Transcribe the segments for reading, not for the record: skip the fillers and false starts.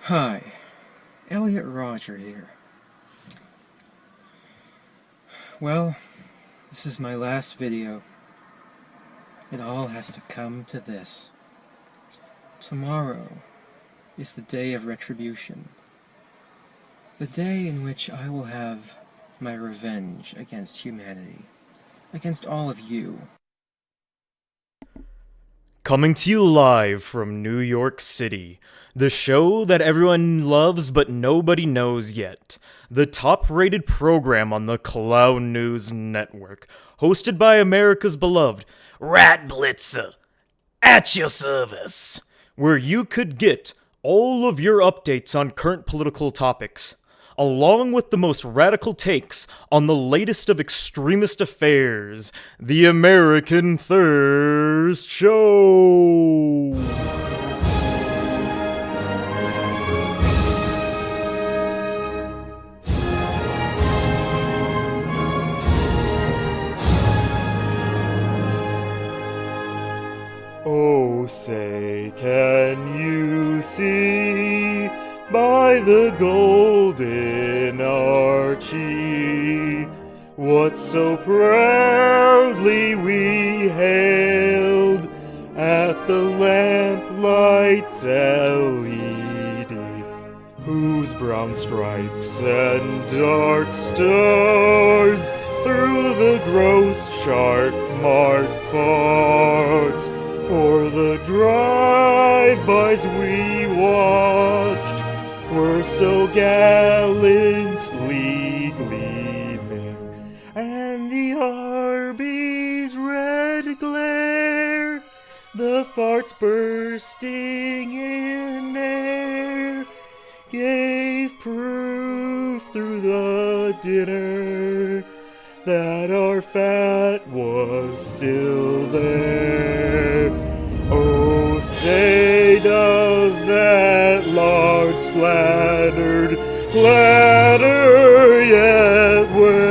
Hi, Elliot Roger here. Well, this is my last video. It all has to come to this. Tomorrow is the day of retribution. The day in which I will have my revenge against humanity. Against all of you. Coming to you live from New York City, the show that everyone loves but nobody knows yet. The top-rated program on the Clown News Network, hosted by America's beloved Rat Blitzer, at your service, where you could get all of your updates on current political topics, along with the most radical takes on the latest of extremist affairs, the American Thirst Show. Oh, say, can you see by the golden archie what so proudly we hailed at the lamplight's LED, whose brown stripes and dark stars through the gross sharp-marked forks or the drive-bys we watched were so gallantly gleaming, and the Arby's red glare, the farts bursting in air, gave proof through the dinner that our fat was still there. Oh, say does that lard splattered platter yet wait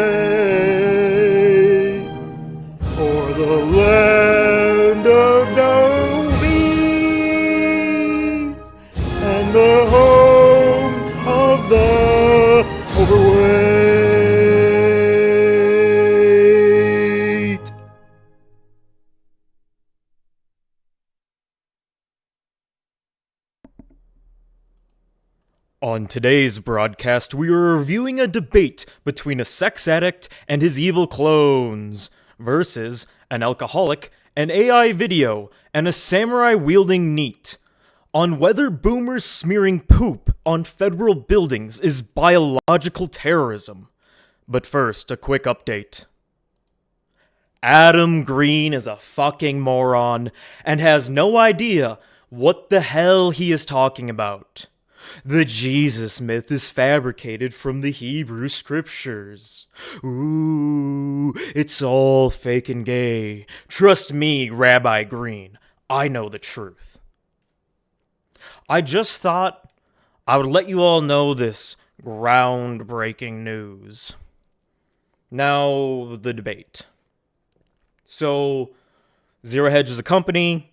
for the land of no bees and the home of the overweight? On today's broadcast, we are reviewing a debate between a sex addict and his evil clones versus an alcoholic, an AI video, and a samurai-wielding NEET on whether boomers smearing poop on federal buildings is biological terrorism. But first, a quick update. Adam Green is a fucking moron and has no idea what the hell he is talking about. The Jesus myth is fabricated from the Hebrew scriptures. Ooh, it's all fake and gay. Trust me, Rabbi Green, I know the truth. I just thought I would let you all know this groundbreaking news. Now, the debate. So, ZeroHedge is a company,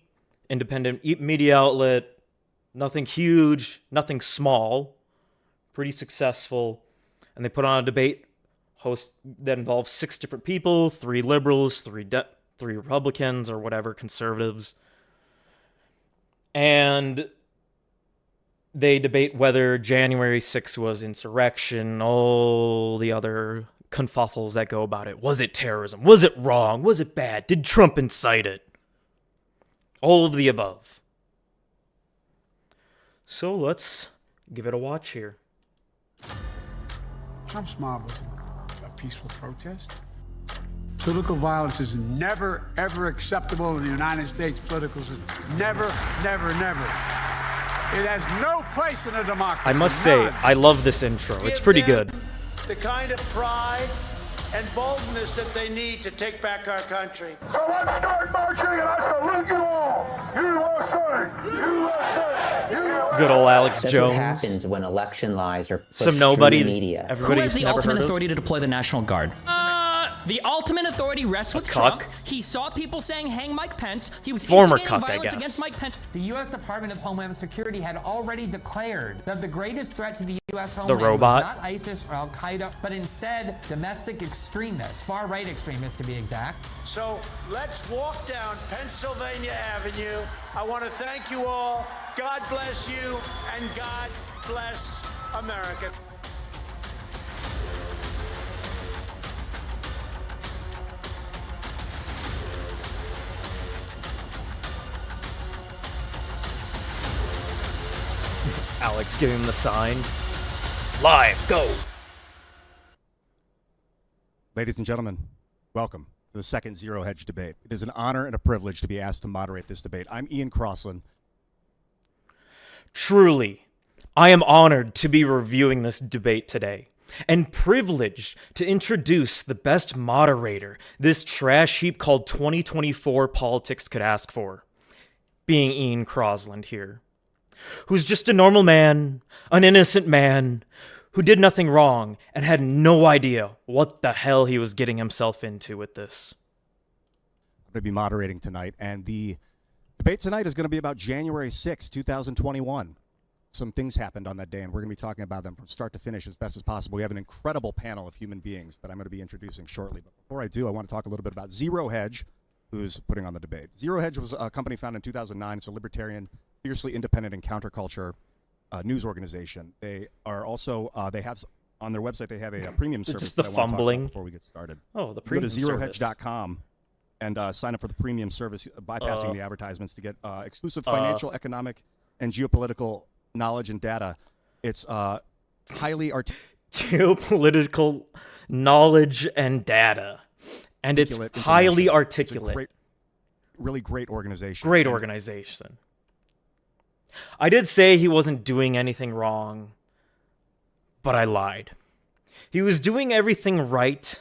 independent media outlet. Nothing huge, nothing small, pretty successful. And they put on a debate that involves 6 different people, 3 liberals, 3 Republicans, or whatever, conservatives. And they debate whether January 6th was insurrection, all the other confuffles that go about it. Was it terrorism? Was it wrong? Was it bad? Did Trump incite it? All of the above. So let's give it a watch here. Trump's mob was a peaceful protest. Political violence is never, ever acceptable in the United States political system. Never, never, never. It has no place in a democracy. I must say, I love this intro. It's pretty good. The kind of pride and boldness that they need to take back our country. So let's start marching, and I salute you all. USA! USA! USA! Good old Alex That's Jones. what happens when election lies are pushed some nobody through the media. everybody's Who has the never ultimate heard of? authority to deploy the National Guard? The ultimate authority rests with A Trump. cuck? He saw people saying hang Mike Pence. He was Former instigating cuck, I violence guess. against Mike Pence. The U.S. Department of Homeland Security had already declared that the greatest threat to the U.S. The homeland robot? was not ISIS or Al-Qaeda, but instead domestic extremists, far-right extremists to be exact. So let's walk down Pennsylvania Avenue. I want to thank you all. God bless you, and God bless America. Alex giving him the sign. Live, go! Ladies and gentlemen, welcome to the second Zero Hedge debate. It is an honor and a privilege to be asked to moderate this debate. I'm Ian Crossland. Truly, I am honored to be reviewing this debate today, and privileged to introduce the best moderator this trash heap called 2024 politics could ask for, being Ian Crossland here, who's just a normal man, an innocent man, who did nothing wrong and had no idea what the hell he was getting himself into with this. I'm going to be moderating tonight, and the debate tonight is going to be about January 6, 2021. Some things happened on that day, and we're going to be talking about them from start to finish as best as possible. We have an incredible panel of human beings that I'm going to be introducing shortly. But before I do, I want to talk a little bit about ZeroHedge, who's putting on the debate. ZeroHedge was a company founded in 2009. It's a libertarian, fiercely independent and counterculture news organization. They are also, they have on their website, they have a premium service. Just the that I want to talk about fumbling. before we get started. Oh, the premium service. Go to ZeroHedge.com and sign up for the premium service, bypassing the advertisements to get exclusive financial, economic, and geopolitical knowledge and data. It's highly geopolitical knowledge and data. And it's highly articulate. It's a really great organization. Great organization. I did say he wasn't doing anything wrong, but I lied. He was doing everything right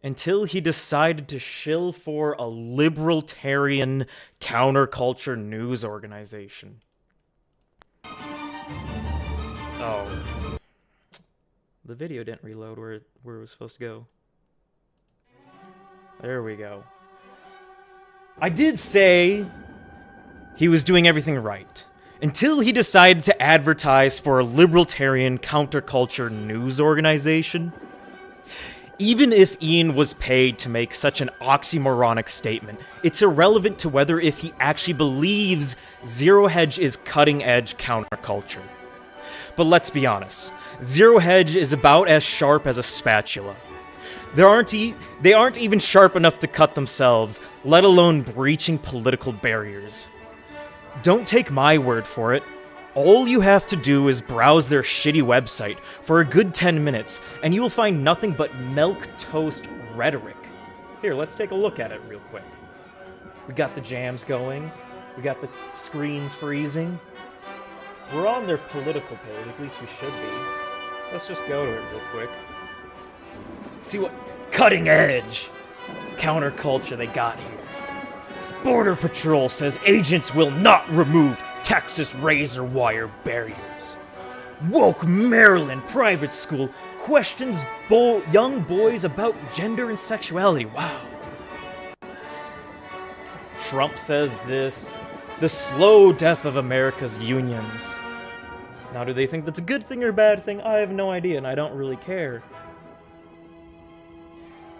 until he decided to shill for a libertarian counterculture news organization. Oh. The video didn't reload where it was supposed to go. There we go. I did say he was doing everything right until he decided to advertise for a libertarian counterculture news organization. Even if Ian was paid to make such an oxymoronic statement, it's irrelevant to whether if he actually believes ZeroHedge is cutting-edge counterculture. But let's be honest, ZeroHedge is about as sharp as a spatula. They aren't even sharp enough to cut themselves, let alone breaching political barriers. Don't take my word for it. All you have to do is browse their shitty website for a good 10 minutes, and you will find nothing but milquetoast rhetoric. Here, let's take a look at it real quick. We got the jams going. We got the screens freezing. We're on their political page, at least we should be. Let's just go to it real quick. See what cutting edge counterculture they got here. Border Patrol says agents will not remove Texas razor wire barriers. Woke Maryland private school questions young boys about gender and sexuality. Wow. Trump says this. The slow death of America's unions. Now, do they think that's a good thing or a bad thing? I have no idea, and I don't really care.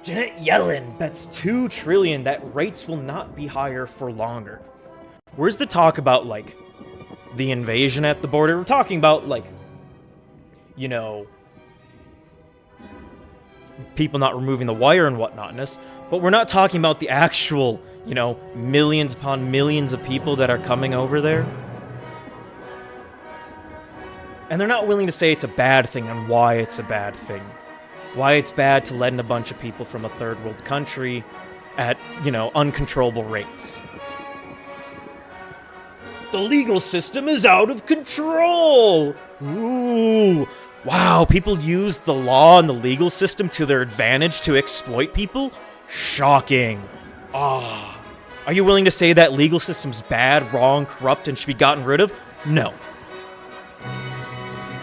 Janet Yellen bets $2 trillion that rates will not be higher for longer. Where's the talk about, like, the invasion at the border? We're talking about, like, you know, people not removing the wire and whatnotness, but we're not talking about the actual, you know, millions upon millions of people that are coming over there. And they're not willing to say it's a bad thing and why it's a bad thing. Why it's bad to let in a bunch of people from a third world country at, you know, uncontrollable rates. The legal system is out of control! Ooh. Wow, people use the law and the legal system to their advantage to exploit people? Shocking. Ah. Are you willing to say that legal system's bad, wrong, corrupt, and should be gotten rid of? No.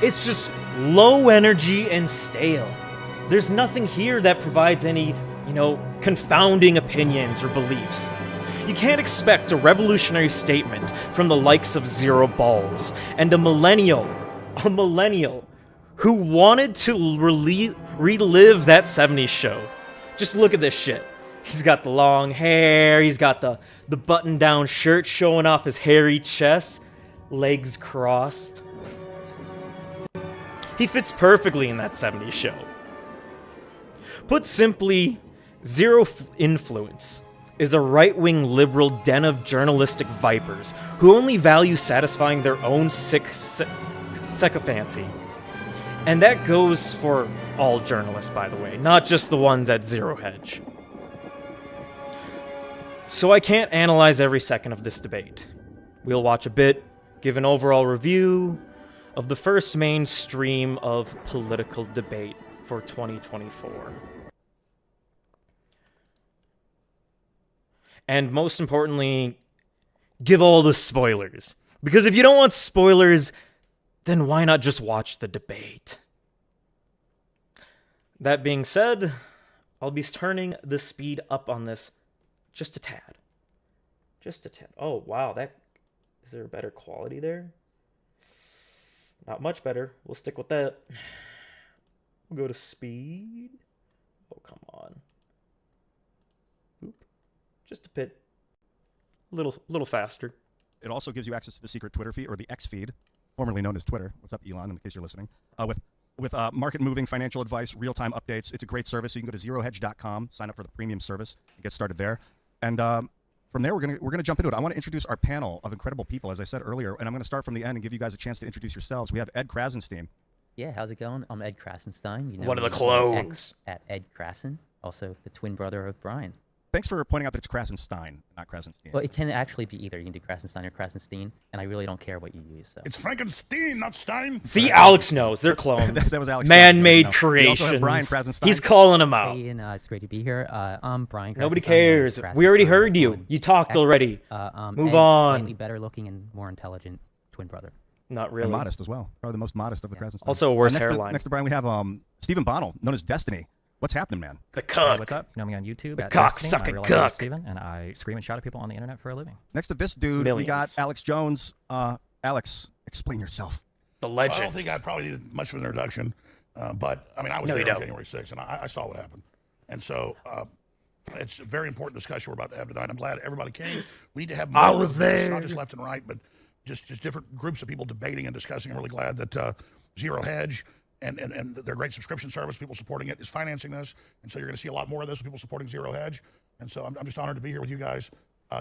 It's just low energy and stale. There's nothing here that provides any confounding opinions or beliefs. You can't expect a revolutionary statement from the likes of Zero Balls and a millennial who wanted to relive that 70s show. Just look at this shit. He's got the long hair, he's got the button-down shirt showing off his hairy chest, legs crossed. He fits perfectly in that 70s show. Put simply, Zero Influence is a right-wing liberal den of journalistic vipers who only value satisfying their own sick sycophancy. And that goes for all journalists, by the way, not just the ones at ZeroHedge. So I can't analyze every second of this debate. We'll watch a bit, give an overall review of the first mainstream of political debate for 2024. And most importantly, give all the spoilers. Because if you don't want spoilers, then why not just watch the debate? That being said, I'll be turning the speed up on this just a tad. Just a tad. Oh, wow. Is there a better quality there? Not much better. We'll stick with that. We'll go to speed. Oh, come on. Oop. Just a bit. A little faster. It also gives you access to the secret Twitter feed, or the X feed, formerly known as Twitter. What's up, Elon, in case you're listening. With market-moving financial advice, real-time updates. It's a great service. So you can go to ZeroHedge.com, sign up for the premium service, and get started there. And from there, we're gonna jump into it. I want to introduce our panel of incredible people, as I said earlier, and I'm going to start from the end and give you guys a chance to introduce yourselves. We have Ed Krasenstein. Yeah, how's it going? I'm Ed Krasenstein. You know One of the me on clones. X at Ed Krasen, also the twin brother of Brian. Thanks for pointing out that it's Krasenstein, not Krasenstein. Well, it can actually be either. You can do Krasenstein or Krasenstein, and I really don't care what you use. So. It's Frankenstein, not Stein. See, Alex knows. They're clones. that was Alex. Man-made We creations. also have Brian Krasenstein. He's calling them out. Hey, and it's great to be here. I'm Brian Krasenstein. Nobody cares. We already heard you. You talked already. Move Ed's on. Slightly better looking and more intelligent twin brother. Not really. And modest as well. Probably the most modest of the Krasenstein. Also a worse next hairline. Next to Brian, we have Stephen Bonnell, known as Destiny. What's happening, man? The cuck. What's up? You know me on YouTube at cocksucking Destiny. cuck. Steven, and I scream and shout at people on the internet for a living. Next to this dude, we got Millions. Alex Jones. Alex, explain yourself. The I legend. don't think I probably needed much of an introduction, but I mean, I was there on January 6th, and I saw what happened. And so it's a very important discussion we're about to have tonight. I'm glad everybody came. We need to have more I was of this, there. not just left and right, but just different groups of people debating and discussing. I'm really glad that ZeroHedge and their great subscription service, people supporting it, is financing this. And so you're going to see a lot more of this with people supporting ZeroHedge. And so I'm just honored to be here with you guys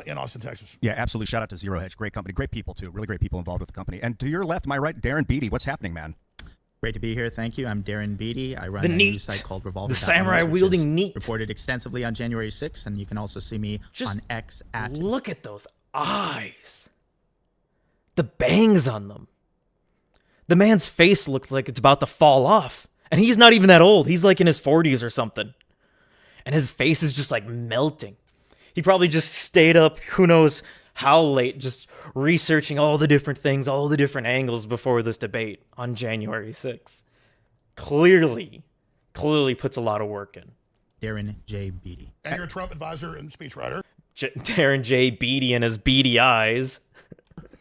in Austin, Texas. Yeah, absolutely. Shout out to ZeroHedge. Great company. Great people, too. Really great people involved with the company. And to your left, my right, Darren Beatty. What's happening, man? Great to be here. Thank you. I'm Darren Beatty. I run The a neat. news site called Revolver. The samurai-wielding neat. Reported extensively on January 6th, and you can also see me Just on X at... Look at those eyes. The bangs on them. The man's face looks like it's about to fall off. And he's not even that old. He's like in his 40s or something. And his face is just like melting. He probably just stayed up, who knows how late, just researching all the different things, all the different angles before this debate on January 6th. Clearly puts a lot of work in. Darren J. Beatty. And you're a Trump advisor and speechwriter. Darren J. Beatty and his beady eyes.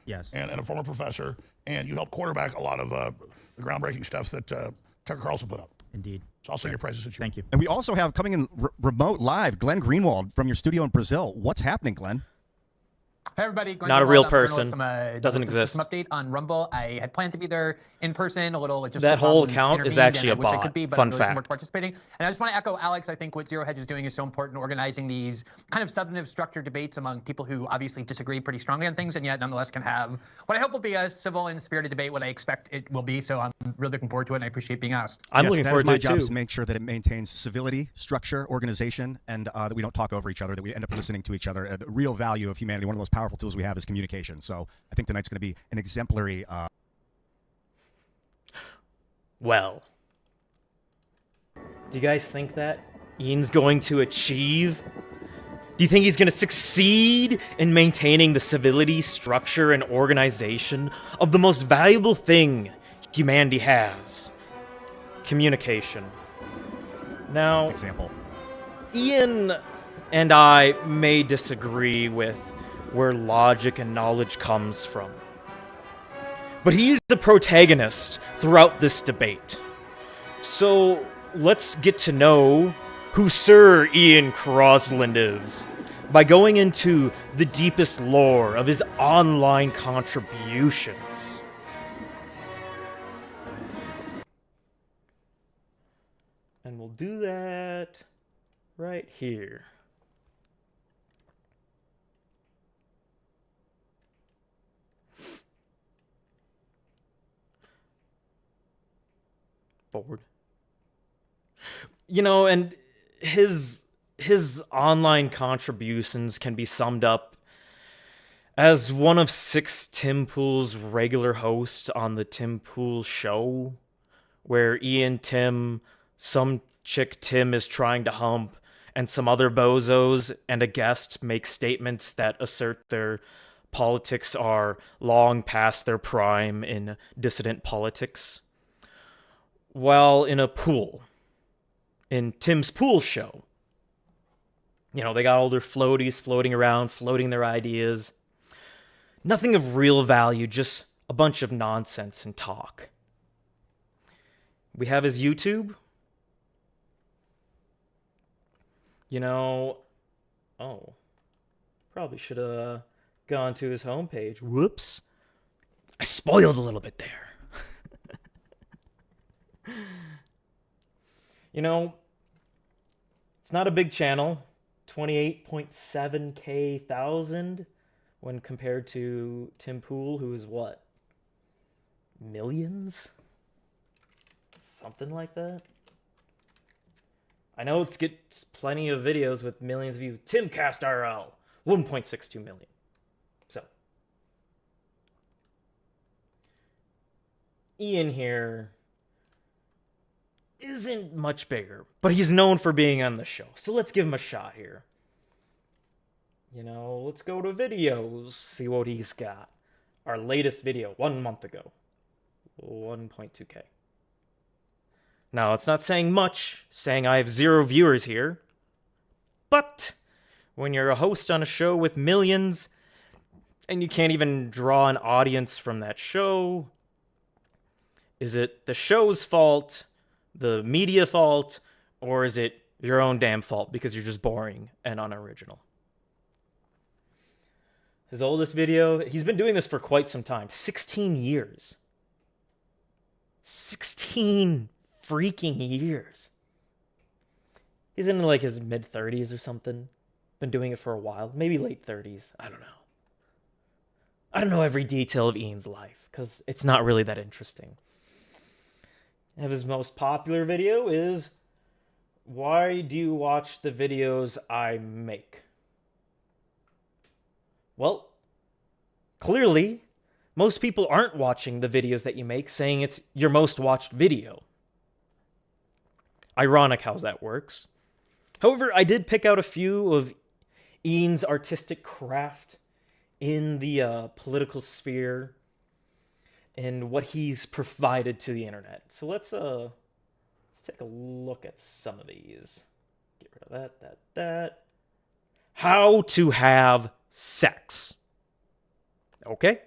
Yes. And a former professor. And you helped quarterback a lot of the groundbreaking stuff that Tucker Carlson put up. Indeed. So I'll sing your praises at you. Thank you. And we also have coming in remote live, Glenn Greenwald from your studio in Brazil. What's happening, Glenn? Hey everybody, Glenn Not a Greenwald, real I'm person. journalist. Doesn't exist. Some update on Rumble. I had planned to be there in person. A little just That whole account intervened, is actually and a I wish I bot. could be, but Fun I'm really looking forward fact. to participating. And I just want to echo Alex. I think what ZeroHedge is doing is so important, organizing these kind of substantive, structured debates among people who obviously disagree pretty strongly on things, and yet nonetheless can have what I hope will be a civil and spirited debate. What I expect it will be. So I'm really looking forward to it, and I appreciate being asked. I'm Yes, looking that forward is to my it job too. is to make sure that it maintains civility, structure, organization, and that we don't talk over each other, that we end up listening to each other. The real value of humanity, one of the most powerful tools we have, is communication. So I think tonight's going to be an exemplary... Well, do you guys think that Ian's going to achieve? Do you think he's going to succeed in maintaining the civility, structure, and organization of the most valuable thing humanity has? Communication. Now, example. Ian and I may disagree with where logic and knowledge comes from, but he's the protagonist throughout this debate. So let's get to know who Sir Ian Crosland is by going into the deepest lore of his online contributions. And we'll do that right here. Forward. You know, and his online contributions can be summed up as one of 6 Tim Pool's regular hosts on the Tim Pool Show, where Ian, Tim, some chick Tim is trying to hump, and some other bozos and a guest make statements that assert their politics are long past their prime in dissident politics. While in a pool, in Tim's Pool Show, you know, they got all their floaties floating around, floating their ideas. Nothing of real value, just a bunch of nonsense and talk. We have his YouTube. You know, probably should have gone to his homepage. Whoops. I spoiled a little bit there. You know, it's not a big channel, 28.7K thousand when compared to Tim Pool, who is what? Millions? Something like that? I know it gets plenty of videos with millions of views. Timcast RL, 1.62 million. So, Ian here isn't much bigger, but he's known for being on the show. So let's give him a shot here. You know, let's go to videos, see what he's got. Our latest video, 1 month ago, 1.2K. Now, it's not saying much, saying I have 0 viewers here. But when you're a host on a show with millions, and you can't even draw an audience from that show, is it the show's fault, the media fault, or is it your own damn fault because you're just boring and unoriginal? His oldest video, he's been doing this for quite some time, 16 years. 16 freaking years. He's in like his mid-30s or something. Been doing it for a while, maybe late 30s, I don't know. I don't know every detail of Ian's life because it's not really that interesting. And his most popular video is, why do you watch the videos I make? Well, clearly, most people aren't watching the videos that you make, saying it's your most watched video. Ironic how that works. However, I did pick out a few of Ian's artistic craft in the political sphere and what he's provided to the internet. So let's take a look at some of these. Get rid of that. How to have sex. Okay?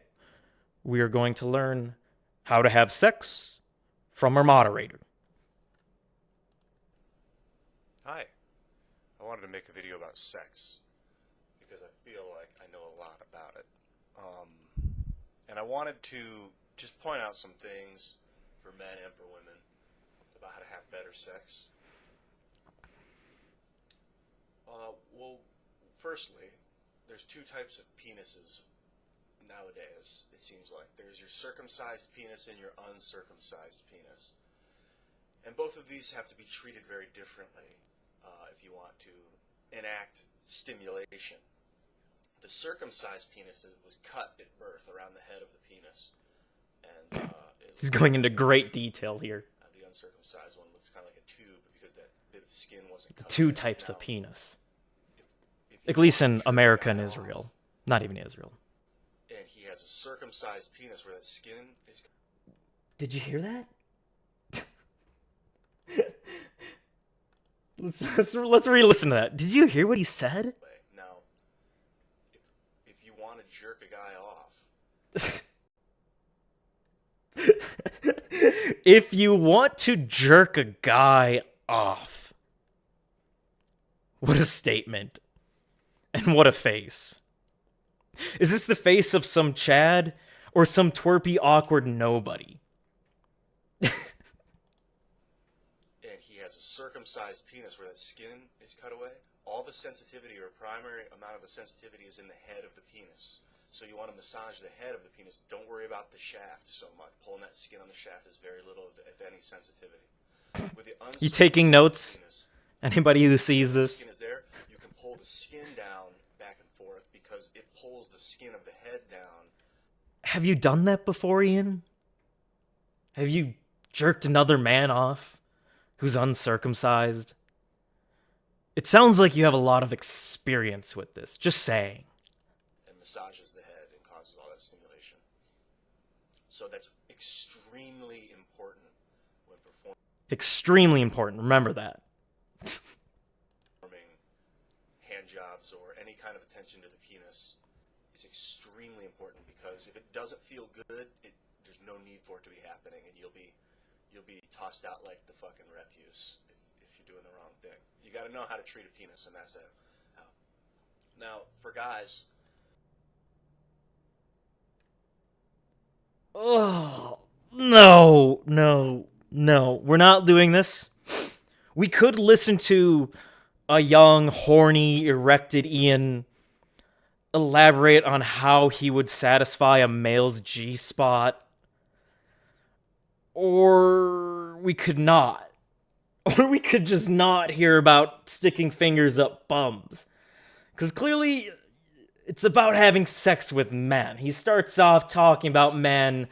We are going to learn how to have sex from our moderator. Hi. I wanted to make a video about sex because I feel like I know a lot about it. And I wanted to just point out some things for men and for women about how to have better sex. Well, firstly, there's 2 types of penises nowadays, it seems like. There's your circumcised penis and your uncircumcised penis. And both of these have to be treated very differently if you want to enact stimulation. The circumcised penis was cut at birth around the head of the penis. And he's going into great detail here. The uncircumcised one looks kind of like a tube because that bit of skin wasn't cut. 2 types of penis. At least in America and Israel. Not even Israel. And he has a circumcised penis where that skin is... Did you hear that? Let's re-listen to that. Did you hear what he said? Now, if you want to jerk a guy off, if you want to jerk a guy off, what a statement. And what a face. Is this the face of some Chad or some twerpy, awkward nobody? and he has a circumcised penis where that skin is cut away, all the sensitivity or primary amount of the sensitivity is in the head of the penis. So you want to massage the head of the penis. Don't worry about the shaft so much. Pulling that skin on the shaft is very little, if any, sensitivity. With the You taking notes? penis, Anybody who sees the this? skin is there. You can pull the skin down back and forth because it pulls the skin of the head down. Have you done that before, Ian? Have you jerked another man off who's uncircumcised? It sounds like you have a lot of experience with this. Just saying. And massages the head and causes all that stimulation. So that's extremely important when performing Extremely important. Remember that. hand jobs or any kind of attention to the penis. It's extremely important because if it doesn't feel good, there's no need for it to be happening, and you'll be tossed out like the fucking refuse if you're doing the wrong thing. You got to know how to treat a penis, and that's it. Now, for guys. Oh, no. We're not doing this. We could listen to a young, horny, erected Ian elaborate on how he would satisfy a male's G-spot. Or we could not. Or we could just not hear about sticking fingers up bums. Because clearly, it's about having sex with men. He starts off talking about men,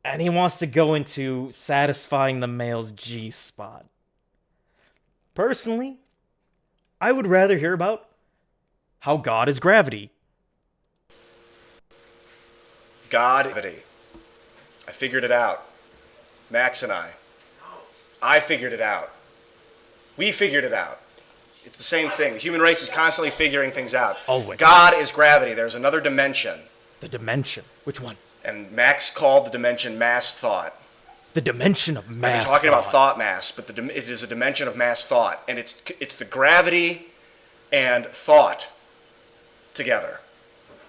and he wants to go into satisfying the male's G-spot. Personally, I would rather hear about how God is gravity. Gravity. I figured it out. Max and I figured it out. We figured it out. It's the same thing. The human race is constantly figuring things out. Always. God is gravity. There's another dimension. The dimension. Which one? And Max called the dimension mass thought. The dimension of mass We're talking about thought mass, but it is a dimension of mass thought. And it's the gravity and thought together.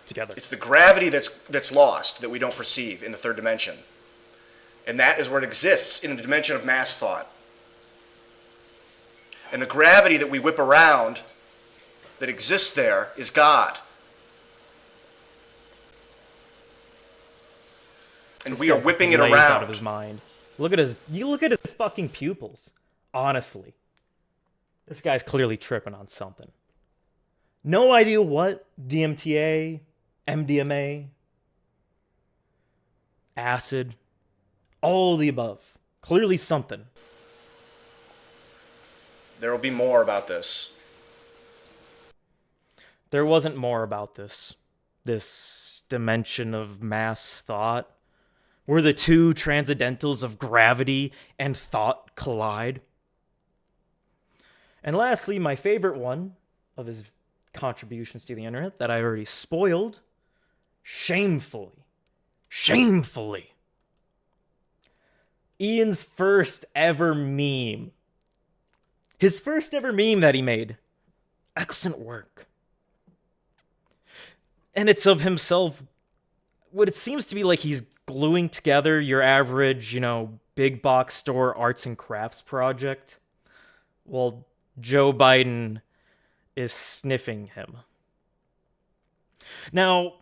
It's the gravity that's lost, that we don't perceive in the third dimension. And that is where it exists, in the dimension of mass thought. And the gravity that we whip around that exists there is God. And we are whipping it Blazed around. out of his mind. Look at his fucking pupils. Honestly. This guy's clearly tripping on something. No idea what. DMTA, MDMA, acid, all the above. Clearly something. There will be more about this. There wasn't more about this. This dimension of mass thought, where the two transcendentals of gravity and thought collide. And lastly, my favorite one of his contributions to the internet that I already spoiled, shamefully. Ian's first ever meme. His first ever meme that he made. Excellent work. And it's of himself, what it seems to be like he's gluing together your average, big box store arts and crafts project, while Joe Biden is sniffing him. Now,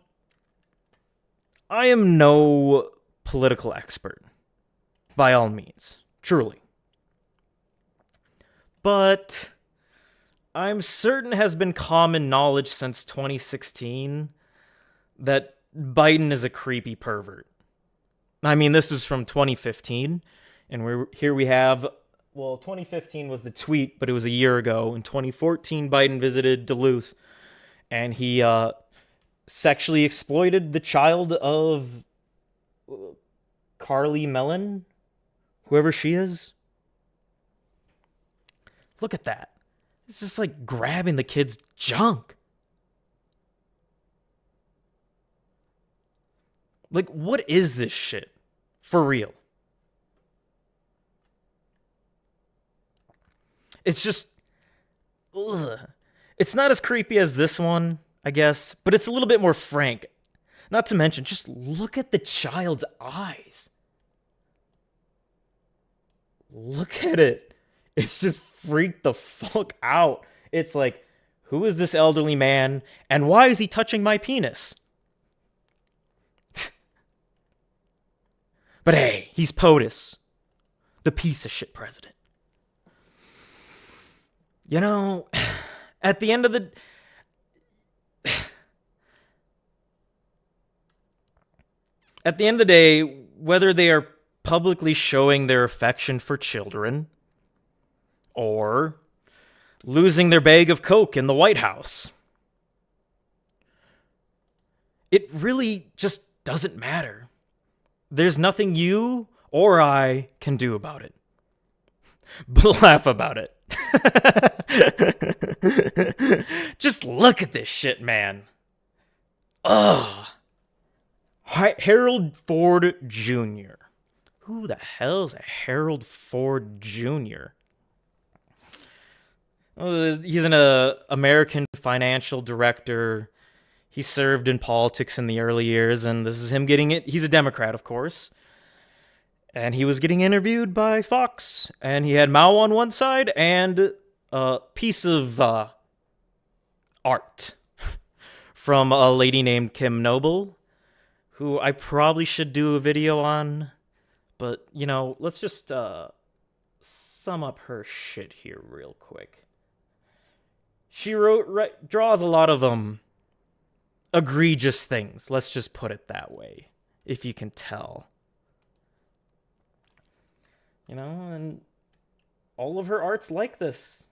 I am no political expert, by all means, truly. But I'm certain has been common knowledge since 2016 that Biden is a creepy pervert. I mean, this was from 2015, and here we have, 2015 was the tweet, but it was a year ago. In 2014, Biden visited Duluth, and he sexually exploited the child of Carly Mellon, whoever she is. Look at that. It's just like grabbing the kid's junk. Like, what is this shit? For real. It's just... Ugh. It's not as creepy as this one, I guess, but it's a little bit more frank. Not to mention, just look at the child's eyes. Look at it. It's just freaked the fuck out. It's like, who is this elderly man, and why is he touching my penis? But hey, he's POTUS, the piece of shit president. You know, at the end of the... At the end of the day, whether they are publicly showing their affection for children or losing their bag of Coke in the White House, it really just doesn't matter. There's nothing you or I can do about it. But laugh about it. Just look at this shit, man. Ugh. Harold Ford Jr. Who the hell's a Harold Ford Jr.? He's an American financial director. He served in politics in the early years, and this is him getting it. He's a Democrat, of course. And he was getting interviewed by Fox. And he had Mao on one side and a piece of art from a lady named Kim Noble, who I probably should do a video on. But, you know, let's just sum up her shit here real quick. She draws a lot of egregious things. Let's just put it that way, if you can tell. You know, and all of her art's like this.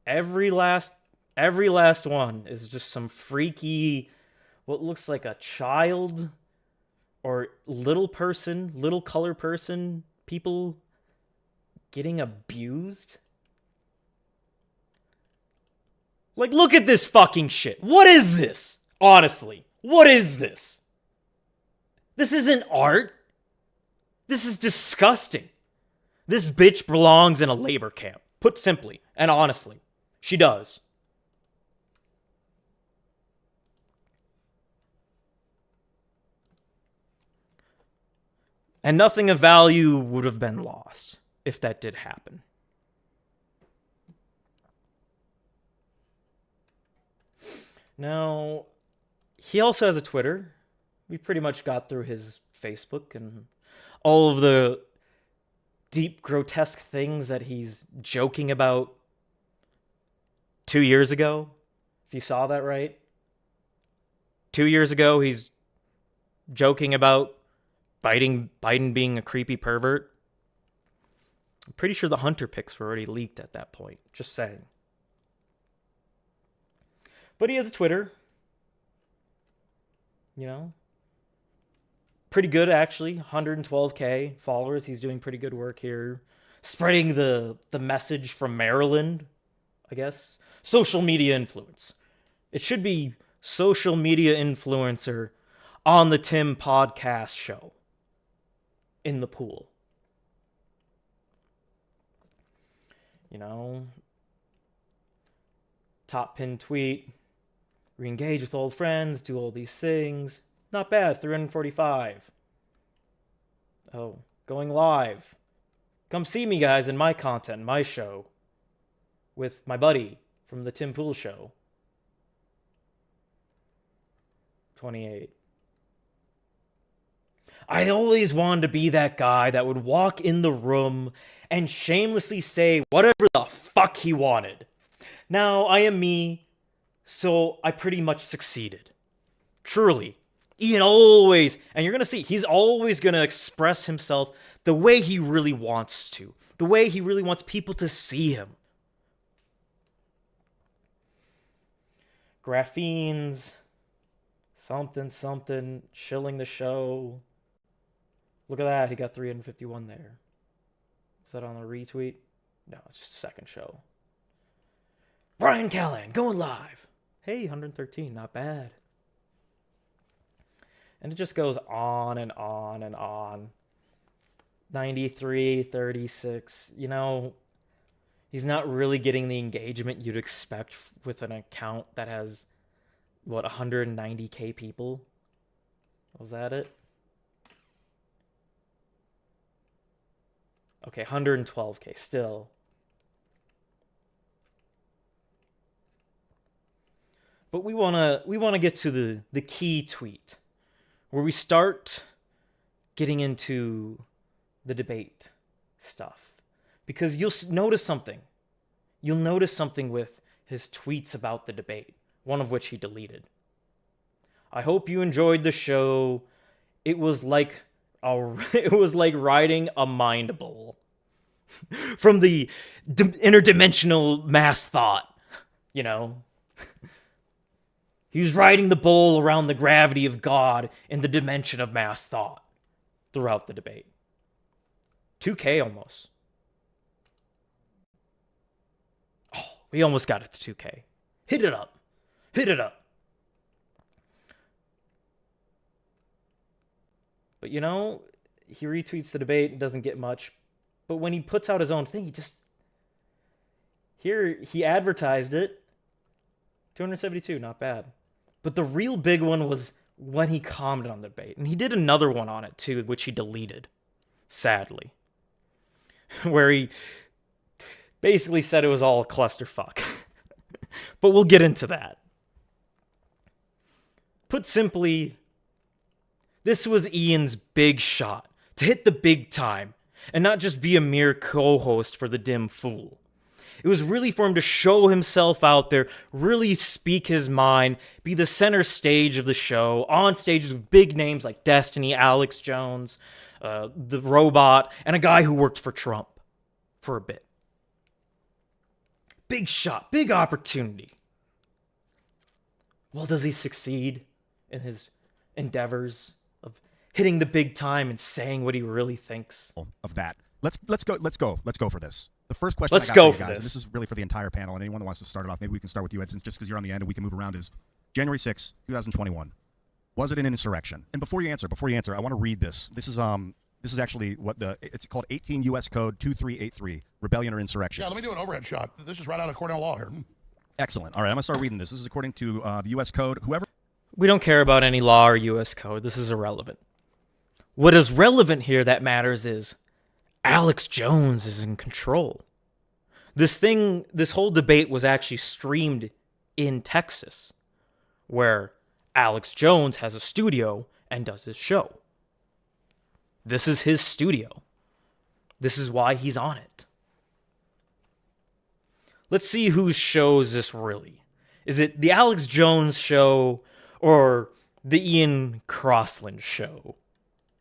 Every last one is just some freaky, what looks like a child or little color person, people getting abused. Like, look at this fucking shit. What is this? Honestly, what is this? This isn't art. This is disgusting. This bitch belongs in a labor camp. Put simply and honestly, she does. And nothing of value would have been lost if that did happen. Now, he also has a Twitter. We pretty much got through his Facebook and all of the deep, grotesque things that he's joking about 2 years ago. If you saw that right. 2 years ago, he's joking about Biden being a creepy pervert. I'm pretty sure the Hunter pics were already leaked at that point. Just saying. But he has a Twitter. You know? Pretty good, actually. 112K followers. He's doing pretty good work here. Spreading the message from Maryland, I guess. Social media influence. It should be social media influencer on the Tim podcast show. In the pool. You know? Top pin tweet. Re-engage with old friends. Do all these things. Not bad. 345. Oh, going live. Come see me, guys, in my content, my show. With my buddy from the Tim Pool Show. 28. I always wanted to be that guy that would walk in the room and shamelessly say whatever the fuck he wanted. Now, I am me, so I pretty much succeeded. Truly. Ian always, and you're going to see, he's always going to express himself the way he really wants to. The way he really wants people to see him. Graphenes, something, shilling the show. Look at that, he got 351 there. Is that on a retweet? No, it's just a second show. Brian Callahan, going live. Hey, 113, not bad. And it just goes on and on and on. 93, 36. You know, he's not really getting the engagement you'd expect with an account that has, what, 190K people? Was that it? Okay, 112K still. But we wanna get to the key tweet, where we start getting into the debate stuff, because you'll notice something. You'll notice something with his tweets about the debate, one of which he deleted. I hope you enjoyed the show. It was like riding a mind bowl from the interdimensional mass thought, you know. He was riding the bowl around the gravity of God in the dimension of mass thought throughout the debate. 2K almost. Oh, we almost got it to 2K. Hit it up. Hit it up. But you know, he retweets the debate and doesn't get much. But when he puts out his own thing, he advertised it. 272, not bad. But the real big one was when he commented on the debate. And he did another one on it too, which he deleted, sadly. Where he basically said it was all a clusterfuck. But we'll get into that. Put simply, this was Ian's big shot to hit the big time and not just be a mere co-host for the dim fool. It was really for him to show himself out there, really speak his mind, be the center stage of the show, on stages with big names like Destiny, Alex Jones, the Robot, and a guy who worked for Trump for a bit. Big shot, big opportunity. Well, does he succeed in his endeavors of hitting the big time and saying what he really thinks? Of that. Let's go for this. The first question Let's I got go for you for guys, this. and this is really for the entire panel, and anyone that wants to start it off, maybe we can start with you, Ed, since just because you're on the end and we can move around, is January 6, 2021. Was it an insurrection? And before you answer, I want to read this. This is actually what it's called 18 U.S. Code 2383, rebellion or insurrection. Yeah, let me do an overhead shot. This is right out of Cornell Law here. Excellent. All right, I'm going to start reading this. This is according to the U.S. Code. We don't care about any law or U.S. code. This is irrelevant. What is relevant here that matters is Alex Jones is in control. This whole debate was actually streamed in Texas, where Alex Jones has a studio and does his show. This is his studio. This is why he's on it. Let's see whose show is this really. Is it the Alex Jones show or the Ian Crossland show?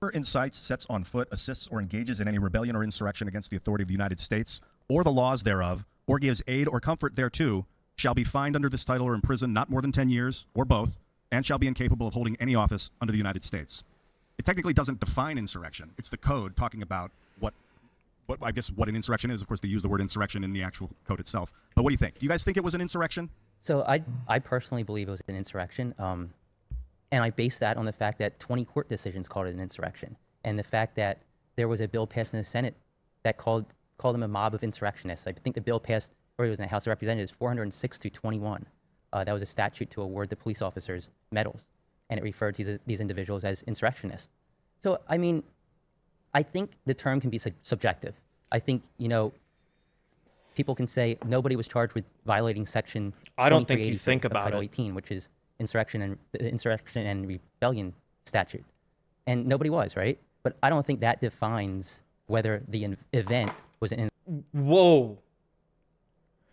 Whoever incites, sets on foot, assists, or engages in any rebellion or insurrection against the authority of the United States or the laws thereof, or gives aid or comfort thereto, shall be fined under this title or imprisoned not more than 10 years, or both, and shall be incapable of holding any office under the United States. It technically doesn't define insurrection. It's the code talking about what an insurrection is. Of course, they use the word insurrection in the actual code itself. But what do you think? Do you guys think it was an insurrection? So I personally believe it was an insurrection, and I base that on the fact that 20 court decisions called it an insurrection, and the fact that there was a bill passed in the Senate that called them a mob of insurrectionists. I think the bill passed, or it was in the House of Representatives, 406-21. That was a statute to award the police officers medals, and it referred to these individuals as insurrectionists. So, I mean, I think the term can be subjective. I think, people can say nobody was charged with violating Section I don't think you think about Title it. 18, which is insurrection and rebellion statute, and nobody was, right? But I don't think that defines whether the event was an. Whoa.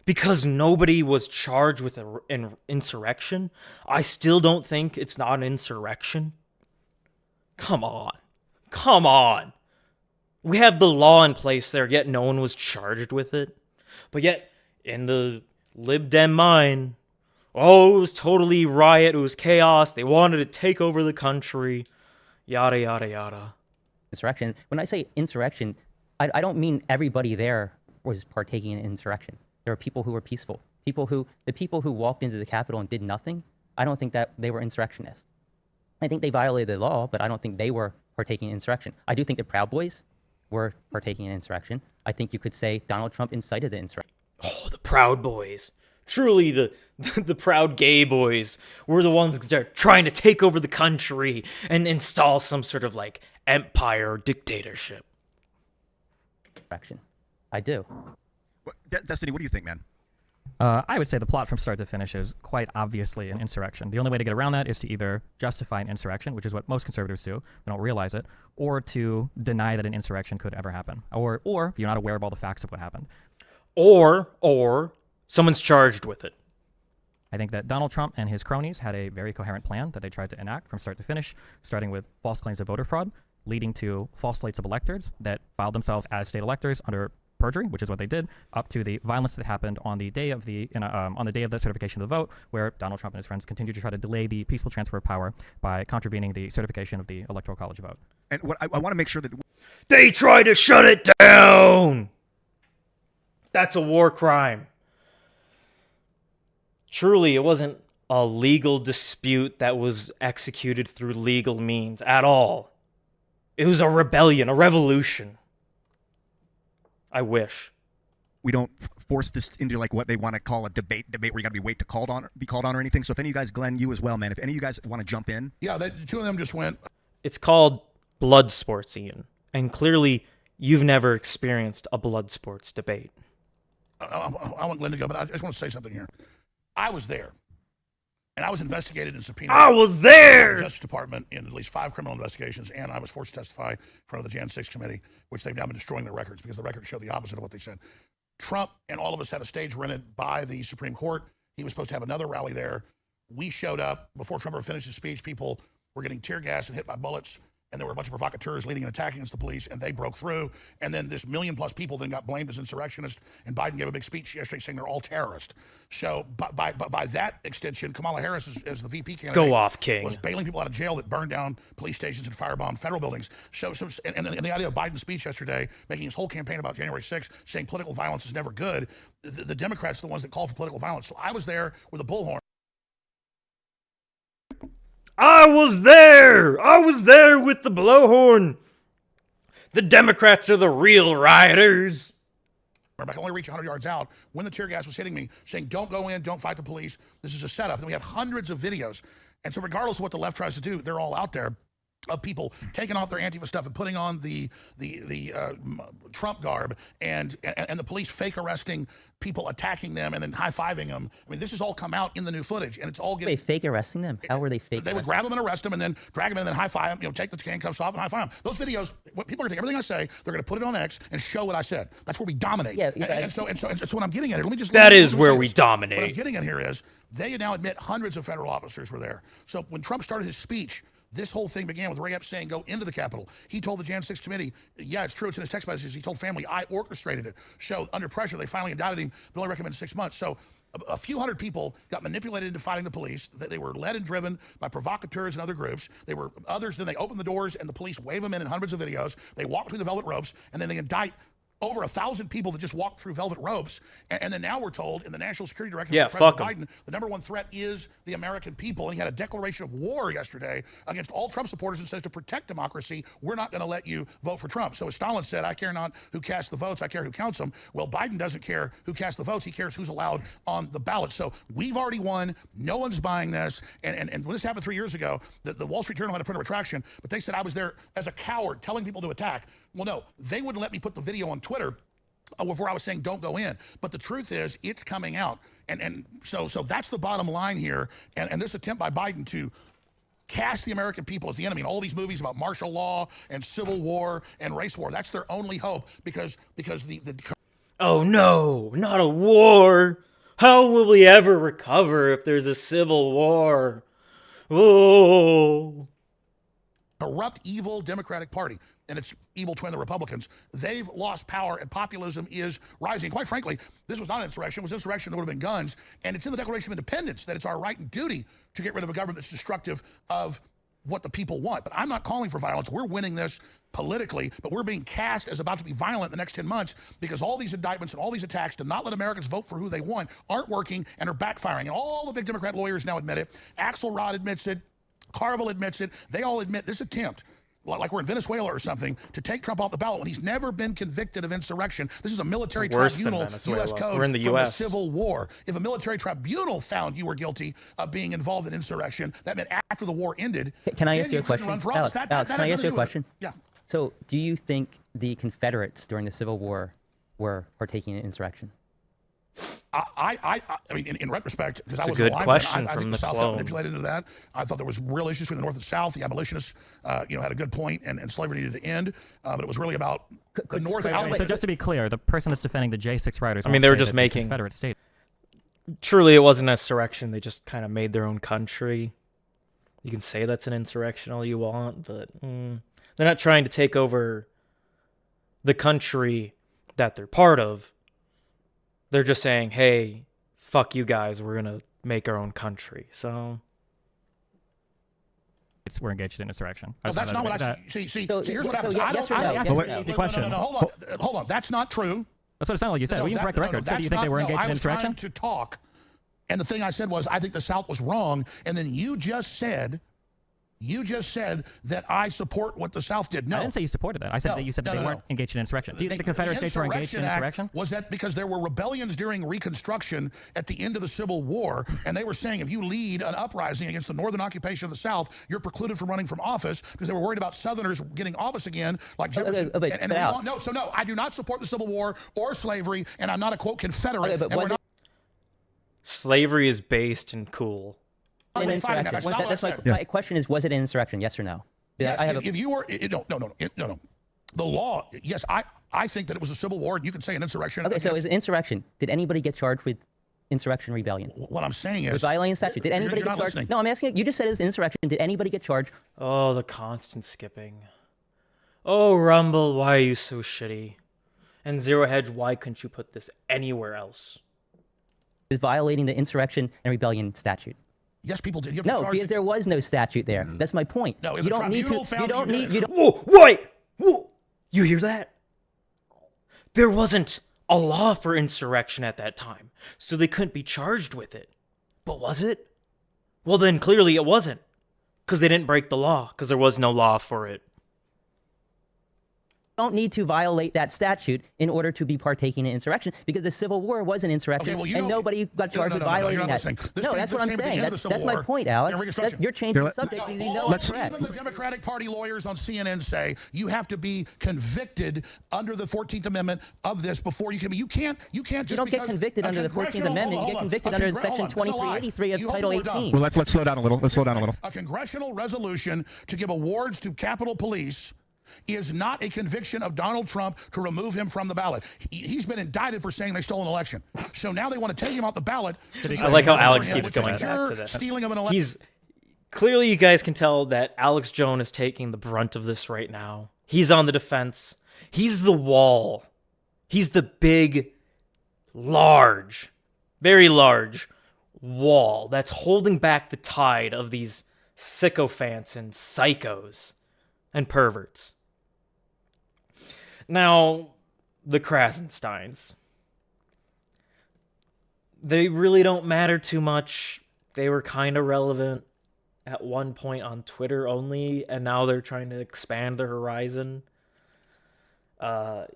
Because nobody was charged with an insurrection, I still don't think it's not an insurrection. Come on. Come on. We have the law in place there, yet no one was charged with it. But yet, in the Lib Dem mind, it was totally riot, it was chaos, they wanted to take over the country, yada, yada, yada. Insurrection. When I say insurrection, I don't mean everybody there was partaking in insurrection. There were people who were peaceful. The people who walked into the Capitol and did nothing, I don't think that they were insurrectionists. I think they violated the law, but I don't think they were partaking in insurrection. I do think the Proud Boys were partaking in insurrection. I think you could say Donald Trump incited the insurrection. Oh, the Proud Boys. Truly, the Proud Gay Boys were the ones that are trying to take over the country and install some sort of, like, empire or dictatorship. I do. Destiny, what do you think, man? I would say the plot from start to finish is quite obviously an insurrection. The only way to get around that is to either justify an insurrection, which is what most conservatives do, they don't realize it, or to deny that an insurrection could ever happen, or if you're not aware of all the facts of what happened. Or someone's charged with it. I think that Donald Trump and his cronies had a very coherent plan that they tried to enact from start to finish, starting with false claims of voter fraud, leading to false slates of electors that filed themselves as state electors under perjury, which is what they did, up to the violence that happened on the day of the certification of the vote, where Donald Trump and his friends continued to try to delay the peaceful transfer of power by contravening the certification of the Electoral College vote. And what I want to make sure that they try to shut it down. That's a war crime. Truly, it wasn't a legal dispute that was executed through legal means at all. It was a rebellion, a revolution. I wish. We don't force this into like what they want to call a debate where you got to be called on or anything. So if any of you guys, Glenn, you as well, man, if any of you guys want to jump in. Yeah, two of them just went. It's called blood sports, Ian. And clearly, you've never experienced a blood sports debate. I want Glenn to go, but I just want to say something here. I was there. And I was investigated and subpoenaed. I was there! By the Justice Department in at least 5 criminal investigations, and I was forced to testify in front of the Jan 6 committee, which they've now been destroying their records because the records show the opposite of what they said. Trump and all of us had a stage rented by the Supreme Court. He was supposed to have another rally there. We showed up. Before Trump ever finished his speech, people were getting tear gas and hit by bullets, and there were a bunch of provocateurs leading an attack against the police, and they broke through. And then this 1 million+ people then got blamed as insurrectionists, and Biden gave a big speech yesterday saying they're all terrorists. So by that extension, Kamala Harris, as the VP candidate, go off, King, was bailing people out of jail that burned down police stations and firebombed federal buildings. And the idea of Biden's speech yesterday, making his whole campaign about January 6th, saying political violence is never good, the Democrats are the ones that call for political violence. So I was there with a bullhorn. I was there! I was there with the blowhorn! The Democrats are the real rioters! I can only reach 100 yards out when the tear gas was hitting me, saying, don't go in, don't fight the police. This is a setup. And we have hundreds of videos. And so regardless of what the left tries to do, they're all out there of people taking off their Antifa stuff and putting on the Trump garb and the police fake arresting people, attacking them, and then high-fiving them. I mean, this has all come out in the new footage, and it's all getting... They fake arresting them? How were they fake They would grab them and arrest them and then drag them in and then high-five them, take the handcuffs off and high-five them. Those videos, people are going to take everything I say, they're going to put it on X and show what I said. That's where we dominate. Yeah, and so that's what I'm getting at here. That is where we dominate. What I'm getting at here is they now admit hundreds of federal officers were there. So when Trump started his speech, this whole thing began with Ray Epps saying, go into the Capitol. He told the Jan 6 committee, yeah, it's true, it's in his text messages. He told family, I orchestrated it. So under pressure, they finally indicted him, but only recommended 6 months. So a few hundred people got manipulated into fighting the police. They were led and driven by provocateurs and other groups. They were others, then they opened the doors and the police wave them in hundreds of videos. They walk between the velvet ropes, and then they indict over 1,000 people that just walked through velvet ropes. And then now we're told in the National Security Directive, President Biden, the #1 threat is the American people. And he had a declaration of war yesterday against all Trump supporters and says to protect democracy, we're not going to let you vote for Trump. So as Stalin said, I care not who casts the votes, I care who counts them. Well, Biden doesn't care who casts the votes. He cares who's allowed on the ballot. So we've already won. No one's buying this. And when this happened 3 years ago, the Wall Street Journal had to print a retraction, but they said I was there as a coward telling people to attack. Well, no, they wouldn't let me put the video on Twitter where I was saying don't go in. But the truth is it's coming out. And so that's the bottom line here. And this attempt by Biden to cast the American people as the enemy in all these movies about martial law and civil war and race war, that's their only hope because the Oh no, not a war. How will we ever recover if there's a civil war? Oh. Corrupt, evil Democratic Party and its evil twin, the Republicans, they've lost power and populism is rising. Quite frankly, this was not an insurrection. It was an insurrection that would have been guns. And it's in the Declaration of Independence that it's our right and duty to get rid of a government that's destructive of what the people want. But I'm not calling for violence. We're winning this politically, but we're being cast as about to be violent in the next 10 months because all these indictments and all these attacks to not let Americans vote for who they want aren't working and are backfiring. And all the big Democrat lawyers now admit it. Axelrod admits it. Carville admits it. They all admit this attempt, like we're in Venezuela or something, to take Trump off the ballot when he's never been convicted of insurrection. This is a military tribunal, U.S. code We're in the from US. the Civil War. If a military tribunal found you were guilty of being involved in insurrection, that meant after the war ended. Can I then ask you a couldn't question? run for Alex, office. Alex, That can I has ask you a nothing to do with it. question? Yeah. So, do you think the Confederates during the Civil War were partaking in insurrection? I mean, in retrospect, because I It's a was good alive question then, I from think the the South got clone. manipulated into that. I thought there was real issues between the North and South. The abolitionists, had a good point, and slavery needed to end. But it was really about the North. So just to be clear, the person that's defending the J6 riders, I mean, won't they were say just that the making- Confederate state. Truly, it wasn't an insurrection. They just kind of made their own country. You can say that's an insurrection all you want, but they're not trying to take over the country that they're part of. They're just saying, hey, fuck you guys, we're going to make our own country. So We're engaged in insurrection. Well, that's not what I see. See, here's what happens. yeah, I yes don't. or no? I Yes don't or no? Easy question. Hold on. That's not true. That's what it sounded like you said. No, Well, you can correct the record. So do you think they were engaged I in was insurrection? trying to talk, and the thing I said was, I think the South was wrong, and then you just said that I support what the South did. No, I didn't say you supported that. I said that you said that they weren't engaged in insurrection. Do you think the Confederate States were engaged in insurrection? Was that because there were rebellions during Reconstruction at the end of the Civil War, and they were saying if you lead an uprising against the Northern occupation of the South, you're precluded from running from office because they were worried about Southerners getting office again, like Jefferson. No, I do not support the Civil War or slavery, and I'm not a quote Confederate. slavery is based and cool. An insurrection. That's my question is, was it an insurrection? Yes or no? Yes, if you were, no. The law, yes, I think that it was a civil war, and you could say an insurrection. Okay, so is it insurrection? Did anybody get charged with insurrection rebellion? What I'm saying is, with violating statute. Did anybody get charged? No, I'm asking you. You just said it was insurrection. Did anybody get charged? Oh, the constant skipping. Oh, Rumble, why are you so shitty? And ZeroHedge, why couldn't you put this anywhere else? With violating the insurrection and rebellion statute. Yes, people did. No, because there was no statute there. That's my point. No, you don't need to. You don't need. You don't. Whoa, wait! Whoa! You hear that? There wasn't a law for insurrection at that time, so they couldn't be charged with it. But was it? Well, then clearly it wasn't, because they didn't break the law, because there was no law for it. Don't need to violate that statute in order to be partaking in insurrection, because the Civil War was an insurrection, and nobody got charged with violating that. No, that's what I'm saying. That's my point, Alex. You're changing the subject because you know it's correct. Even the Democratic Party lawyers on CNN say you have to be convicted under the 14th Amendment of this before you can be. You can't just. You don't get convicted under the 14th Amendment. You get convicted under Section 2383 of Title 18. Well, let's slow down a little. Let's slow down a little. A congressional resolution to give awards to Capitol Police is not a conviction of Donald Trump to remove him from the ballot. He's been indicted for saying they stole an election. So now they want to take him off the ballot. I like how Alex keeps going back to this. Stealing of an election. Clearly, you guys can tell that Alex Jones is taking the brunt of this right now. He's on the defense. He's the wall. He's the big, large, very large wall that's holding back the tide of these sycophants and psychos and perverts. Now, the Krasensteins. They really don't matter too much. They were kind of relevant at one point on Twitter only, and now they're trying to expand their horizon.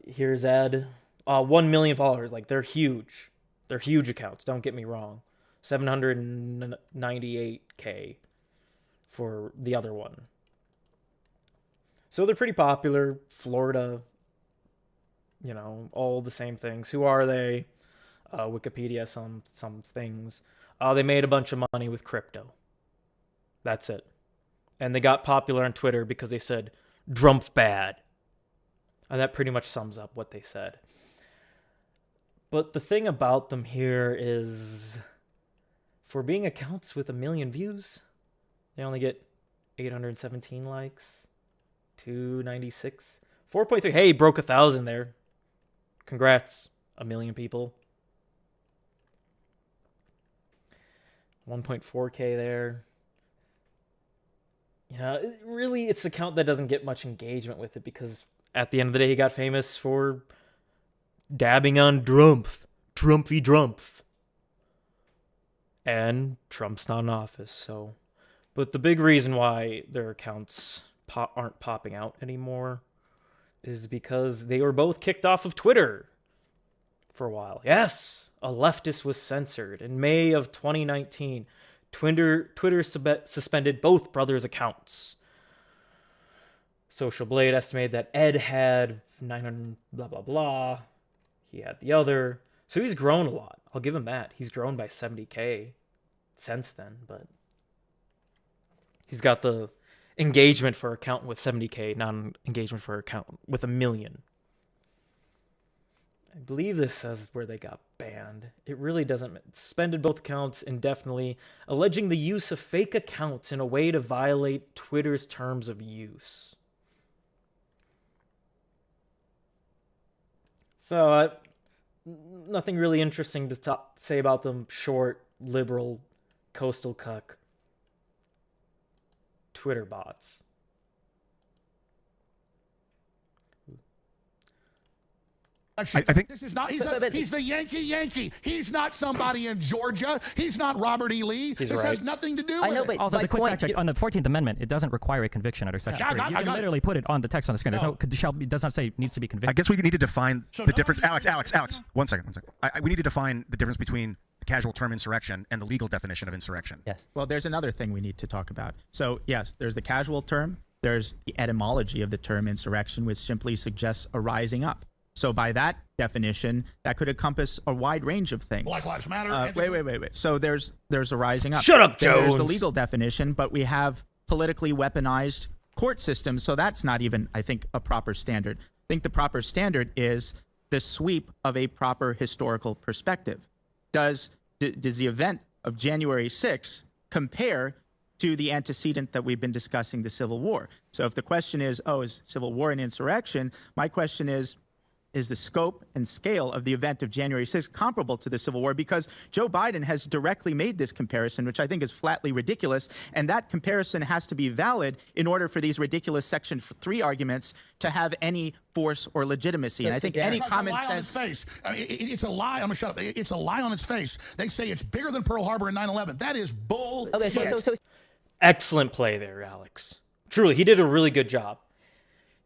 Here's Ed. 1 million followers. Like, they're huge. They're huge accounts, don't get me wrong. 798K for the other one. So they're pretty popular. Florida, all the same things. Who are they? Wikipedia, some things. They made a bunch of money with crypto. That's it. And they got popular on Twitter because they said, Drumpf bad. And that pretty much sums up what they said. But the thing about them here is, for being accounts with 1 million views, they only get 817 likes. 296, 4.3. Hey, broke 1,000 there. Congrats, 1 million people. 1.4K there. You know, really, it's the account that doesn't get much engagement with it because at the end of the day, he got famous for dabbing on Trumpy Drumpf. And Trump's not in office, so. But the big reason why their accounts aren't popping out anymore is because they were both kicked off of Twitter for a while. Yes, a leftist was censored. In May of 2019, Twitter suspended both brothers' accounts. Social Blade estimated that Ed had 900 blah, blah, blah. He had the other. So he's grown a lot. I'll give him that. He's grown by 70K since then, but he's got the engagement for account with 70K, not an engagement for account with 1 million. I believe this says where they got banned. It really doesn't. Suspended both accounts indefinitely, alleging the use of fake accounts in a way to violate Twitter's terms of use. So, nothing really interesting to say about them. Short, liberal, coastal cuck Twitter bots. I think this is not. He's the Yankee. He's not somebody in Georgia. He's not Robert E. Lee. This has nothing to do with it. Also, as a quick fact check, on the 14th Amendment, it doesn't require a conviction under Section 3. You can literally put it on the text on the screen. There's no, it does not say it needs to be convicted. I guess we need to define the difference. Alex, one second. We need to define the difference between the casual term insurrection and the legal definition of insurrection. Yes. Well, there's another thing we need to talk about. So, yes, there's the casual term. There's the etymology of the term insurrection, which simply suggests a rising up. So by that definition, that could encompass a wide range of things. Black Lives Matter. Wait. So there's a rising up. Shut up, Jones. There's the legal definition, but we have politically weaponized court systems, so that's not even, I think, a proper standard. I think the proper standard is the sweep of a proper historical perspective. Does the event of January 6th compare to the antecedent that we've been discussing, the Civil War? So if the question is Civil War an insurrection? My question is the scope and scale of the event of January 6th comparable to the Civil War? Because Joe Biden has directly made this comparison, which I think is flatly ridiculous, and that comparison has to be valid in order for these ridiculous Section 3 arguments to have any force or legitimacy. And I think any common sense... It's a lie. I'm going to shut up. It's a lie on its face. They say it's bigger than Pearl Harbor and 9/11. That is bullshit. Okay, so Excellent play there, Alex. Truly, he did a really good job.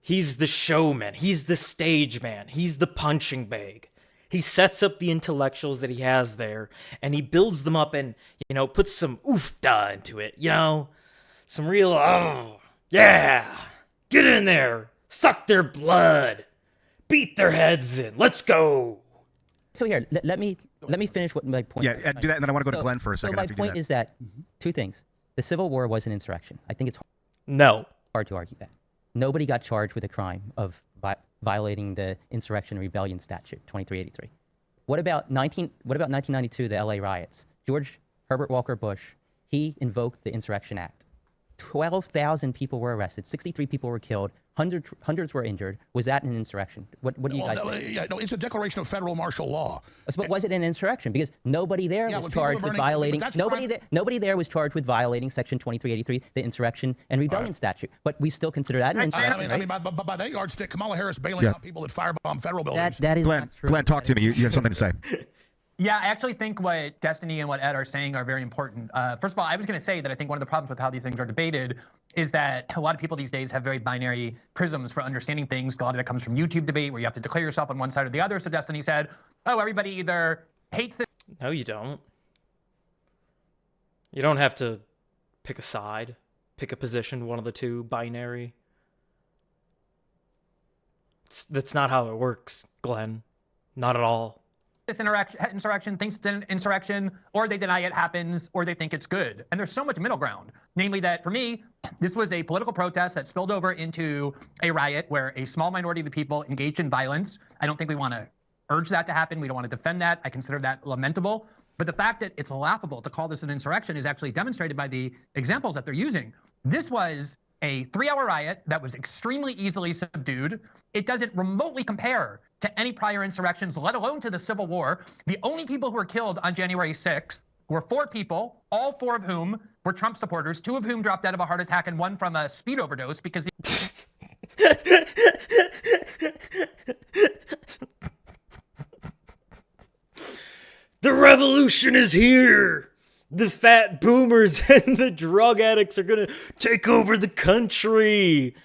He's the showman. He's the stage man. He's the punching bag. He sets up the intellectuals that he has there, and he builds them up and, puts some oofda into it, Some real, oh, yeah, get in there, suck their blood, beat their heads in, let's go. So here, let me finish what my point is. Yeah, do that, and then I want to go to Glenn for a second. So my point is that two things. The Civil War was an insurrection. I think it's hard to argue that. Nobody got charged with a crime of violating the Insurrection and Rebellion Statute, 2383. What about 1992, the LA riots? George Herbert Walker Bush, he invoked the Insurrection Act. 12,000 people were arrested, 63 people were killed, hundreds were injured. Was that an insurrection? What do you guys think? Yeah, no, it's a declaration of federal martial law. But was it an insurrection? Because nobody there was charged with violating. Nobody there was charged with violating Section 2383, the Insurrection and Rebellion Statute. But we still consider that an insurrection. I mean, by that yardstick, Kamala Harris bailing out people that firebomb federal buildings. That is not true. Glenn, talk to me. You have something to say. Yeah, I actually think what Destiny and what Ed are saying are very important. First of all, I was going to say that I think one of the problems with how these things are debated is that a lot of people these days have very binary prisms for understanding things. A lot of that comes from YouTube debate where you have to declare yourself on one side or the other. So Destiny said, everybody either hates this. No, you don't. You don't have to pick a side, pick a position, one of the two, binary. That's not how it works, Glenn. Not at all. This insurrection thinks it's an insurrection, or they deny it happens, or they think it's good. And there's so much middle ground. Namely that, for me, this was a political protest that spilled over into a riot where a small minority of the people engaged in violence. I don't think we want to urge that to happen. We don't want to defend that. I consider that lamentable. But the fact that it's laughable to call this an insurrection is actually demonstrated by the examples that they're using. This was a 3-hour riot that was extremely easily subdued. It doesn't remotely compare to any prior insurrections, let alone to the Civil War. The only people who were killed on January 6th were 4 people, all 4 of whom were Trump supporters, 2 of whom dropped dead of a heart attack and 1 from a speed overdose because The revolution is here! The fat boomers and the drug addicts are gonna take over the country!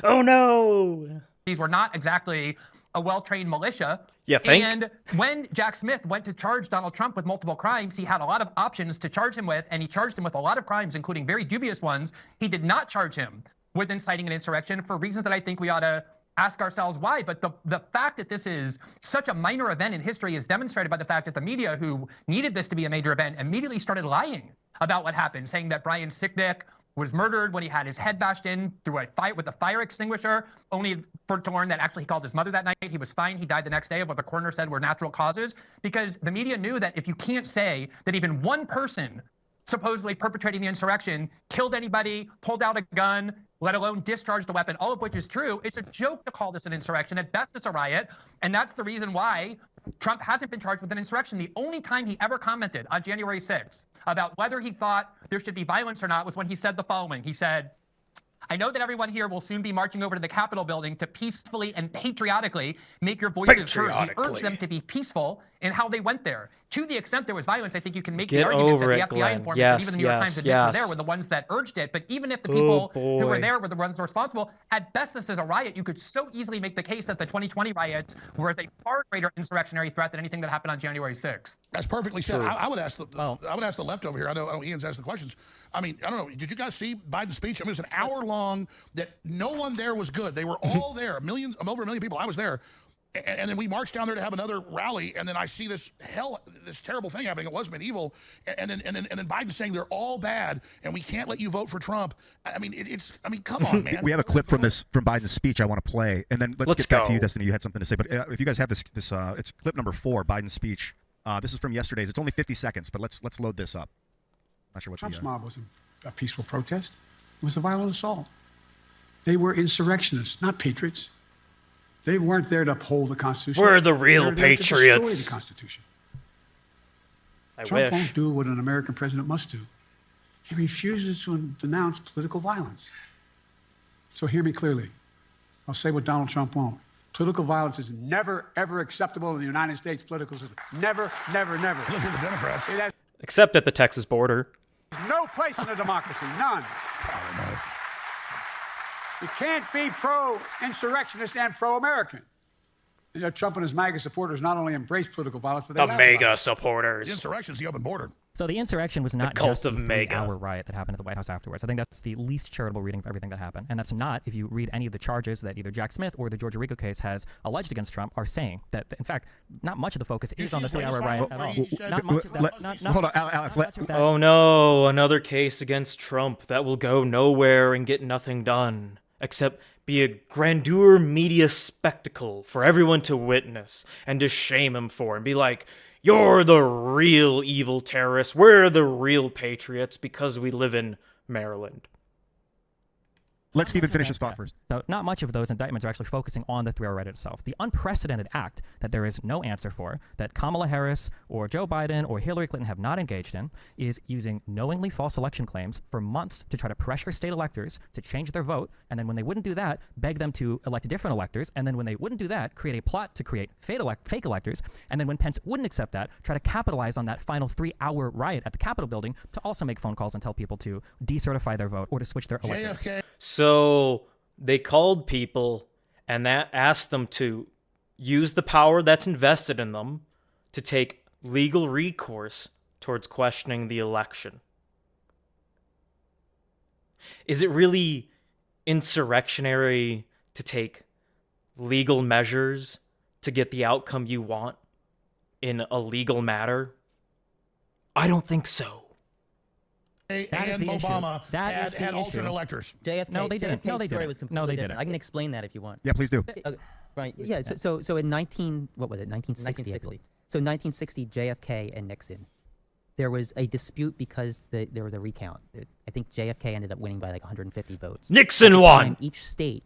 Oh no! these were not exactly a well-trained militia. You think? And when Jack Smith went to charge Donald Trump with multiple crimes, he had a lot of options to charge him with, and he charged him with a lot of crimes, including very dubious ones. He did not charge him with inciting an insurrection for reasons that I think we ought to ask ourselves why. But the fact that this is such a minor event in history is demonstrated by the fact that the media, who needed this to be a major event, immediately started lying about what happened, saying that Brian Sicknick was murdered when he had his head bashed in through a fight with a fire extinguisher, only to learn that actually he called his mother that night. He was fine. He died the next day of what the coroner said were natural causes, because the media knew that if you can't say that even one person supposedly perpetrating the insurrection killed anybody, pulled out a gun, let alone discharged a weapon, all of which is true, it's a joke to call this an insurrection. At best, it's a riot. And that's the reason why Trump hasn't been charged with an insurrection. The only time he ever commented on January 6th about whether he thought there should be violence or not was when he said the following. He said, I know that everyone here will soon be marching over to the Capitol building to peacefully and patriotically make your voices heard. He urged them to be peaceful in how they went there. To the extent there was violence, I think you can make the argument that the FBI informants and even the New York Times admits were there were the ones that urged it. But even if the people who were there were the ones responsible, at best this is a riot. You could so easily make the case that the 2020 riots were a far greater insurrectionary threat than anything that happened on January 6th. That's perfectly said. I would ask I would ask the left over here. I know Ian's asked the questions. I mean, I don't know. Did you guys see Biden's speech? I mean, it was an hour long that no one there was good. They were all there. Over a million people. I was there. And then we marched down there to have another rally, and then I see this terrible thing happening. It was medieval, and then Biden saying they're all bad, and we can't let you vote for Trump. I mean, come on, man. We have a clip from Biden's speech I want to play, and then let's get back to you, Destiny. You had something to say, but if you guys have this, it's clip number 4, Biden's speech. This is from yesterday's. It's only 50 seconds, but let's load this up. Not sure what Trump's mob wasn't a peaceful protest. It was a violent assault. They were insurrectionists, not patriots. They weren't there to uphold the Constitution. We're the real patriots. To destroy the Constitution. Trump won't do what an American president must do. He refuses to denounce political violence. So hear me clearly. I'll say what Donald Trump won't. Political violence is never, ever acceptable in the United States political system. Never, never, never. Those are the Democrats. It has Except at the Texas border. no place in a democracy. None. You can't be pro-insurrectionist and pro-American. You know, Trump and his MAGA supporters not only embrace political violence, but they The MAGA supporters. The insurrection's the open border. So the insurrection was not cult just a of MAGA. 3-hour riot that happened at the White House afterwards. I think that's the least charitable reading of everything that happened. And that's not, if you read any of the charges that either Jack Smith or the Georgia RICO case has alleged against Trump, are saying that, in fact, not much of the focus is on the 3-hour riot at all. Not much of that. Hold on, Alex. Oh no, another case against Trump that will go nowhere and get nothing done, except be a grandeur media spectacle for everyone to witness and to shame him for and be like, you're the real evil terrorists, we're the real patriots because we live in Maryland. Let Stephen finish his thought first. So not much of those indictments are actually focusing on the 3-hour riot itself. The unprecedented act that there is no answer for, that Kamala Harris or Joe Biden or Hillary Clinton have not engaged in, is using knowingly false election claims for months to try to pressure state electors to change their vote, and then when they wouldn't do that, beg them to elect different electors, and then when they wouldn't do that, create a plot to create fake electors, and then when Pence wouldn't accept that, try to capitalize on that final 3-hour riot at the Capitol building to also make phone calls and tell people to decertify their vote or to switch their electors. So they called people and that asked them to use the power that's invested in them to take legal recourse towards questioning the election. Is it really insurrectionary to take legal measures to get the outcome you want in a legal matter? I don't think so. That is the Obama issue. That is the had issue. alternate electors. JFK, No, they didn't. JFK's No, they story didn't. was No, completely they different. didn't. I can explain that if you want. Yeah, please do. Right. Yeah. So in 1960. So 1960, JFK and Nixon. There was a dispute because there was a recount. I think JFK ended up winning by like 150 votes. Nixon won. Each state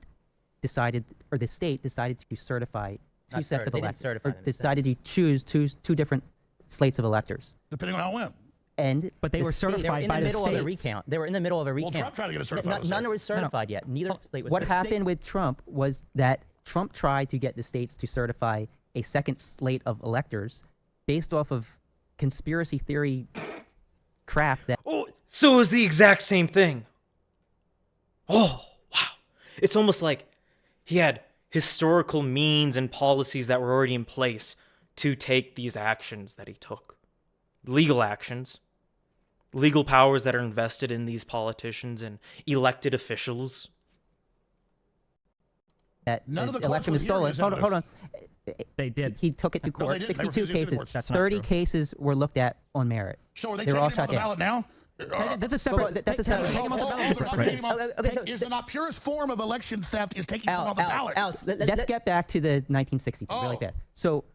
decided, or the state decided to certify two sets of electors. Decided to choose two different slates of electors. Depending on how it went. And But they the were state- certified they were in by the the middle of a states. recount. They were in the middle of a recount. Trump tried to get it certified. None were certified yet. Neither slate was What certified. happened Happened with Trump was that Trump tried to get the states to certify a second slate of electors based off of conspiracy theory crap that Oh, so it was the exact same thing. Oh, wow. It's almost like he had historical means and policies that were already in place to take these actions that he took. Legal actions. Legal powers that are invested in these politicians and elected officials. that None of the election courts was were stolen. hearing Hold on. They did. He took it to No, they court. didn't. They 62 refused to go to cases. court. That's not 30 true. cases were looked at on merit. So are they They were taking all him shot off the down. ballot now? That's a separate. Well, that's a separate- taking him off the ballot is separate. Is the not purest form of election theft is taking someone off the ballot? Let's get back to the 1962 really fast. So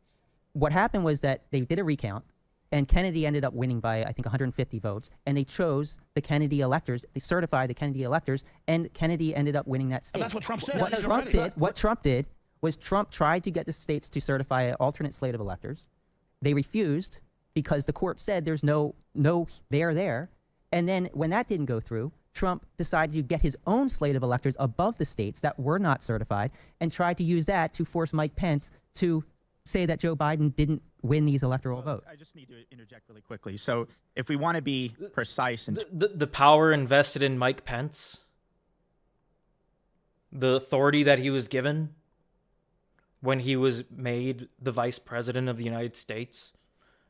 what happened was that they did a recount, and Kennedy ended up winning by, I think, 150 votes, and they chose the Kennedy electors. They certified the Kennedy electors, and Kennedy ended up winning that state. And that's what Trump said. What Trump did was Trump tried to get the states to certify an alternate slate of electors. They refused because the court said there's no there there. And then when that didn't go through, Trump decided to get his own slate of electors above the states that were not certified and tried to use that to force Mike Pence to say that Joe Biden didn't win these electoral votes. I just need to interject really quickly. So if we want to be precise and The power invested in Mike Pence, the authority that he was given when he was made the vice president of the United States,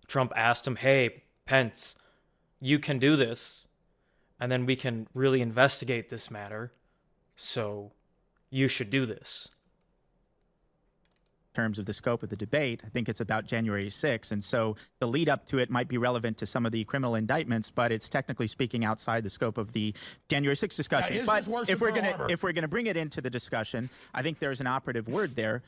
Trump asked him, hey, Pence, you can do this, and then we can really investigate this matter, so you should do this. terms of the scope of the debate, I think it's about January 6th. And so the lead up to it might be relevant to some of the criminal indictments, but it's technically speaking outside the scope of the January 6th discussion. is But this worse if than we're Pearl going to Harbor? if we're going to bring it into the discussion, I think there's an operative word there,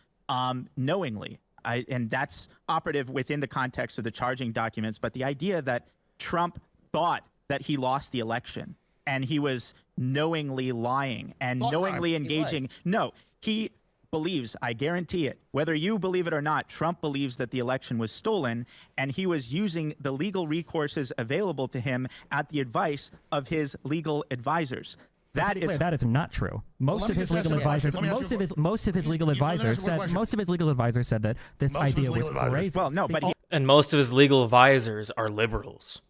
knowingly. And that's operative within the context of the charging documents. But the idea that Trump thought that he lost the election and he was knowingly lying and knowingly engaging. No, he believes, I guarantee it, whether you believe it or not, Trump believes that the election was stolen, and he was using the legal recourses available to him at the advice of his legal advisors. That is not true. Most of his legal advisors said that this idea was crazy. Well, no, but And most of his legal advisors are liberals.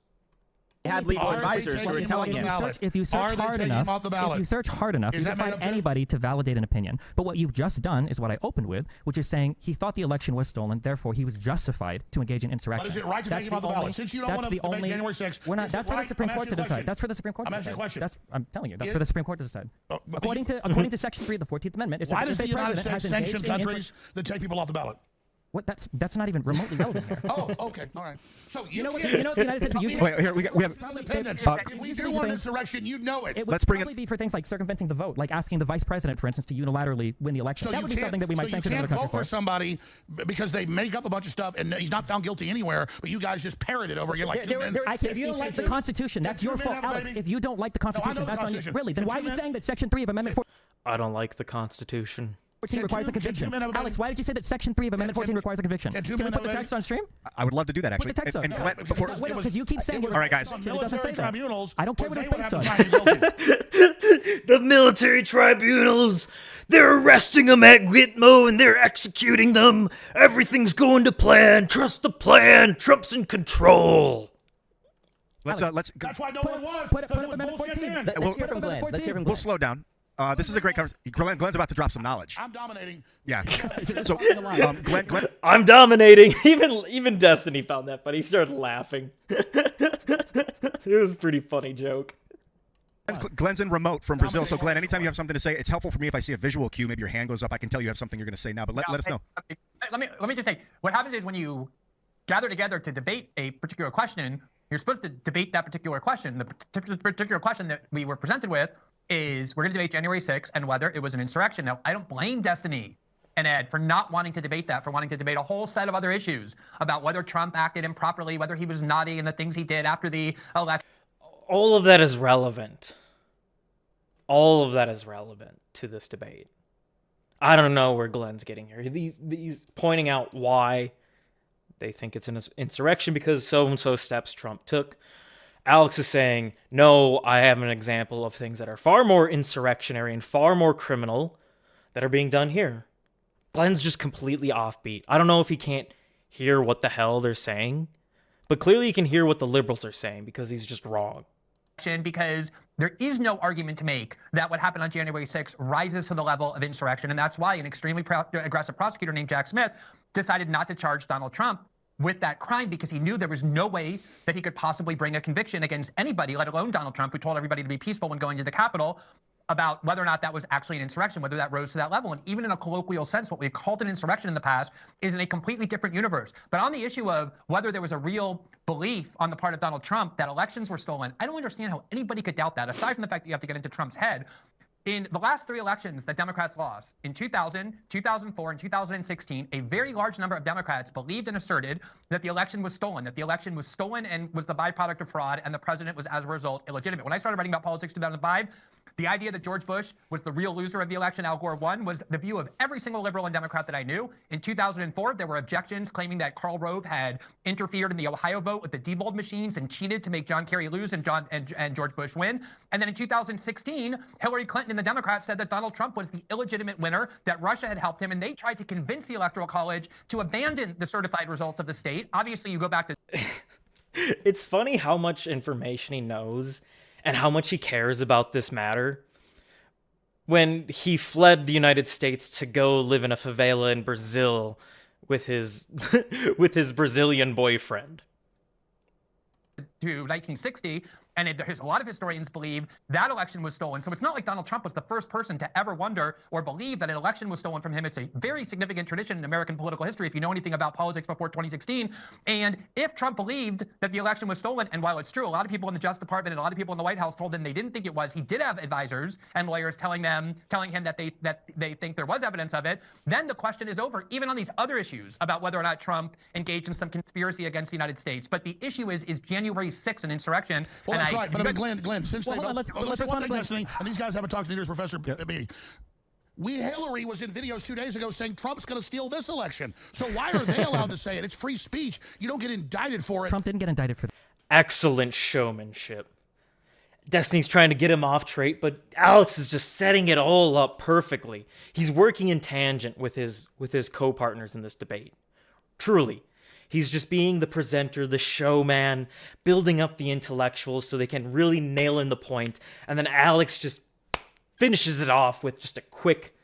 he had legal advisors who were telling him. If you search hard enough, you can find anybody to validate an opinion. But what you've just done is what I opened with, which is saying he thought the election was stolen, therefore he was justified to engage in insurrection. But is it right to take him off the ballot? Since you don't want to debate January 6th, That's for the Supreme Court to decide. That's for the Supreme Court to decide. I'm asking you a question. I'm telling you, that's for the Supreme Court to decide. According to Section 3 of the 14th Amendment, it's Why if does a the United president States has engaged sanction in countries that take people off the ballot? What? That's not even remotely relevant here. Oh, okay, all right. So You know what the United States used? Wait, here we have. If we do want insurrection, you know it. It would probably be for things like circumventing the vote, like asking the vice president, for instance, to unilaterally win the election. So That would be something that we might sanction you another can't country vote for for. somebody because they make up a bunch of stuff and he's not found guilty anywhere, but you guys just parrot it over again like 2 men. If you don't like the Constitution, that's your fault, Alex. If you don't like the Constitution, that's on you. Really? Then why are you saying that Section 3 of Amendment 14 I don't like the Constitution. requires a conviction? Alex, why did you say that Section 3 of Amendment 14 requires a conviction? Can we put the text on stream? I would love to do that, actually. Put the text on. And Glenn, before, Because you keep saying all right, guys. it doesn't say that. I don't care what it's based on. The military tribunals, they're arresting them at Gitmo and they're executing them. Everything's going to plan. Trust the plan. Trump's in control. Let's That's why no one was. Because it was bullshit then. Let's hear from Glenn. Let's hear from We'll Glenn. slow down. This is a great conversation. Glenn's about to drop some knowledge. I'm dominating. Yeah. So, Glenn, I'm dominating. Even Destiny found that funny. He started laughing. It was a pretty funny joke. Glenn's in remote from Brazil. So, Glenn, anytime you have something to say, it's helpful for me if I see a visual cue. Maybe your hand goes up. I can tell you have something you're going to say now. But let us know. Let me just say, what happens is when you gather together to debate a particular question, you're supposed to debate that particular question. The particular question that we were presented with is we're going to debate January 6th and whether it was an insurrection. Now, I don't blame Destiny and Ed for not wanting to debate that, for wanting to debate a whole set of other issues about whether Trump acted improperly, whether he was naughty, and the things he did after the election. All of that is relevant. All of that is relevant to this debate. I don't know where Glenn's getting here. These pointing out why They think it's an insurrection because so-and-so steps Trump took. Alex is saying, no, I have an example of things that are far more insurrectionary and far more criminal that are being done here. Glenn's just completely offbeat. I don't know if he can't hear what the hell they're saying, but clearly he can hear what the liberals are saying because he's just wrong. Because there is no argument to make that what happened on January 6th rises to the level of insurrection. And that's why an extremely aggressive prosecutor named Jack Smith decided not to charge Donald Trump with that crime because he knew there was no way that he could possibly bring a conviction against anybody, let alone Donald Trump, who told everybody to be peaceful when going to the Capitol, about whether or not that was actually an insurrection, whether that rose to that level. And even in a colloquial sense, what we called an insurrection in the past is in a completely different universe. But on the issue of whether there was a real belief on the part of Donald Trump that elections were stolen, I don't understand how anybody could doubt that, aside from the fact that you have to get into Trump's head. In the last 3 elections that Democrats lost, in 2000, 2004, and 2016, a very large number of Democrats believed and asserted that the election was stolen, and was the byproduct of fraud, and the president was, as a result, illegitimate. When I started writing about politics in 2005, the idea that George Bush was the real loser of the election, Al Gore won, was the view of every single liberal and Democrat that I knew. In 2004, there were objections claiming that Karl Rove had interfered in the Ohio vote with the debold machines and cheated to make John Kerry lose and George Bush win. And then in 2016, Hillary Clinton and the Democrats said that Donald Trump was the illegitimate winner, that Russia had helped him, and they tried to convince the Electoral College to abandon the certified results of the state. Obviously, you go back to... It's funny how much information he knows and how much he cares about this matter. When he fled the United States to go live in a favela in Brazil with his with his Brazilian boyfriend. To 1960, and a lot of historians believe that election was stolen. So it's not like Donald Trump was the first person to ever wonder or believe that an election was stolen from him. It's a very significant tradition in American political history, if you know anything about politics before 2016. And if Trump believed that the election was stolen, and while it's true, a lot of people in the Justice Department and a lot of people in the White House told him they didn't think it was, he did have advisors and lawyers telling him that they think there was evidence of it, then the question is over, even on these other issues about whether or not Trump engaged in some conspiracy against the United States. But the issue is January 6th an insurrection? Well, that's right. But I mean, Glenn, since let's respond to Glenn. And these guys haven't talked to neither Professor Beatty. Hillary was in videos 2 days ago saying Trump's going to steal this election. So why are they allowed to say it? It's free speech. You don't get indicted for it. Trump didn't get indicted for that. Excellent showmanship. Destiny's trying to get him off trait, but Alex is just setting it all up perfectly. He's working in tangent with his co-partners in this debate. Truly. He's just being the presenter, the showman, building up the intellectuals so they can really nail in the point. And then Alex just finishes it off with just a quick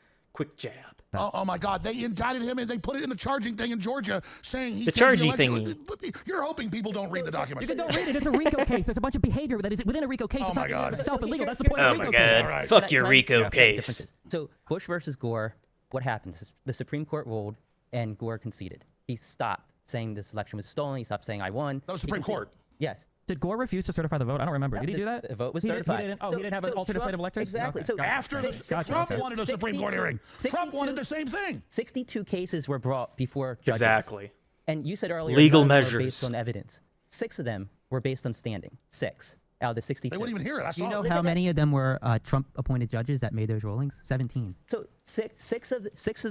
jab. Oh my God! They indicted him and they put it in the charging thing in Georgia, saying he the charging thingy. You're hoping people don't read the documents. You don't read it. It's a RICO case. There's a bunch of behavior that is within a RICO case. Oh my God! It's self-illegal. That's the point of a RICO case. Right. Fuck your RICO case. So Bush versus Gore, what happened? The Supreme Court ruled, and Gore conceded. He stopped saying this election was stolen. He stopped saying I won. That was Supreme Court. Yes. Did Gore refuse to certify the vote? I don't remember. Did he do that? The vote was certified. He didn't have an alternate slate of electors? Exactly. Okay. So after Trump wanted a Supreme Court hearing, Trump wanted the same thing. 62 cases were brought before judges. Exactly. And you said earlier, legal measures measures were based on evidence. 6 of them were based on standing. 6 out of the 62. They wouldn't even hear it. Do you know how many of them were Trump-appointed judges that made those rulings? 17. So six of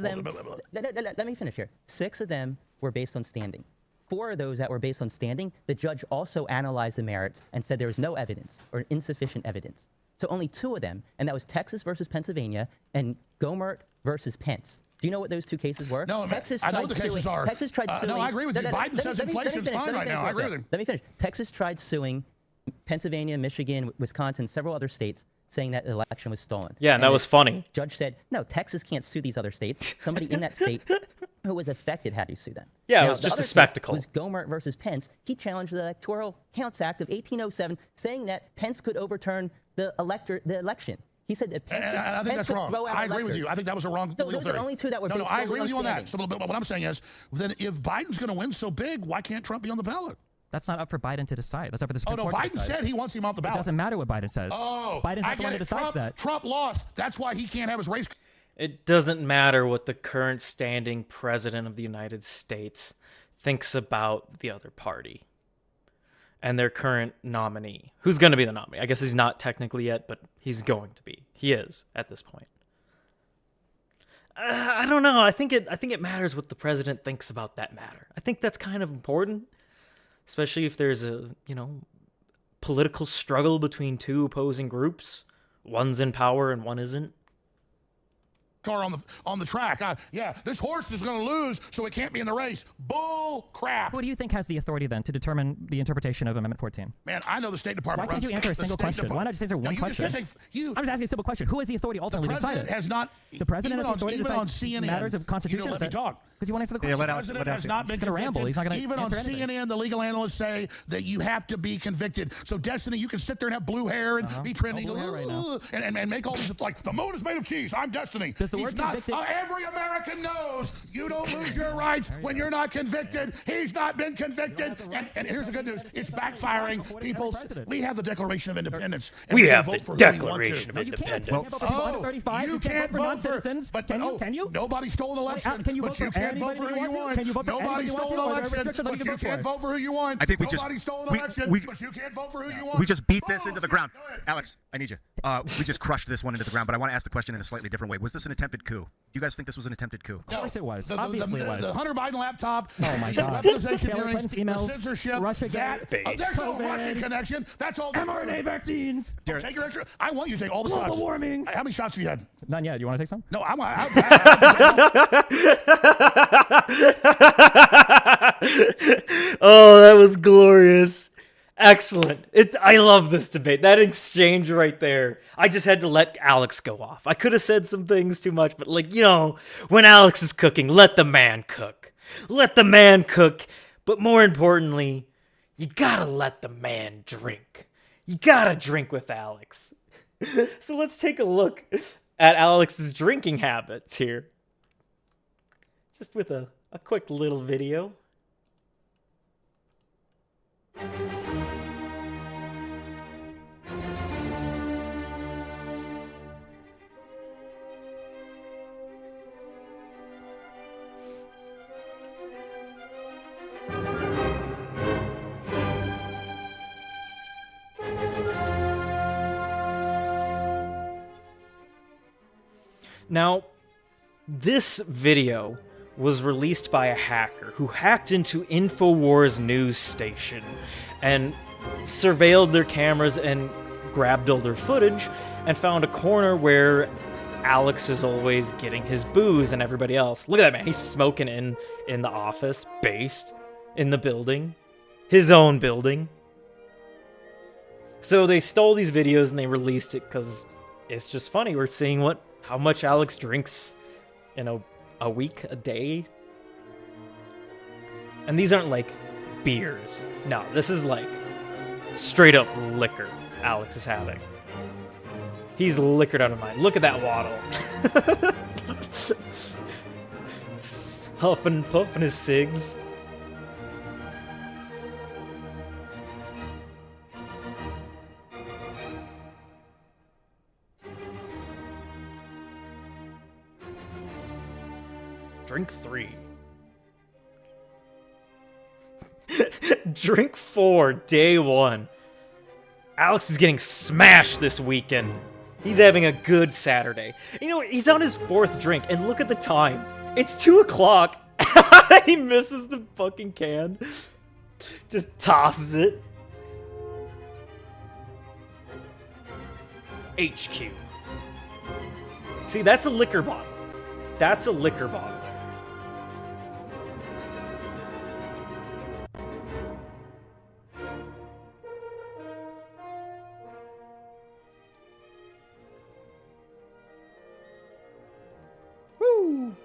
them. Let me finish here. 6 of them were based on standing. 4 of those that were based on standing, the judge also analyzed the merits and said there was no evidence or insufficient evidence. So only 2 of them, and that was Texas versus Pennsylvania and Gomert versus Pence. Do you know what those 2 cases were? No, I know what the cases are. Texas tried suing. No, I agree with you. Biden says inflation's fine right now. I agree with him. Let me finish. Texas tried suing Pennsylvania, Michigan, Wisconsin, several other states, saying that the election was stolen. Yeah, and that was funny. Judge said, no, Texas can't sue these other states. Somebody in that state who was affected had to sue them. Yeah, now, it was just a spectacle. It was Gomert versus Pence. He challenged the Electoral Counts Act of 1807, saying that Pence could overturn the election. He said that Pence, I think that's wrong. I agree with you. I think that was a wrong legal those theory. are the only 2 that were No, I agree with you on that. standing. So, but what I'm saying is, then if Biden's going to win so big, why can't Trump be on the ballot? That's not up for Biden to decide. That's up for the Supreme Court. Biden said he wants him off the ballot. It doesn't matter what Biden says. Biden's not the one who decides that. Trump lost. That's why he can't have his race. It doesn't matter what the current standing president of the United States thinks about the other party and their current nominee. Who's going to be the nominee? I guess he's not technically yet, but he's going to be. He is at this point. I don't know. I think it matters what the president thinks about that matter. I think that's kind of important, especially if there's a, political struggle between two opposing groups. One's in power and one isn't. Car on the track. Yeah, this horse is going to lose, so it can't be in the race. Bull crap. Who do you think has the authority then to determine the interpretation of Amendment 14? Man, I know the State Department. Why can't you answer a single question? Why not just answer one question? I'm just asking a simple question. Who has the authority ultimately to decide it? The president has not. The president has the authority to decide on CNN, matters of constitution. Let me talk. Because you want to answer the question. The president has not been convicted. Ramble. He's not going to Even on answer anything. CNN, the legal analysts say that you have to be convicted. So, Destiny, you can sit there and have blue hair and be trendy, and make all this like the moon is made of cheese. I'm Destiny. Does the word convicted? Every American knows you don't lose your rights when you're not convicted. He's not been convicted. And here's the good news. It's backfiring. We have the Declaration of Independence. We have the Declaration of Independence. You can't vote for non-citizens. Can you? Nobody stole an election. Can you vote for anybody who you want? Can you vote for Nobody anybody stole you an want? Or are there election, restrictions on but who you you can't vote vote for who you want. I think Nobody stole an election, but you can't vote for who you want. We just beat this into the ground. Alex, I need you. We just crushed this one into the ground, but I want to ask the question in a slightly different way. Was this an attempted coup? Do you guys think this was an attempted coup? Of course it was. Obviously it was. The Hunter Biden laptop. Oh my God. Weaponization Hillary hearings, Clinton's emails, the censorship. Russia There's no Russian connection. That's all. mRNA vaccines. Take your extra. I want you to take all the Global shots. warming. How many shots have you had? None yet. You want to take some? No, I want. Oh, that was glorious. Excellent. I love this debate. That exchange right there. I just had to let Alex go off. I could have said some things too much, but when Alex is cooking, let the man cook. Let the man cook. But more importantly, you gotta let the man drink. You gotta drink with Alex. So let's take a look at Alex's drinking habits here. Just with a quick little video. Now, this video was released by a hacker who hacked into InfoWars news station and surveilled their cameras and grabbed all their footage and found a corner where Alex is always getting his booze and everybody else. Look at that man. He's smoking in the office, based in the building, his own building. So they stole these videos and they released it because it's just funny. We're seeing how much Alex drinks in a week, a day. And these aren't like beers. No, this is like straight up liquor Alex is having. He's liquored out of mind. Look at that waddle. Huffing, puffing his cigs. Drink 3. Drink 4, day 1. Alex is getting smashed this weekend. He's having a good Saturday. He's on his 4th drink, and look at the time. It's 2 o'clock. He misses the fucking can. Just tosses it. HQ. See, that's a liquor bottle. That's a liquor bottle. Woo!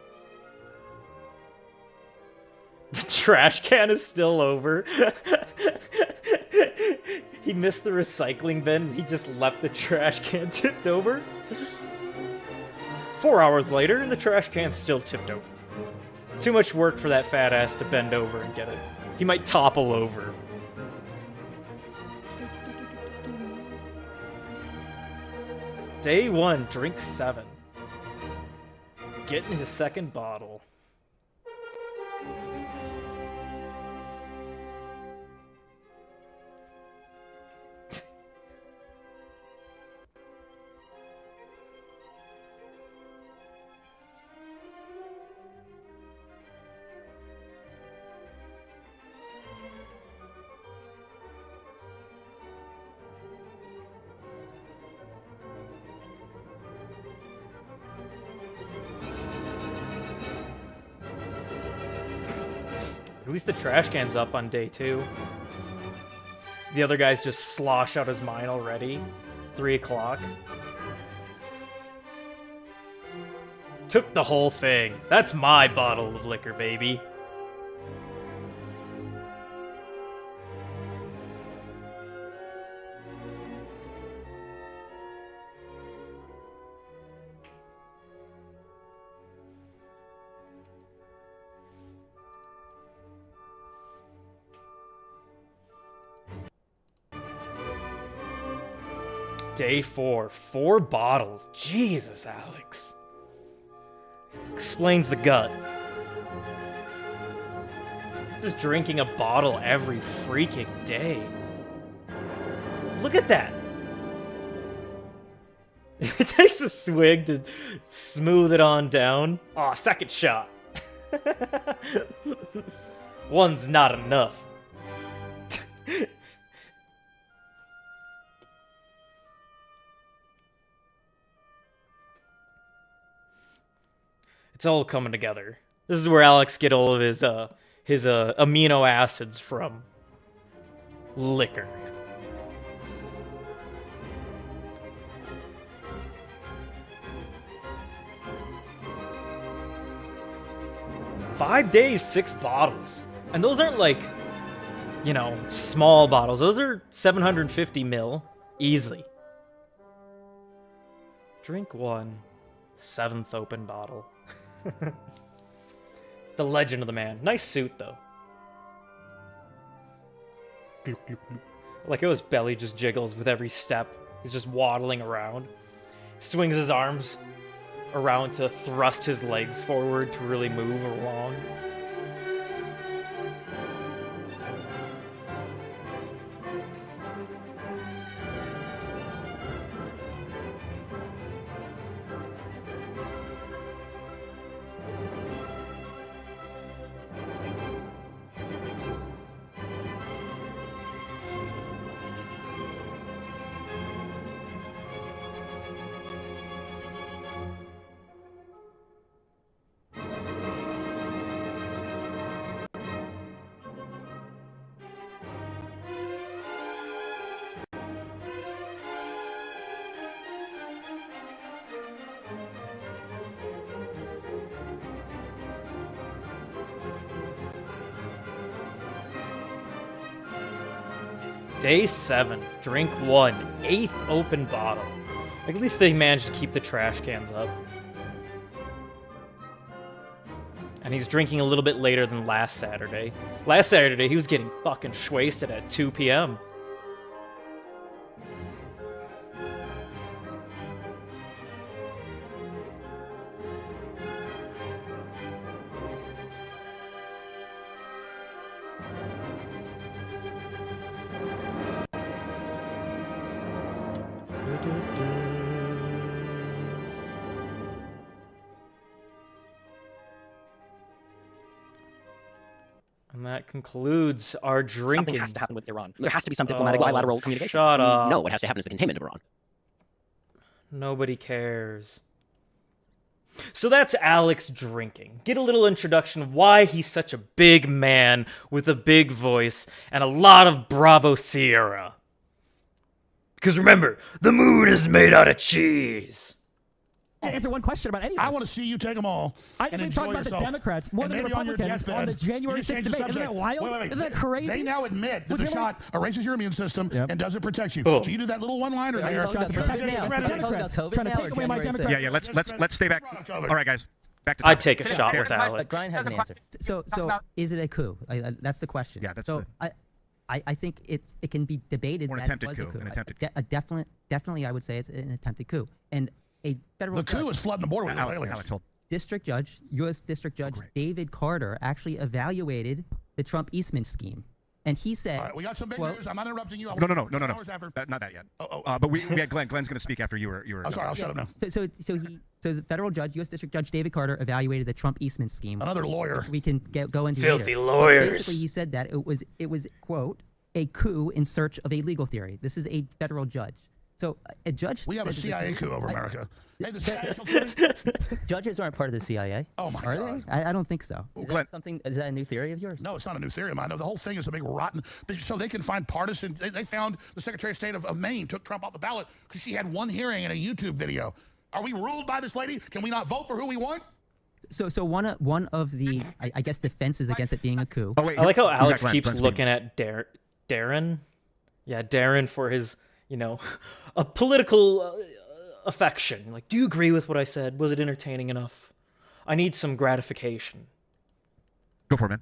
The trash can is still over. He missed the recycling bin. He just left the trash can tipped over. 4 hours later, and the trash can's still tipped over. Too much work for that fat ass to bend over and get it. He might topple over. Day 1, drink 7. Getting his 2nd bottle. At least the trash can's up on day 2. The other guy's just slosh out his mind already. 3 o'clock. Took the whole thing. That's my bottle of liquor, baby. Day 4. 4 bottles. Jesus, Alex. Explains the gut. Just drinking a bottle every freaking day. Look at that. It takes a swig to smooth it on down. Aw, second shot. One's not enough. It's all coming together. This is where Alex get all of his amino acids from. Liquor. "5 days, 6 bottles. And those aren't like, you know, small bottles. Those are 750 ml. Easily. Drink 1. 7th open bottle. The legend of the man. Nice suit, though. Like how his belly just jiggles with every step. He's just waddling around. Swings his arms around to thrust his legs forward to really move along. Day 7. Drink 1. 8th open bottle. Like, at least they managed to keep the trash cans up. And he's drinking a little bit later than last Saturday. Last Saturday, he was getting fucking wasted at 2 p.m. And that concludes our drinking. Something has to happen with Iran. There has to be some diplomatic bilateral communication. Shut up. No, what has to happen is the containment of Iran. Nobody cares. So that's Alex drinking. Get a little introduction of why he's such a big man with a big voice and a lot of Bravo Sierra. Because remember, the moon is made out of cheese. To answer one question about any of this. I want to see you take them all. I think we've talked about the Democrats more than the Republicans on the January 6th debate. Isn't that wild? Wait. Isn't that crazy? They now admit that the shot erases your immune system and doesn't protect you. Oh. So you do that little one-liner there. Shot to protect Democrats. Trying to take away my Democrats. Yeah. Let's stay back. All right, guys. Back to I'd take a shot with Alex. Grind has an answer. So is it a coup? That's the question. Yeah, that's so. I think it can be debated. Or an that attempted was a coup. An attempted definitely, I would say it's an attempted coup. And a federal The coup is flooding the border with aliens. District Judge, U.S. District Judge David Carter actually evaluated the Trump-Eastman scheme. And he said... All right, we got some big news. I'm not interrupting you. No. Not that yet. But we had Glenn. Glenn's going to speak after you were. I'm sorry. I'll shut up now. So the federal judge, U.S. District Judge David Carter, evaluated the Trump-Eastman scheme. Another lawyer. We can go into Filthy later. lawyers. Basically, he said that it was quote, a coup in search of a legal theory. This is a federal judge. So a judge. We have a said CIA coup over America. Hey, the CIA killed Kennedy? Judges aren't part of the CIA. Oh my Are God! they? I don't think so. Is Glenn- that something? Is that a new theory of yours? No, it's not a new theory of mine. No, the whole thing is a big rotten. So they can find partisan. They found the Secretary of State of Maine took Trump off the ballot because she had one hearing in a YouTube video. Are we ruled by this lady? Can we not vote for who we want? So one of the I guess defenses against it being a coup. I like how Alex keeps looking at Darren. Yeah, Darren for his, a political affection. Like, do you agree with what I said? Was it entertaining enough? I need some gratification. Go for it, man.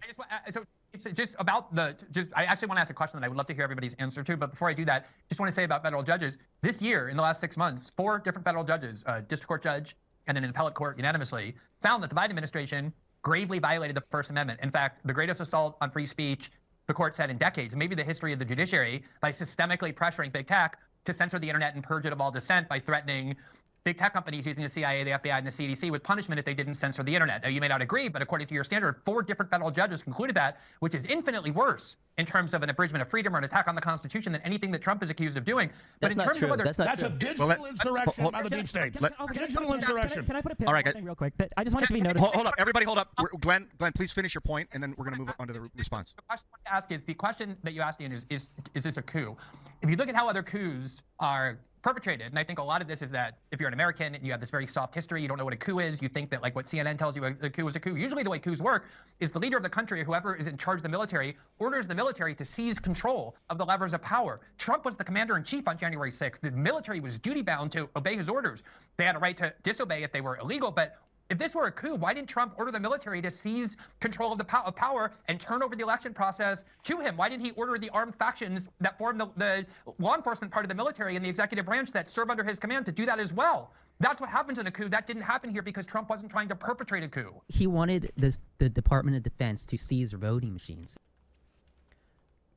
So it's just about I actually want to ask a question that I would love to hear everybody's answer to. But before I do that, just want to say about federal judges. This year, in the last 6 months, 4 different federal judges, a district court judge, and then an appellate court unanimously found that the Biden administration gravely violated the First Amendment. In fact, the greatest assault on free speech, the court said, in decades, maybe the history of the judiciary, by systemically pressuring big tech to censor the internet and purge it of all dissent by threatening big tech companies using the CIA, the FBI, and the CDC with punishment if they didn't censor the internet. Now, you may not agree, but according to your standard, 4 different federal judges concluded that, which is infinitely worse in terms of an abridgment of freedom or an attack on the Constitution than anything that Trump is accused of doing. But in terms of whether That's not That's a true. digital insurrection by the deep state. Digital insurrection. Can I put a pin All on right, one guys. thing real quick? I just want it to be noted. Hold up, everybody, hold up. Glenn, please finish your point, and then we're going to move on to the response. The question I want to ask is, the question that you asked, Ian, is this a coup? If you look at how other coups are perpetrated, and I think a lot of this is that if you're an American and you have this very soft history, you don't know what a coup is, you think that like what CNN tells you a coup is a coup. Usually the way coups work is the leader of the country or whoever is in charge of the military orders the military to seize control of the levers of power. Trump was the commander-in-chief on January 6th. The military was duty-bound to obey his orders. They had a right to disobey if they were illegal, but if this were a coup, why didn't Trump order the military to seize control of the power and turn over the election process to him? Why didn't he order the armed factions that form the law enforcement part of the military and the executive branch that serve under his command to do that as well? That's what happens in a coup. That didn't happen here because Trump wasn't trying to perpetrate a coup. He wanted the Department of Defense to seize voting machines.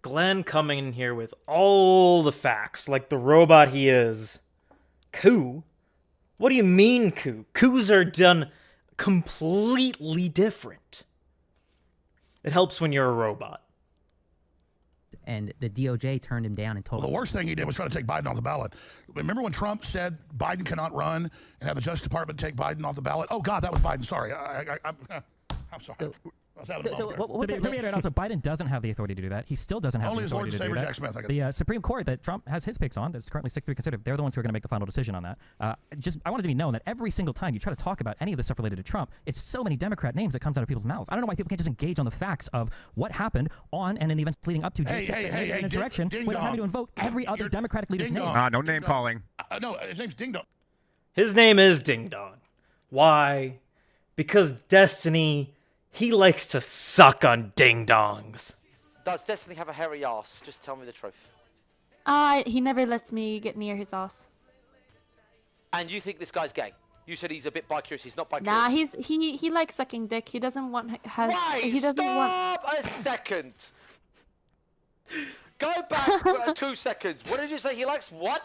Glenn coming in here with all the facts, like the robot he is. Coup? What do you mean coup? Coups are done completely different. It helps when you're a robot. And the DOJ turned him down and told Well, him. the worst thing he did was try to take Biden off the ballot. Remember when Trump said Biden cannot run and have the Justice Department take Biden off the ballot? Oh, God, that was Biden. Sorry. I'm sorry. I was having a moment there. To reiterate, also, Biden doesn't have the authority to do that. He still doesn't have Only the his authority Lord to and do Savior that. Jack Smith, I guess. The Supreme Court that Trump has his picks on, that's currently 6-3 conservative, they're the ones who are going to make the final decision on that. I want it to be known that every single time you try to talk about any of this stuff related to Trump, it's so many Democrat names that comes out of people's mouths. I don't know why people can't just engage on the facts of what happened on and in the events leading up to June 6th and insurrection without having to invoke every other Democratic leader's name. No name calling. No, his name's Ding Dong. His name is Ding Dong. Why? Because Destiny, he likes to suck on ding-dongs. Does Destiny have a hairy ass? Just tell me the truth. He never lets me get near his ass. And you think this guy's gay? You said he's a bit bi-curious. He's not bi-curious. Nah, he likes sucking dick. He doesn't want Wait, stop a second. Go back 2 seconds. What did you say? He likes what?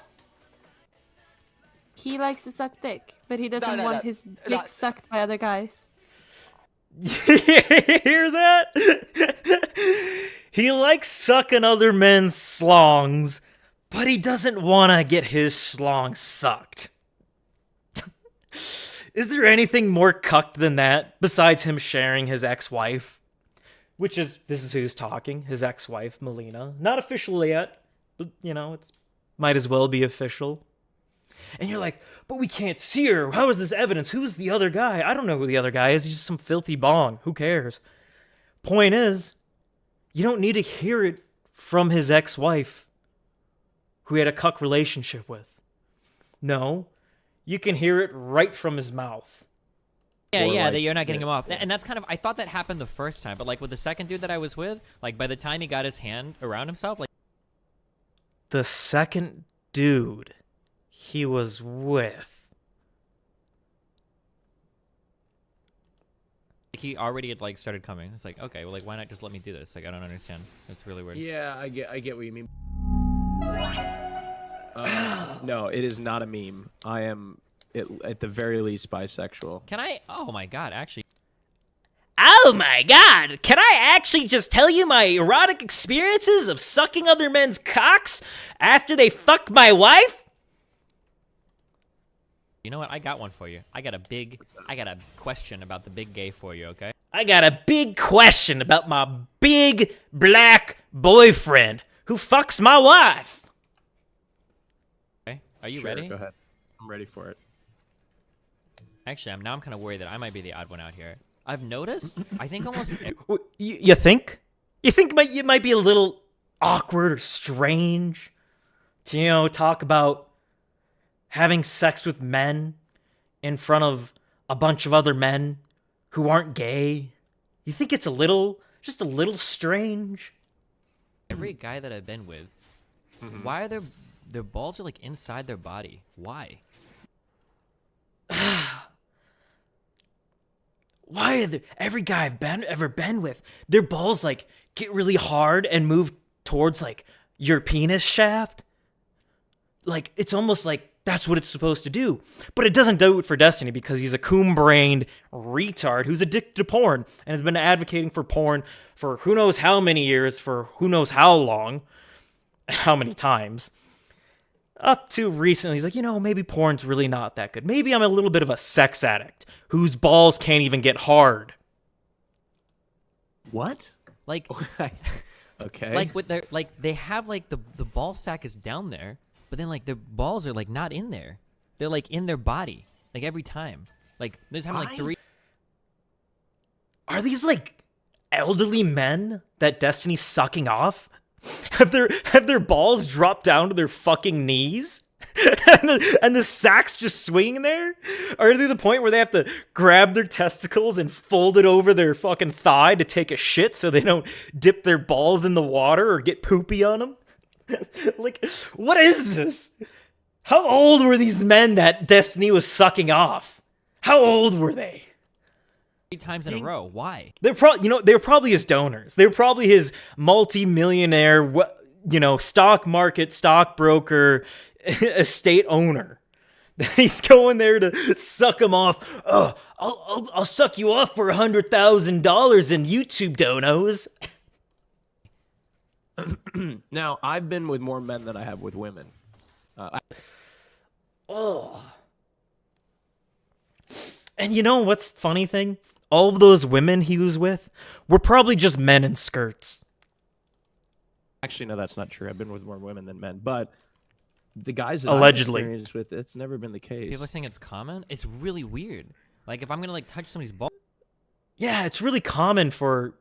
He likes to suck dick, but he doesn't want his dick sucked by other guys. Hear that? He likes sucking other men's slongs, but he doesn't want to get his slong sucked. Is there anything more cucked than that, besides him sharing his ex-wife? This is who's talking, his ex-wife, Melina. Not official yet, but, it's might as well be official. And you're like, but we can't see her. How is this evidence? Who's the other guy? I don't know who the other guy is. He's just some filthy bong. Who cares? Point is, you don't need to hear it from his ex-wife, who he had a cuck relationship with. No, you can hear it right from his mouth. Yeah, that you're not getting him off. And that's kind of, I thought that happened the first time, but like with the second dude that I was with, like by the time he got his hand around himself, like... The second dude he was with. He already had like started coming. It's like, okay, well, like, why not just let me do this? Like, I don't understand. That's really weird. Yeah, I get what you mean. No, it is not a meme. I am, at the very least, bisexual. Can I? Oh my god, actually. Oh my god! Can I actually just tell you my erotic experiences of sucking other men's cocks after they fuck my wife? You know what? I got one for you. I got a question about the big gay for you, okay? I got a big question about my big black boyfriend who fucks my wife. Okay. Are you Sure, ready? Go ahead. I'm ready for it. Actually, I'm kind of worried that I might be the odd one out here. I've noticed, I think almost... You think? You think it might be a little awkward or strange to, talk about having sex with men in front of a bunch of other men who aren't gay? You think it's just a little strange? Every guy that I've been with, why are their balls are like inside their body? Why? Why are every guy I've ever been with, their balls like get really hard and move towards like your penis shaft? Like it's almost like that's what it's supposed to do. But it doesn't do it for Destiny because he's a coon-brained retard who's addicted to porn and has been advocating for porn for who knows how many years, for who knows how long, how many times. Up to recently, he's like, maybe porn's really not that good. Maybe I'm a little bit of a sex addict whose balls can't even get hard. What? Like, okay. Like with their, like they have like the ball sack is down there, but then like their balls are like not in there. They're like in their body, like every time. Like there's having like 3. Are these like elderly men that Destiny's sucking off? Have their balls dropped down to their fucking knees? and the sack's just swinging there? Are they the point where they have to grab their testicles and fold it over their fucking thigh to take a shit so they don't dip their balls in the water or get poopy on them? Like, what is this? How old were these men that Destiny was sucking off? How old were they? 3 times in a row. Why? They're they're probably his donors. They're probably his multi-millionaire, stock market, stockbroker, estate owner. He's going there to suck him off. Oh, I'll suck you off for $100,000 in YouTube donos. Now, I've been with more men than I have with women. And you know what's the funny thing? All of those women he was with were probably just men in skirts. Actually, no, that's not true. I've been with more women than men, but the guys that Allegedly. I've experienced with, it's never been the case. People are saying it's common. It's really weird. Like if I'm gonna like touch somebody's balls. Yeah, it's really common for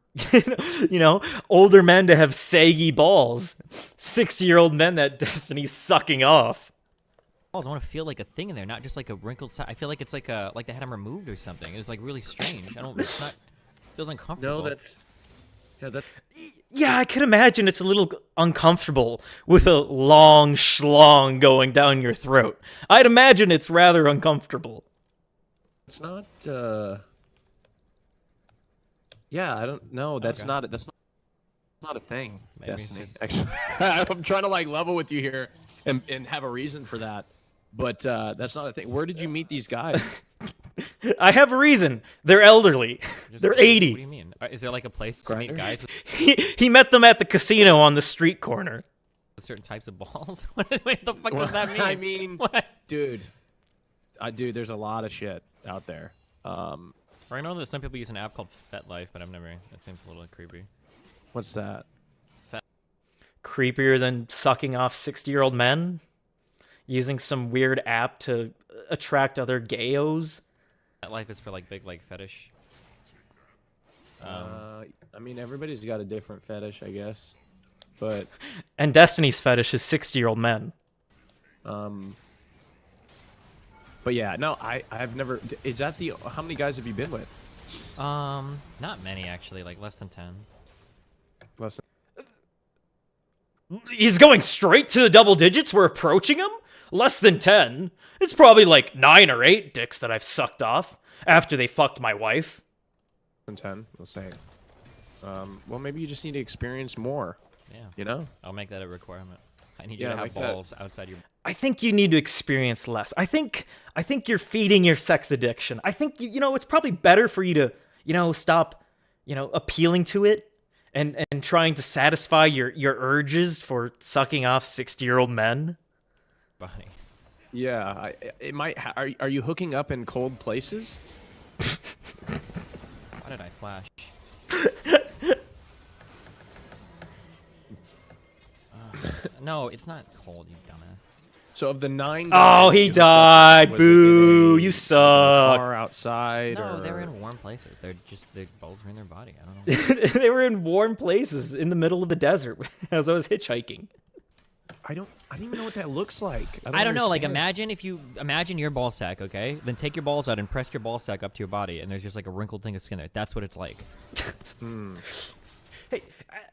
older men to have saggy balls. 60-year-old men that Destiny's sucking off. I want to feel like a thing in there, not just like a wrinkled side. I feel like it's like they had them removed or something. It's like really strange. It's not, feels uncomfortable. No, Yeah, I can imagine it's a little uncomfortable with a long schlong going down your throat. I'd imagine it's rather uncomfortable. It's not, yeah, I don't know. That's not a thing, Maybe Destiny. Actually, I'm trying to like level with you here and have a reason for that. But that's not a thing. Where did you meet these guys? I have a reason. They're elderly. They're 80. What do you mean? Is there like a place to meet guys with He met them at the casino on the street corner. certain types of balls? What the fuck does that mean? I mean, what? dude, there's a lot of shit out there. I know that some people use an app called FetLife, but I've never. That seems a little creepy. What's that? Creepier than sucking off 60-year-old men? Using some weird app to attract other gayos? FetLife is for like big like fetish. I mean, everybody's got a different fetish, I guess. But and Destiny's fetish is 60-year-old men. But yeah, no, I've never. Is that the? How many guys have you been with? Not many actually. Like less than 10. Less than. He's going straight to the double digits? We're approaching him? Less than 10. It's probably like 9 or 8 dicks that I've sucked off after they fucked my wife. Less than 10, let's say. Well, maybe you just need to experience more. Yeah. You know? I'll make that a requirement. I need you to have balls outside your. I think you need to experience less. I think you're feeding your sex addiction. I think it's probably better for you to stop appealing to it and trying to satisfy your urges for sucking off 60-year-old men. Funny. Yeah, it might. Are you hooking up in cold places? Why did I flash? No, it's not cold, you dumbass. So of the 9 Oh, he died. Boo! You suck. Far outside. No, or... they're in warm places. They're just the balls are in their body. I don't know. They were in warm places in the middle of the desert as I was hitchhiking. I don't even know what that looks like. I don't know. Like, imagine your ball sack, okay? Then take your balls out and press your ball sack up to your body, and there's just like a wrinkled thing of skin there. That's what it's like. Hey,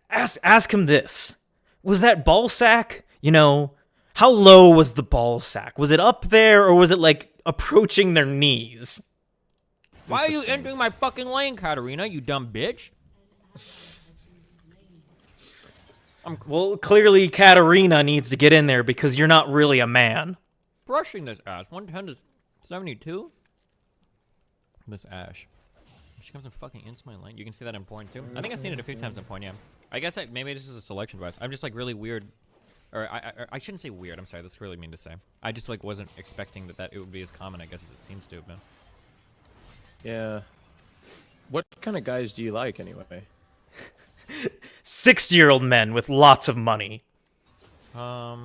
ask him this: was that ball sack? You know, how low was the ball sack? Was it up there, or was it like approaching their knees? Why are you entering my fucking lane, Katarina? You dumb bitch. Well, clearly Katarina needs to get in there because you're not really a man. Brushing this ass. 110 to 72. This Ash. She comes in fucking into my lane. You can see that in porn too. I think I've seen it a few times in porn. Yeah. I guess maybe this is a selection bias. I'm just like really weird, or I shouldn't say weird. I'm sorry. That's really mean to say. I just like wasn't expecting that it would be as common, I guess, as it seems to have been. Yeah. What kind of guys do you like anyway? 60-year-old men with lots of money. I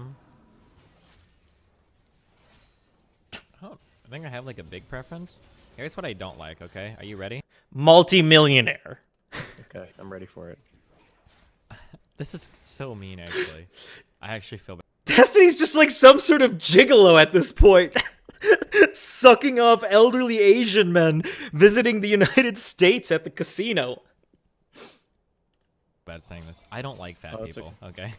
think I have like a big preference. Here's what I don't like, okay? Are you ready? Multi-millionaire. Okay, I'm ready for it. This is so mean, actually. I actually feel bad. Destiny's just like some sort of gigolo at this point. Sucking off elderly Asian men visiting the United States at the casino. Bad saying this. I don't like fat people, okay?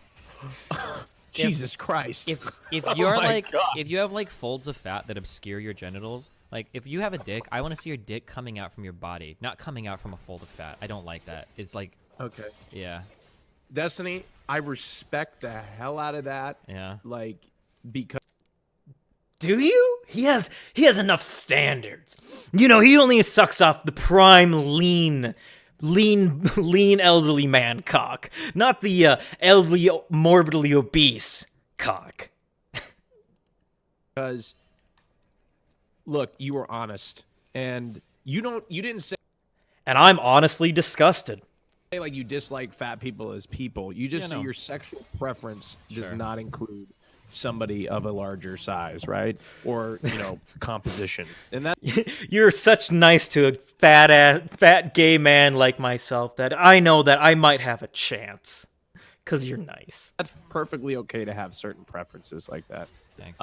Jesus Christ. If Oh you're my like God. if you have like folds of fat that obscure your genitals, like if you have a dick, I want to see your dick coming out from your body, not coming out from a fold of fat. I don't like that. It's like Okay. Yeah. Destiny, I respect the hell out of that. Yeah. Like, because. Do you? He has enough standards. You know, he only sucks off the prime lean elderly man cock, not the elderly morbidly obese cock. Because, look, you were honest, and you didn't say. And I'm honestly disgusted. Like you dislike fat people as people. You just Yeah, say no. your sexual preference does Sure. not include somebody of a larger size, right? Or composition, and that You're such nice to a fat gay man like myself that I know that I might have a chance. 'Cause you're nice. that's perfectly okay to have certain preferences like that. Thanks.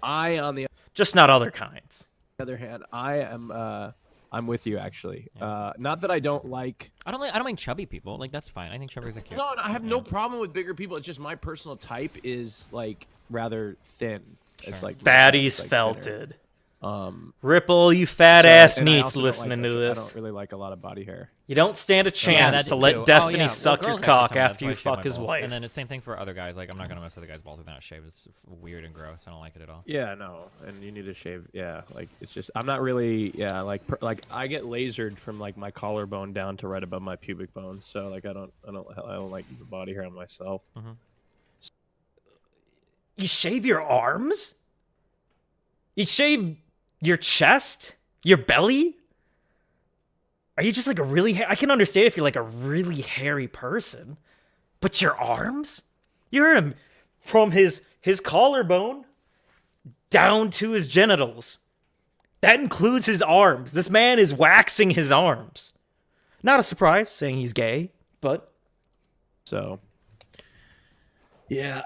I on the Just not other kinds. other hand, I am I'm with you actually. Not that I don't like. I don't mind chubby people. Like that's fine. I think chubbies are cute. No, I have no problem with bigger people. It's just my personal type is like rather thin. It's like Fatties like felted. thinner. Ripple, you fat So- ass and I neats also don't listening like to I this. don't really like a lot of body hair. You don't stand a chance that to let too. Destiny Well, suck your girls actually cock tell me that after before I you shave my fuck his balls. wife. And then it's same thing for other guys. Like I'm not gonna mess with a guy's balls if they're not shaved. It's weird and gross. I don't like it at all. Yeah, no, and you need to shave. Yeah, like it's just I'm not really. Yeah, like I get lasered from like my collarbone down to right above my pubic bone. So like I don't like the body hair on myself. You shave your arms? You shave your chest? Your belly? Are you just like a really I can understand if you're like a really hairy person. But your arms? You heard him from his collarbone down to his genitals. That includes his arms. This man is waxing his arms. Not a surprise saying he's gay, but So, yeah.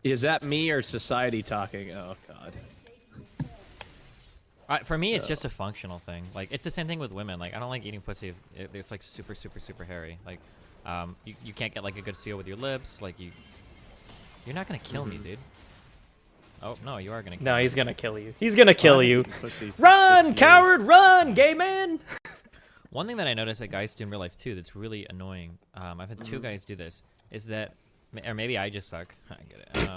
Is that me or society talking? Oh, God. For me, it's just a functional thing. Like it's the same thing with women. Like I don't like eating pussy if it's like super, super, super hairy. Like, you can't get like a good seal with your lips. Like you're not gonna kill me, dude. Oh no, you are gonna. Kill no, me. he's gonna kill you. He's gonna kill you. Pussy. Run, coward, run, gay man. One thing that I noticed that guys do in real life too that's really annoying. I've had two guys do this. Is that, or maybe I just suck. I get it.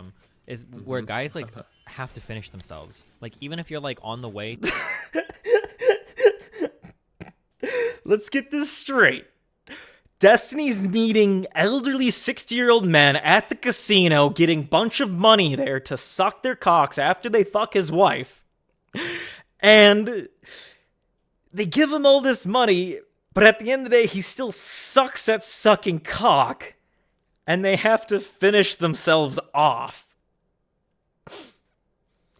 Is where guys like have to finish themselves. Like even if you're like on the way. Let's get this straight. Destiny's meeting elderly 60-year-old men at the casino, getting bunch of money there to suck their cocks after they fuck his wife. And they give him all this money, but at the end of the day, he still sucks at sucking cock, and they have to finish themselves off.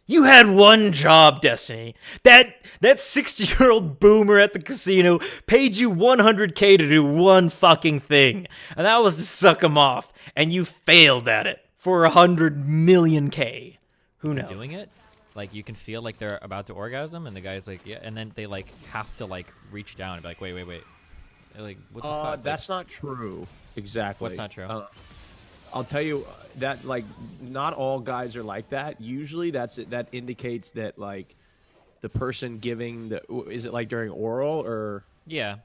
You had one job, Destiny. That 60-year-old boomer at the casino paid you $100K to do one fucking thing, and that was to suck him off, and you failed at it for $100 million K. Who knows? Doing it, like you can feel like they're about to orgasm, and the guy's like, yeah, and then they like have to like reach down and be like, wait. They're like, what the fuck? That's not true. Exactly. What's not true? I'll tell you that like not all guys are like that. Usually that indicates that like the person giving is it like during oral or yeah.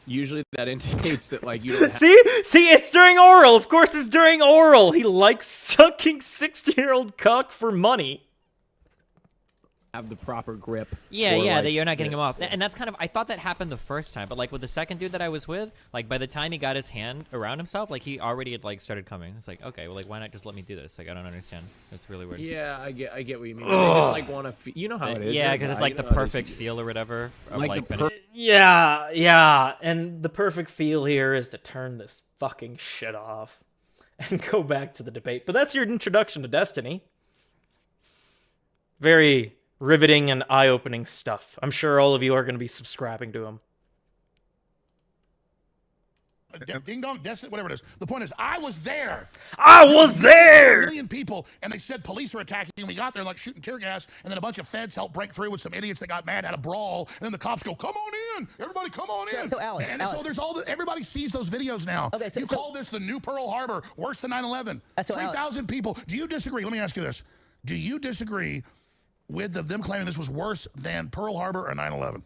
Usually that indicates that like you don't have See, it's during oral. Of course it's during oral. He likes sucking 60-year-old cock for money. Have the proper grip. Yeah, like, that you're not getting him off. And that's kind of, I thought that happened the first time, but like with the second dude that I was with, like by the time he got his hand around himself, like he already had like started coming. It's like, okay, well like why not just let me do this? Like I don't understand. That's really weird. Yeah, I get what you mean. They just like want to, you know how it is. Yeah, because it's like the perfect feel or whatever. Of, like Yeah, and the perfect feel here is to turn this fucking shit off and go back to the debate. But that's your introduction to Destiny. Very riveting and eye-opening stuff. I'm sure all of you are going to be subscribing to him. Ding dong, Destiny, whatever it is. The point is, I was there. I was there! 1 million people, and they said police are attacking, and we got there like shooting tear gas, and then a bunch of feds helped break through with some idiots that got mad, had a brawl, and then the cops go, come on in! Everybody come on in! So Alex, so there's everybody sees those videos now. Okay, so, you call this the new Pearl Harbor, worse than 9/11. 3,000 people. Do you disagree? Let me ask you this. Do you disagree with them claiming this was worse than Pearl Harbor or 9/11?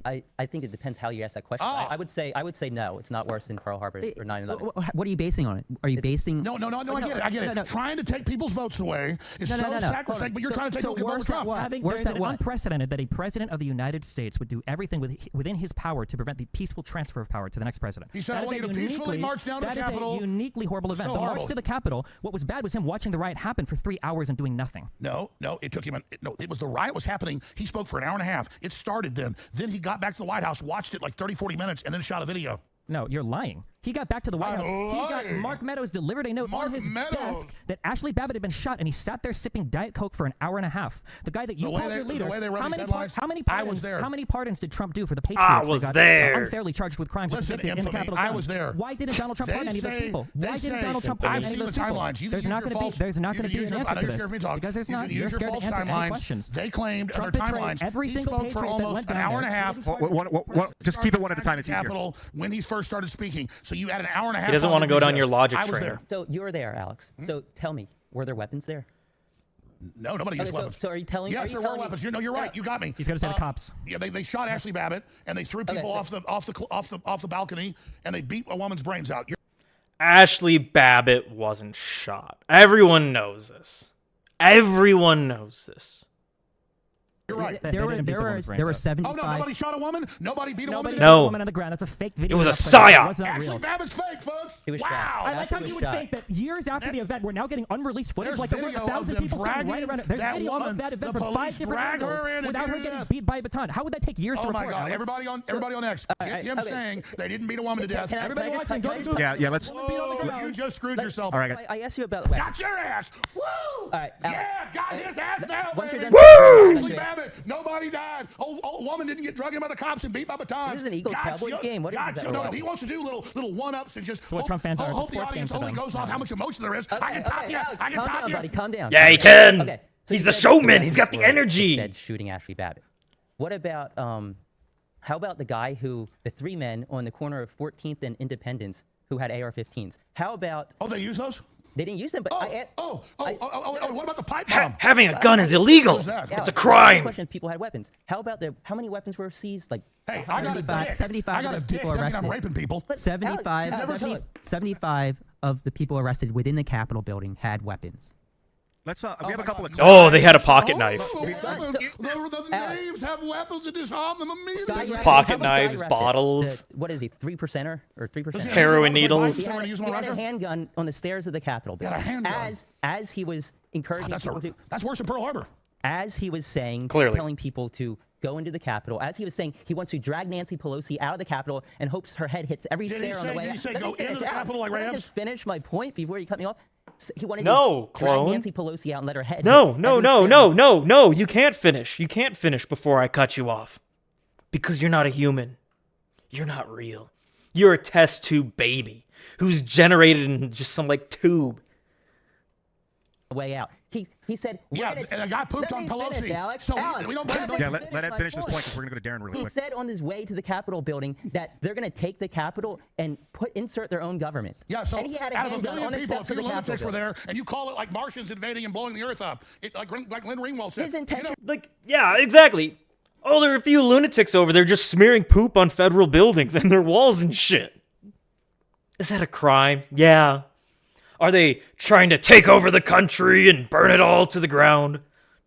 I think it depends how you ask that question. I would say no, it's not worse than Pearl Harbor or 9/11. What are you basing on it? Are you basing? No, I get it. Trying to take people's votes away is so sacrosanct, but you're trying to take people votes up. I think there's unprecedented that a president of the United States would do everything within his power to prevent the peaceful transfer of power to the next president. He said, I want you to peacefully march down to the Capitol. That is a uniquely horrible event. The march to the Capitol, what was bad was him watching the riot happen for 3 hours and doing nothing. No, it took him, it was the riot was happening. He spoke for an hour and a half. It started then. Then he got back to the White House, watched it like 30, 40 minutes, and then shot a video. No, you're lying. He got back to the White House. He got Mark Meadows delivered a note on his desk that Ashley Babbitt had been shot, and he sat there sipping Diet Coke for an hour and a half. The guy that you called your leader. How many pardons did Trump do for the Patriots that got unfairly charged with crimes and convicted in the Capitol? I was there. Why didn't Donald Trump pardon any of those people? Why didn't Donald Trump pardon any of those people? There's not going to be an answer to this because there's not. You're scared to answer any questions. They claimed Trump their betrayed timelines. every single He spoke for almost an hour and a half. Just keep it one at a time. It's easier. When he first started speaking, so you had an hour and a half. He doesn't want to go down your logic train. So you were there, Alex. So tell me, were there weapons there? No, nobody used weapons. So are you telling me? Yes, there were weapons. You're right. You got me. He's going to say the cops. Yeah, they shot Ashley Babbitt and they threw people off the balcony and they beat a woman's brains out. Ashley Babbitt wasn't shot. Everyone knows this. Everyone knows this. You're right. There were 75. Oh, no, nobody shot a woman? Nobody beat a woman? Nobody beat a woman on the ground. That's a fake video. It was a psyop. Ashley Babbitt's fake, folks. Wow. I like how you would think that years after the event, we're now getting unrunreleased footage. Like there were 1,000 people sitting right around it. There's video of that event from 5 different angles without her getting beat by a baton. How would that take years to report? Oh, my God. Everybody on X. Get him saying they didn't beat a woman to death. Everybody watching, go to Google. Yeah, let's. You just screwed yourself. All right. I asked you about weapons. Got your ass. Woo! All right, yeah, got his ass now. Woo! Ashley Babbitt. Nobody died. Old woman didn't get drugged in by the cops and beat by batons. This is an Eagles-Cowboys game. What is that? No, he wants to do little one-ups and just what Trump fans are. hope the audience only goes off how much emotion there is. I can top you. I can top you. Buddy, calm down. Yeah, he can. Okay. So he's the showman. He's got the energy. Shooting Ashley Babbitt. What about how about the guy the 3 men on the corner of 14th and Independence who had AR-15s? How about? Oh, they use those? They didn't use them, but what about the pipe bomb? Having a gun is illegal. It's a crime. Question: People had weapons. How about how many weapons were seized? Like, hey, I got 75 people arrested. I'm raping people. 75 of the people arrested within the Capitol building had weapons. Let's we have a couple of. Oh, they had a pocket knife. The knaves have weapons to disarm them immediately. Pocket knives, bottles. What is he, 3%er or 3%? Heroin needles. He had a handgun on the stairs of the Capitol building. As he was encouraging people to. That's worse than Pearl Harbor. As he was saying, telling people to go into the Capitol, as he was saying he wants to drag Nancy Pelosi out of the Capitol and hopes her head hits every stair on the way out. Did he say go into the Capitol like Let me Rams? just finish my point before you cut me off. He wanted No, to drag clone. Nancy Pelosi out and let her head No, hit no, every no, stair. no. You can't finish. You can't finish before I cut you off. Because you're not a human. You're not real. You're a test tube baby who's generated in just some like tube. Way out. He said, and a guy pooped on Pelosi. Finish, Alex. So Alex, we don't blame him. Yeah, let Ed finish this point because we're going to go to Darren really He quick. said on his way to the Capitol building that they're going to take the Capitol and insert their own government. Yeah, so and he had a out of a handgun billion on the people, a steps of few the Capitol lunatics were building. there, and you call it like Martians invading and blowing the earth up. Like Glenn Ringwald said. His intention. Yeah, exactly. Oh, there are a few lunatics over there just smearing poop on federal buildings and their walls and shit. Is that a crime? Yeah. Are they trying to take over the country and burn it all to the ground?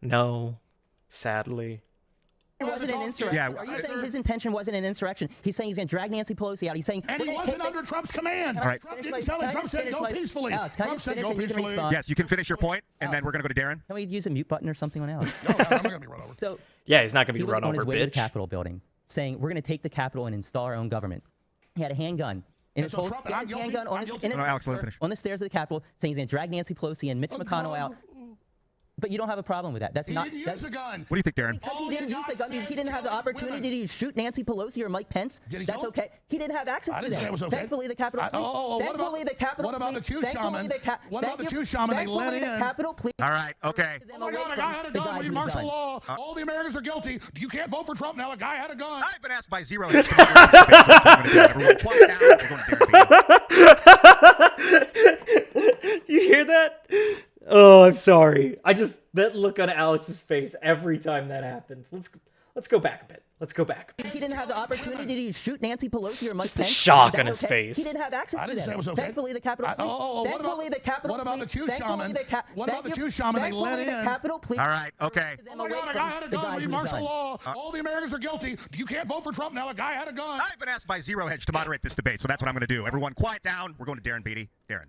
No, sadly. It wasn't an insurrection. Yeah, Are you saying his intention wasn't an insurrection? He's saying he's going to drag Nancy Pelosi out. He's saying And he wasn't under Trump's command. All right. Trump didn't tell him. Trump said go peacefully. Alex, can I Trump just said finish go and you can peacefully. respond? Yes, you can finish your point, and then we're going to go to Darren. Can we use a mute button or something on Alex? No, I'm not going to be run over. So Yeah, he's not going to he be was run on over, his way to the bitch. Capitol building, saying we're going to take the Capitol and install our own government. He had a handgun. In his, so Trump- he had I'm his guilty. handgun on I'm his, guilty. in his No, Alex, let him finish. on the stairs of the Capitol, saying he's going to drag Nancy Pelosi and Mitch McConnell out. But you don't have a problem with that. That's He not. didn't That's, use a gun. What do you think, Darren? because he didn't use a gun. Because he didn't have the opportunity to shoot Nancy Pelosi or Mike Pence. Did he That's kill him? okay. He didn't have access I to didn't that. say it was okay. Thankfully, the Capitol Police. Thankfully, the Capitol What about the Police. Q shaman? What about the Q shaman they let Thankfully, the in? Capitol Police. All right, okay. Oh my God, a guy had a gun. We need martial law. All the Americans are guilty. You can't vote for Trump now. A guy had a gun. I've been asked by ZeroHedge to moderate this debate, so that's what I'm going to do. Everyone quiet down. We're going to Darren Do you hear that? Oh, I'm sorry. That look on Alex's face every time that happens. Let's go back a bit. Let's go back. He didn't have the opportunity to shoot Nancy Pelosi or Mike Just the Pence. shock That's on his okay. face. He didn't have access I to didn't say that. it was okay. Thankfully, the Capitol Police. Thankfully, the Capitol What about the Q shaman? What about the Q shaman they let Thankfully, in? the Capitol Police. All right, okay. Oh my God, a guy had a gun. We need martial law. All the Americans are guilty. You can't vote for Trump now. A guy had a gun. I've been asked by ZeroHedge to moderate this debate, so that's what I'm going to do. Everyone quiet down. We're going to Darren Beatty. Darren.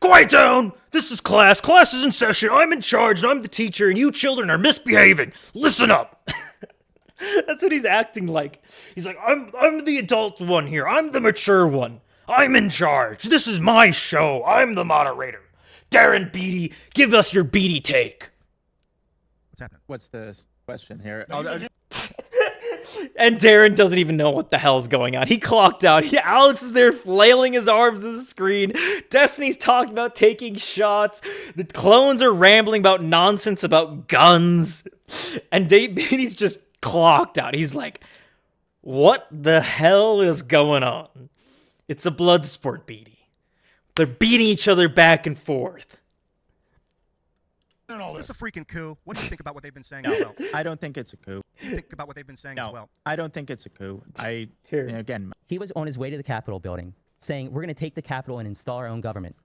Quiet down! This is class. Class is in session. I'm in charge, and I'm the teacher, and you children are misbehaving. Listen up. That's what he's acting like. He's like, I'm the adult one here. I'm the mature one. I'm in charge. This is my show. I'm the moderator. Darren Beatty, give us your Beatty take. What's happening? What's the question here? And Darren doesn't even know what the hell's going on. He clocked out. Alex is there flailing his arms to the screen. Destiny's talking about taking shots. The clones are rambling about nonsense about guns. And Dave Beatty's just clocked out. He's like, what the hell is going on? It's a blood sport, Beatty. They're beating each other back and forth. Is this a freaking coup? What do you think about what they've been saying No, as well? I don't think it's a coup. What do you think about what they've been saying as well? I don't think it's a coup. Again, he was on his way to the Capitol building, saying we're going to take the Capitol and install our own government.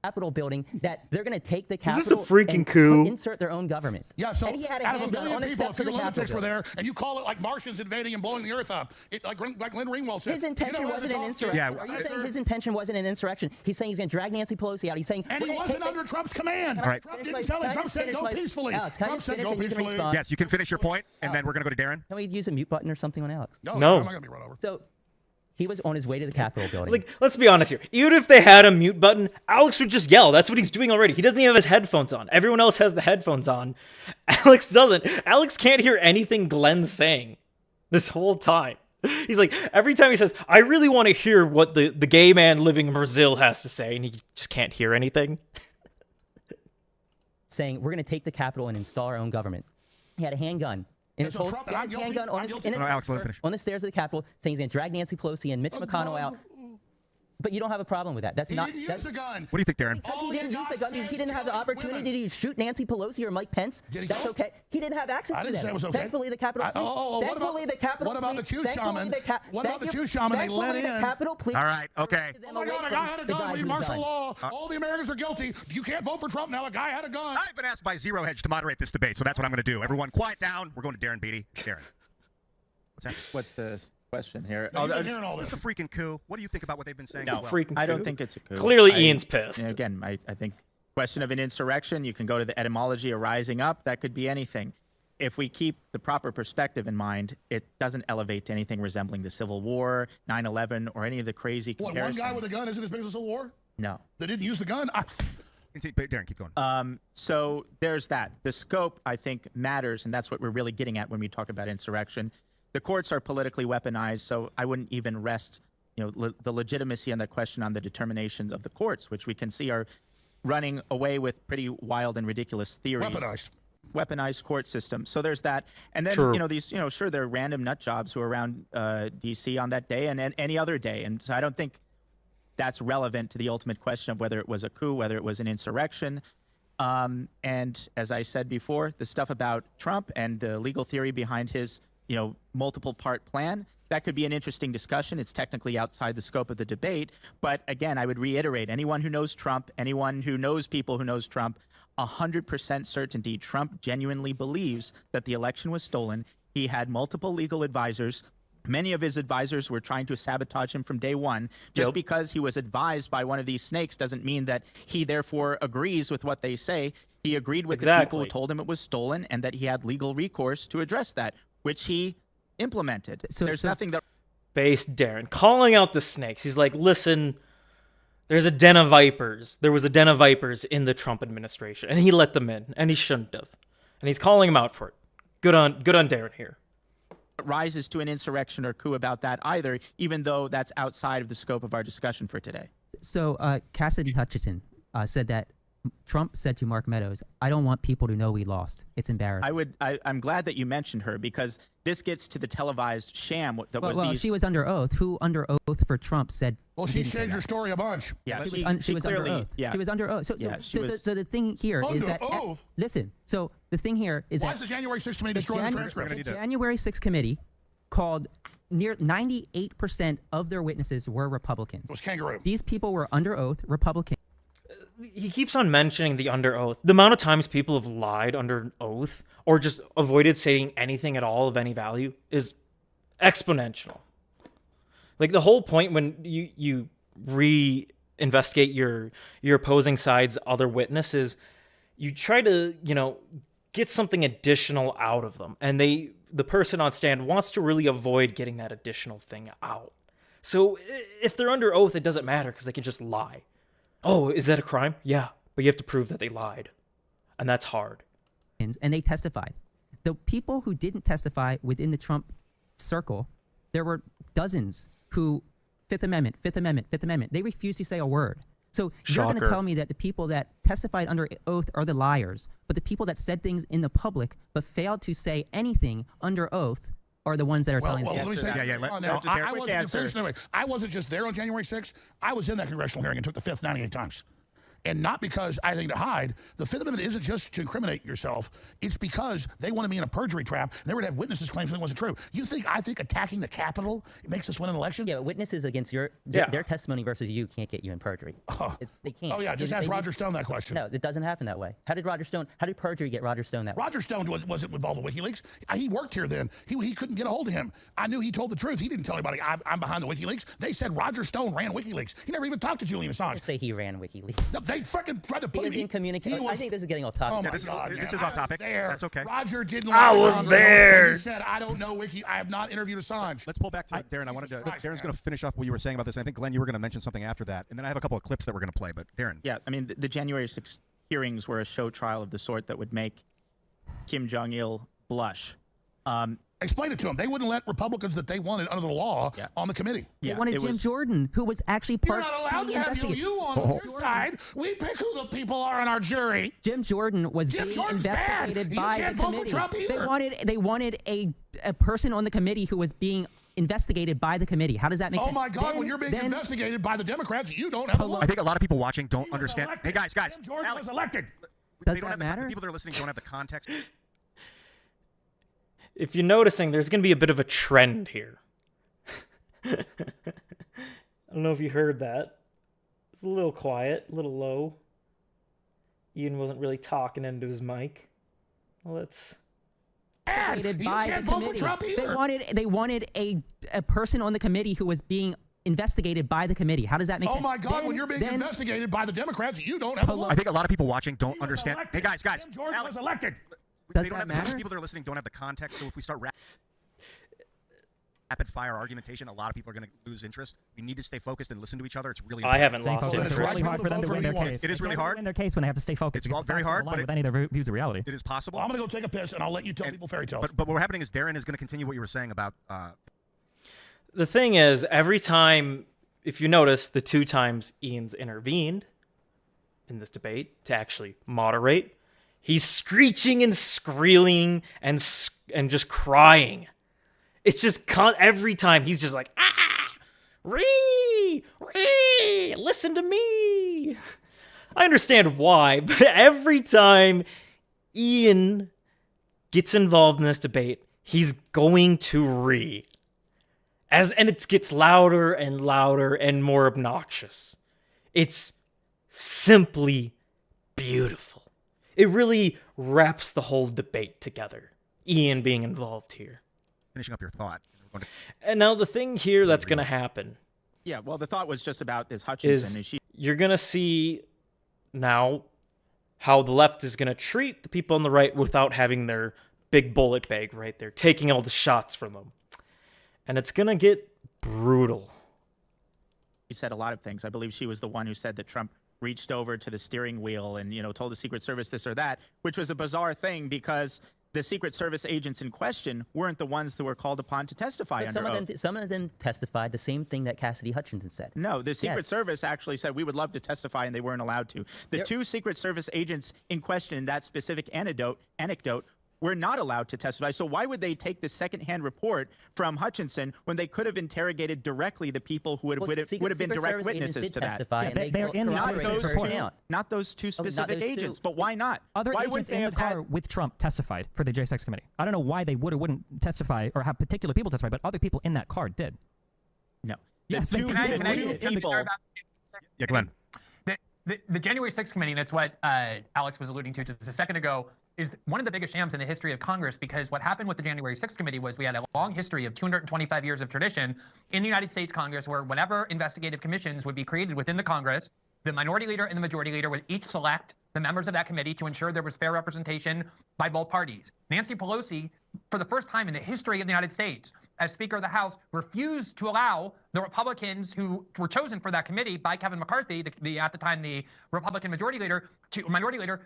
Capitol building that they're going to take the Capitol Is this a freaking and coup? insert their own government. Yeah, so and he had a out of a handgun billion on the people, a steps of few the Capitol lunatics were building. there, and you call it like Martians invading and blowing the earth up. Like Glenn Ringwald said. His intention wasn't an insurrection. Yeah. Are you saying his intention wasn't an insurrection? He's saying he's going to drag Nancy Pelosi out. He's saying And he wasn't under Trump's command. All right. Trump didn't tell him. Trump said go peacefully. Alex, can I Trump just said finish go and you can peacefully. respond? Yes, you can finish your point, and then we're going to go to Darren. Can we use a mute button or something on Alex? No, No. I'm not going to be run over. So he was on his way to the Capitol building. Like, let's be honest here. Even if they had a mute button, Alex would just yell. That's what he's doing already. He doesn't even have his headphones on. Everyone else has the headphones on. Alex doesn't. Alex can't hear anything Glenn's saying this whole time. He's like, every time he says, I really want to hear what the gay man living in Brazil has to say, and he just can't hear anything. Saying we're going to take the Capitol and install our own government. He had a handgun. In his, so he Trump- had I'm his guilty. handgun on I'm his, guilty. in his No, Alex, let him finish. on the stairs of the Capitol, saying he's going to drag Nancy Pelosi and Mitch McConnell out. But you don't have a problem with that. That's He not. didn't That's use a gun. What do you think, Darren? Because he didn't use a gun because he didn't have the opportunity to shoot Nancy Pelosi or Mike Pence. Did he That's go? okay. He didn't have access I to didn't them. say it was okay. Thankfully, the Capitol Police. Thankfully, the Capitol What about the Q shaman? What about the Q shaman they let in? The Capitol Police. All right, okay. Oh my God, a guy had a gun. We martial law. All the Americans are guilty. You can't vote for Trump now. A guy had a gun. I've been asked by ZeroHedge to moderate this debate, so that's what I'm going to do. Everyone, quiet down. We're going to Darren Beatty. Darren. What's that? What's the question here? No, is this a freaking coup? What do you think about what they've been saying? No, I don't think it's a coup. Clearly, Ian's pissed. Again, I think question of an insurrection, you can go to the etymology of rising up. That could be anything. If we keep the proper perspective in mind, it doesn't elevate to anything resembling the Civil War, 9/11, or any of the crazy What, comparisons. one guy with a gun isn't as big as a Civil War? No. They didn't use the gun? Darren, keep going. So there's that. The scope, I think, matters, and that's what we're really getting at when we talk about insurrection. The courts are politically weaponized, so I wouldn't even rest, the legitimacy on the question on the determinations of the courts, which we can see are running away with pretty wild and ridiculous theories. Weaponized court system. So there's that. And then, True. these, sure, there are random nut jobs who are around D.C. on that day and any other day. And so I don't think that's relevant to the ultimate question of whether it was a coup, whether it was an insurrection. And as I said before, the stuff about Trump and the legal theory behind his, multiple part plan, that could be an interesting discussion. It's technically outside the scope of the debate. But again, I would reiterate, anyone who knows Trump, anyone who knows people who knows Trump, 100% certainty Trump genuinely believes that the election was stolen. He had multiple legal advisors. Many of his advisors were trying to sabotage him from day one. Just because he was advised by one of these snakes doesn't mean that he therefore agrees with what they say. He agreed with the people who told him it was stolen and that he had legal recourse to address that, which he implemented. So there's nothing that... Based Darren calling out the snakes. He's like, listen, there's a den of vipers. There was a den of vipers in the Trump administration, and he let them in, and he shouldn't have. And he's calling him out for it. Good on Darren here. rises to an insurrection or coup about that either, even though that's outside of the scope of our discussion for today. So Cassidy Hutchinson said that Trump said to Mark Meadows, "I don't want people to know we lost. It's embarrassing." I'm glad that you mentioned her, because this gets to the televised sham that was well, these... she was under oath. Who under oath for Trump said? Well, she changed her story a bunch. Yeah, she was under oath. Yeah. She was under oath. So the thing here is under that oath? Listen. So the thing here is Why that is the January 6th committee destroying the transcript? the January 6th committee called near 98% of their witnesses were Republicans. It was kangaroo. These people were under oath, Republican. He keeps on mentioning the under oath. The amount of times people have lied under oath or just avoided saying anything at all of any value is exponential. Like, the whole point when you re-investigate your opposing side's other witnesses, you try to, get something additional out of them. And the person on stand wants to really avoid getting that additional thing out. So if they're under oath, it doesn't matter because they can just lie. Oh, is that a crime? Yeah, but you have to prove that they lied. And that's hard. And they testified. The people who didn't testify within the Trump circle, there were dozens who, Fifth Amendment, they refused to say a word. So you're going to tell me that the people that testified under oath are the liars, but the people that said things in the public but failed to say anything under oath are the ones that are telling the let me truth. say, I wasn't just there on January 6th. I was in that congressional hearing and took the Fifth 98 times. And not because I had anything to hide. The Fifth Amendment isn't just to incriminate yourself. It's because they wanted me in a perjury trap. And they would have witnesses claim something wasn't true. I think attacking the Capitol makes us win an election? Yeah, but witnesses against their testimony versus you can't get you in perjury. They can't. Oh, yeah, just ask Roger Stone that question. No, it doesn't happen that way. How did perjury get Roger Stone that way? Roger Stone wasn't involved with WikiLeaks. He worked here then. He couldn't get a hold of him. I knew he told the truth. He didn't tell anybody I'm behind the WikiLeaks. They said Roger Stone ran WikiLeaks. He never even talked to Julian Assange. I say he ran WikiLeaks. No, they freaking tried to put in communication. I think this is getting off topic. Oh my God, this is off topic. That's okay. Roger didn't. I was there. He said, "I don't know Wiki. I have not interviewed Assange." Let's pull back to Darren. Darren's going to finish off what you were saying about this. And I think, Glenn, you were going to mention something after that. And then I have a couple of clips that we're going to play. But Darren. Yeah, I mean, the January 6th hearings were a show trial of the sort that would make Kim Jong-il blush. Explain it to them. They wouldn't let Republicans that they wanted under the law on the committee. They wanted Jim Jordan, who was actually part of the investigation. You're not allowed to have you on your side. We pick who the people are on our jury. Jim Jordan was being investigated by the committee. They wanted a person on the committee who was being investigated by the committee. How does that make Oh sense? my God! When you're being investigated by the Democrats, you don't have a vote. I think a lot of people watching don't understand. Hey guys, Jim Jordan was elected. Does they don't that have matter? The people that are listening don't have the context. If you're noticing, there's going to be a bit of a trend here. I don't know if you heard that. It's a little quiet, a little low. Ian wasn't really talking into his mic. Well, that's Investigated by can't the vote for committee. Trump either. They wanted a person on the committee who was being investigated by the committee. How does that make Oh sense? my God! When you're being investigated by the Democrats, you don't have a vote. I think a lot of people watching don't understand. Hey guys, Jim Jordan was elected. Does they don't that have matter? The people that are listening don't have the context. So if we start rapid fire argumentation, a lot of people are going to lose interest. We need to stay focused and listen to each other. It's really I important. haven't lost It's interest. really hard for them to win their case. It is really hard. Win their case when they have to stay focused. It's because the very facts don't hard, align but with any of their views of reality. It is possible. Well, I'm going to go take a piss, and I'll let you tell people fairy tales. But what's happening is Darren is going to continue what you were saying about. The thing is, every time, if you notice, the 2 times Ian's intervened in this debate to actually moderate, he's screeching and squealing and just crying. It's just every time he's just like, ree, listen to me. I understand why, but every time Ian gets involved in this debate, he's going to ree. And it gets louder and louder and more obnoxious. It's simply beautiful. It really wraps the whole debate together. Ian being involved here. Finishing up your thought. And now the thing here that's going to happen. Yeah, well, the thought was just about this Hutchinson. Is you're going to see now how the left is going to treat the people on the right without having their big bullet bag right there, taking all the shots from them. And it's going to get brutal. She said a lot of things. I believe she was the one who said that Trump reached over to the steering wheel and, told the Secret Service this or that, which was a bizarre thing because the Secret Service agents in question weren't the ones that were called upon to testify But under oath. some of them testified the same thing that Cassidy Hutchinson said. No, the Secret Yes. Service actually said we would love to testify, and they weren't allowed to. The 2 Secret Service agents in question in that specific anecdote were not allowed to testify. So why would they take the secondhand report from Hutchinson when they could have interrogated directly the people who would have been Secret direct Service witnesses agents did to that? testify, and they're in the not Secret those Service two, report. not those 2 specific those agents. 2. But why not? Other why agents would they in the have car with Trump testified for the J6 committee. I don't know why they would or wouldn't testify or have particular people testify, but other people in that car did. No. Yes, The they two- did. the Can I two be people- clear about Yeah, Glenn. the January 6th committee? That's what Alex was alluding to just a second ago. Is one of the biggest shams in the history of Congress, because what happened with the January 6th committee was we had a long history of 225 years of tradition in the United States Congress where whenever investigative commissions would be created within the Congress, the minority leader and the majority leader would each select the members of that committee to ensure there was fair representation by both parties. Nancy Pelosi, for the first time in the history of the United States, as Speaker of the House, refused to allow the Republicans who were chosen for that committee by Kevin McCarthy, at the time the Republican minority leader,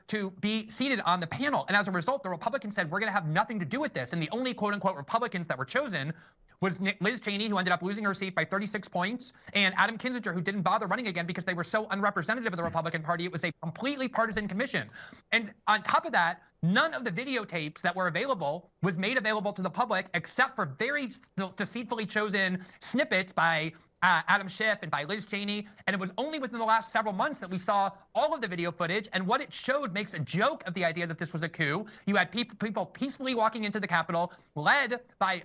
to be seated on the panel. And as a result, the Republicans said, we're going to have nothing to do with this. And the only quote-unquote Republicans that were chosen was Liz Cheney, who ended up losing her seat by 36 points, and Adam Kinzinger, who didn't bother running again because they were so unrepresentative of the Republican Party. It was a completely partisan commission. And on top of that, none of the videotapes that were available was made available to the public except for very deceitfully chosen snippets by Adam Schiff and by Liz Cheney. And it was only within the last several months that we saw all of the video footage. And what it showed makes a joke of the idea that this was a coup. You had people peacefully walking into the Capitol, led by...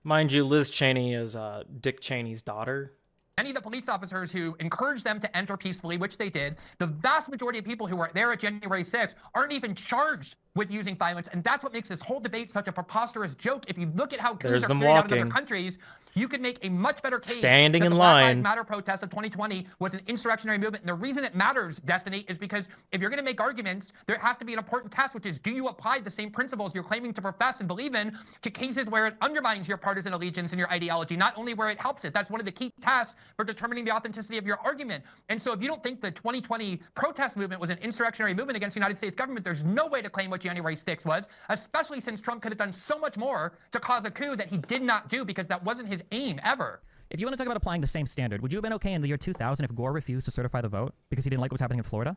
Mind you, Liz Cheney is Dick Cheney's daughter. Many of the police officers who encouraged them to enter peacefully, which they did, the vast majority of people who were there at January 6th aren't even charged with using violence. And that's what makes this whole debate such a preposterous joke. If you look at how coups are carried out in other countries, you could make a much better case standing that in the Black Lives line. Matter protest of 2020 was an insurrectionary movement. And the reason it matters, Destiny, is because if you're going to make arguments, there has to be an important test, which is, do you apply the same principles you're claiming to profess and believe in to cases where it undermines your partisan allegiance and your ideology, not only where it helps it. That's one of the key tests for determining the authenticity of your argument. And so if you don't think the 2020 protest movement was an insurrectionary movement against the United States government, there's no way to claim what January 6th was, especially since Trump could have done so much more to cause a coup that he did not do because that wasn't his aim ever. If you want to talk about applying the same standard, would you have been okay in the year 2000 if Gore refused to certify the vote because he didn't like what was happening in Florida?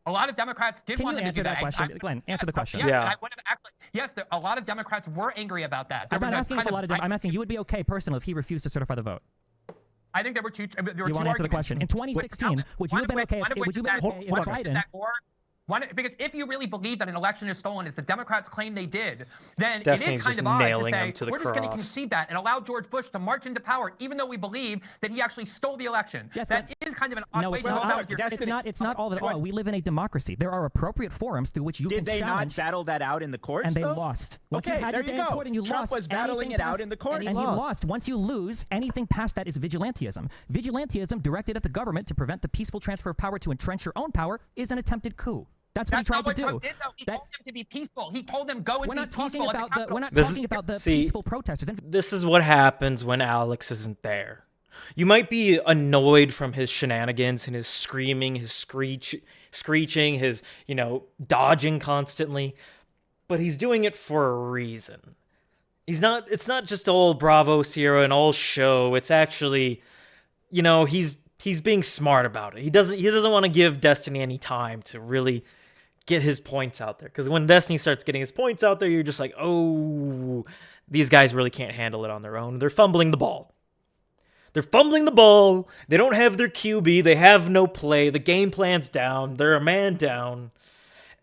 A lot of Democrats did Can want you them to answer do that question? Glenn, answer the question. Yeah. I would have actually, yes, a lot of Democrats were angry about that. I'm not asking if a lot of I'm asking you would be okay personally if he refused to certify the vote. I think there were two. There were You two want to answer the arguments. question? In 2016, would you have been okay? Would you have been okay if Biden? Because if you really believe that an election is stolen, as the Democrats claim they did, then Destiny's it is kind just of odd to nailing say him to the we're just going to cross. concede that and allow George Bush to march into power, even though we believe that he actually stole the election. Yes, that is kind of an odd No, way it's to go not. about your. It's not all at all. We live in a democracy. There are appropriate forums through which you Did can they challenge. not battle that out in the courts? And they though? lost. Once Okay, you had there your day you in go. court and you Trump lost, was battling anything it out past- in the court, and and you he lost. lost. Once you lose, anything past that is vigilantism. Vigilantism directed at the government to prevent the peaceful transfer of power to entrench your own power is an attempted coup. That's what he tried to do. Trump did, though. He told them to be peaceful. He told them go and We're be not talking peaceful. about the. We're not This talking is- about the see, peaceful protesters. This is what happens when Alex isn't there. You might be annoyed from his shenanigans and his screaming, his screeching, his, dodging constantly, but he's doing it for a reason. It's not just all Bravo, Sierra, and all show. It's actually, he's being smart about it. He doesn't want to give Destiny any time to really get his points out there. Because when Destiny starts getting his points out there, you're just like, oh, these guys really can't handle it on their own. They're fumbling the ball. They don't have their QB. They have no play. The game plan's down. They're a man down.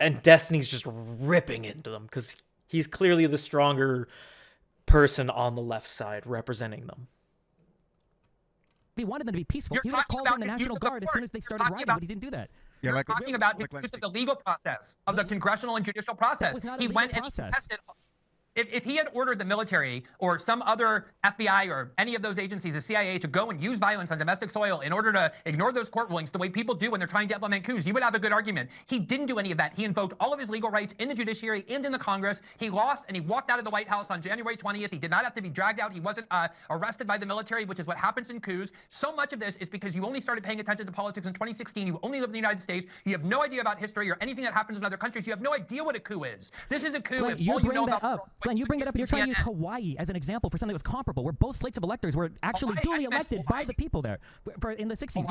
And Destiny's just ripping into them because he's clearly the stronger person on the left side representing them. If he wanted them to be peaceful, he would have called in the National Guard as soon as they started rioting, but he didn't do that. You're talking about his use of the legal process, of the congressional and judicial process. was not a He legal went process. and he tested. If he had ordered the military or some other FBI or any of those agencies, the CIA, to go and use violence on domestic soil in order to ignore those court rulings the way people do when they're trying to implement coups, you would have a good argument. He didn't do any of that. He invoked all of his legal rights in the judiciary and in the Congress. He lost and he walked out of the White House on January 20th. He did not have to be dragged out. He wasn't arrested by the military, which is what happens in coups. So much of this is because you only started paying attention to politics in 2016. You only live in the United States. You have no idea about history or anything that happens in other countries. You have no idea what a coup is. This is a coup. Glenn, if you all bring know that about up. Glenn, you bring it up, and you're trying to use Hawaii as an example for something that was comparable, where both slates of electors were actually duly elected by the people there. In the 60s,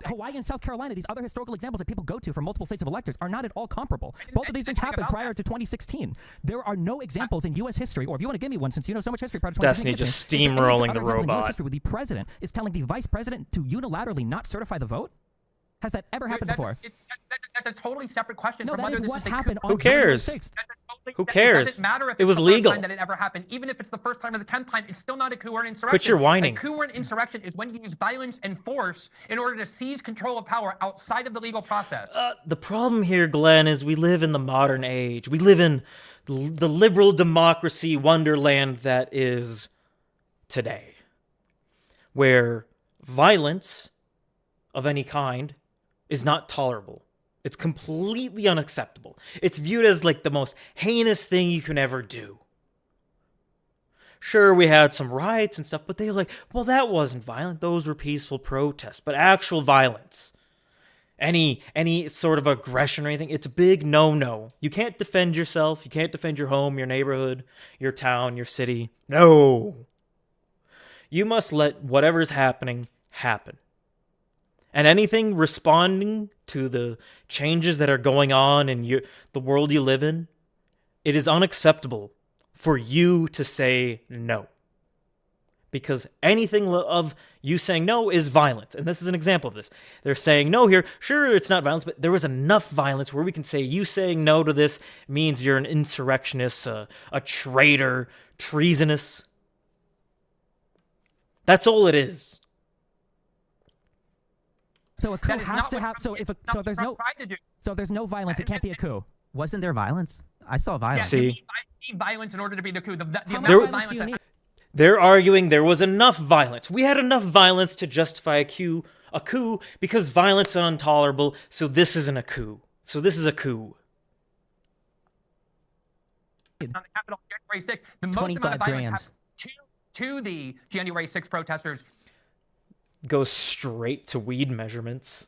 Hawaii and South Carolina, these other historical examples that people go to for multiple slates of electors are not at all comparable. Both of these things happened prior to 2016. There are no examples in U.S. history, or if you want to give me one, since you know so much history prior to 2016. Destiny just steamrolling the In U.S. robot. history where the president is telling the vice president to unilaterally not certify the vote? Has that ever happened before? That's a totally separate question No, from that whether is this what is a happened coup. on Who cares? January 6th. Who cares? It doesn't matter if It was it's the legal. first time that it ever happened. Even if it's the first time or the 10th time, it's still not a coup or an insurrection. Quit your whining. A coup or an insurrection is when you use violence and force in order to seize control of power outside of the legal process. The problem here, Glenn, is we live in the modern age. We live in the liberal democracy wonderland that is today, where violence of any kind is not tolerable. It's completely unacceptable. It's viewed as like the most heinous thing you can ever do. Sure, we had some riots and stuff, but they were like, well, that wasn't violent. Those were peaceful protests. But actual violence, any sort of aggression or anything, it's a big no-no. You can't defend yourself. You can't defend your home, your neighborhood, your town, your city. No. You must let whatever's happening happen. And anything responding to the changes that are going on in the world you live in, it is unacceptable for you to say no. Because anything of you saying no is violence. And this is an example of this. They're saying no here. Sure, it's not violence, but there was enough violence where we can say you saying no to this means you're an insurrectionist, a traitor, treasonous. That's all it is. So a coup has to have. So if there's no violence, it can't be a coup. Wasn't there violence? I saw violence. See? You need violence in order to be the coup. The How amount much of violence violence do you that need? They're arguing there was enough violence. We had enough violence to justify a coup because violence is intolerable, so this isn't a coup. So this is a coup. on the Capitol on January 6th, the most amount of violence happened to the January 6th protesters. Goes straight to weed measurements.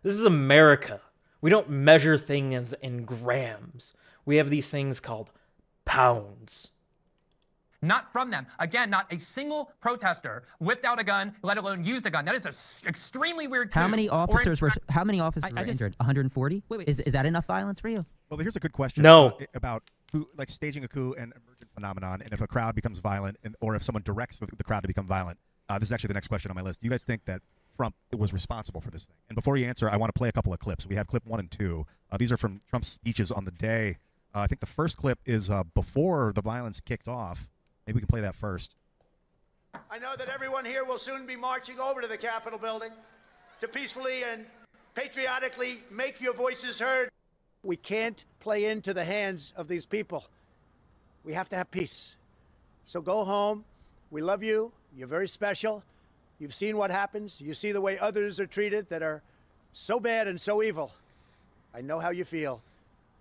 This is America. We don't measure things in grams. We have these things called pounds. not from them. Again, not a single protester whipped out a gun, let alone used a gun. That is an extremely weird. How many officers were injured? 140? Wait. Is that enough violence for you? Well, here's a good question. No. About who, like staging a coup and emergent phenomenon, and if a crowd becomes violent, or if someone directs the crowd to become violent. This is actually the next question on my list. Do you guys think that Trump was responsible for this thing? And before you answer, I want to play a couple of clips. We have clip 1 and 2. These are from Trump's speeches on the day. I think the first clip is before the violence kicked off. Maybe we can play that first. I know that everyone here will soon be marching over to the Capitol building to peacefully and patriotically make your voices heard. We can't play into the hands of these people. We have to have peace. So go home. We love you. You're very special. You've seen what happens. You see the way others are treated that are so bad and so evil. I know how you feel.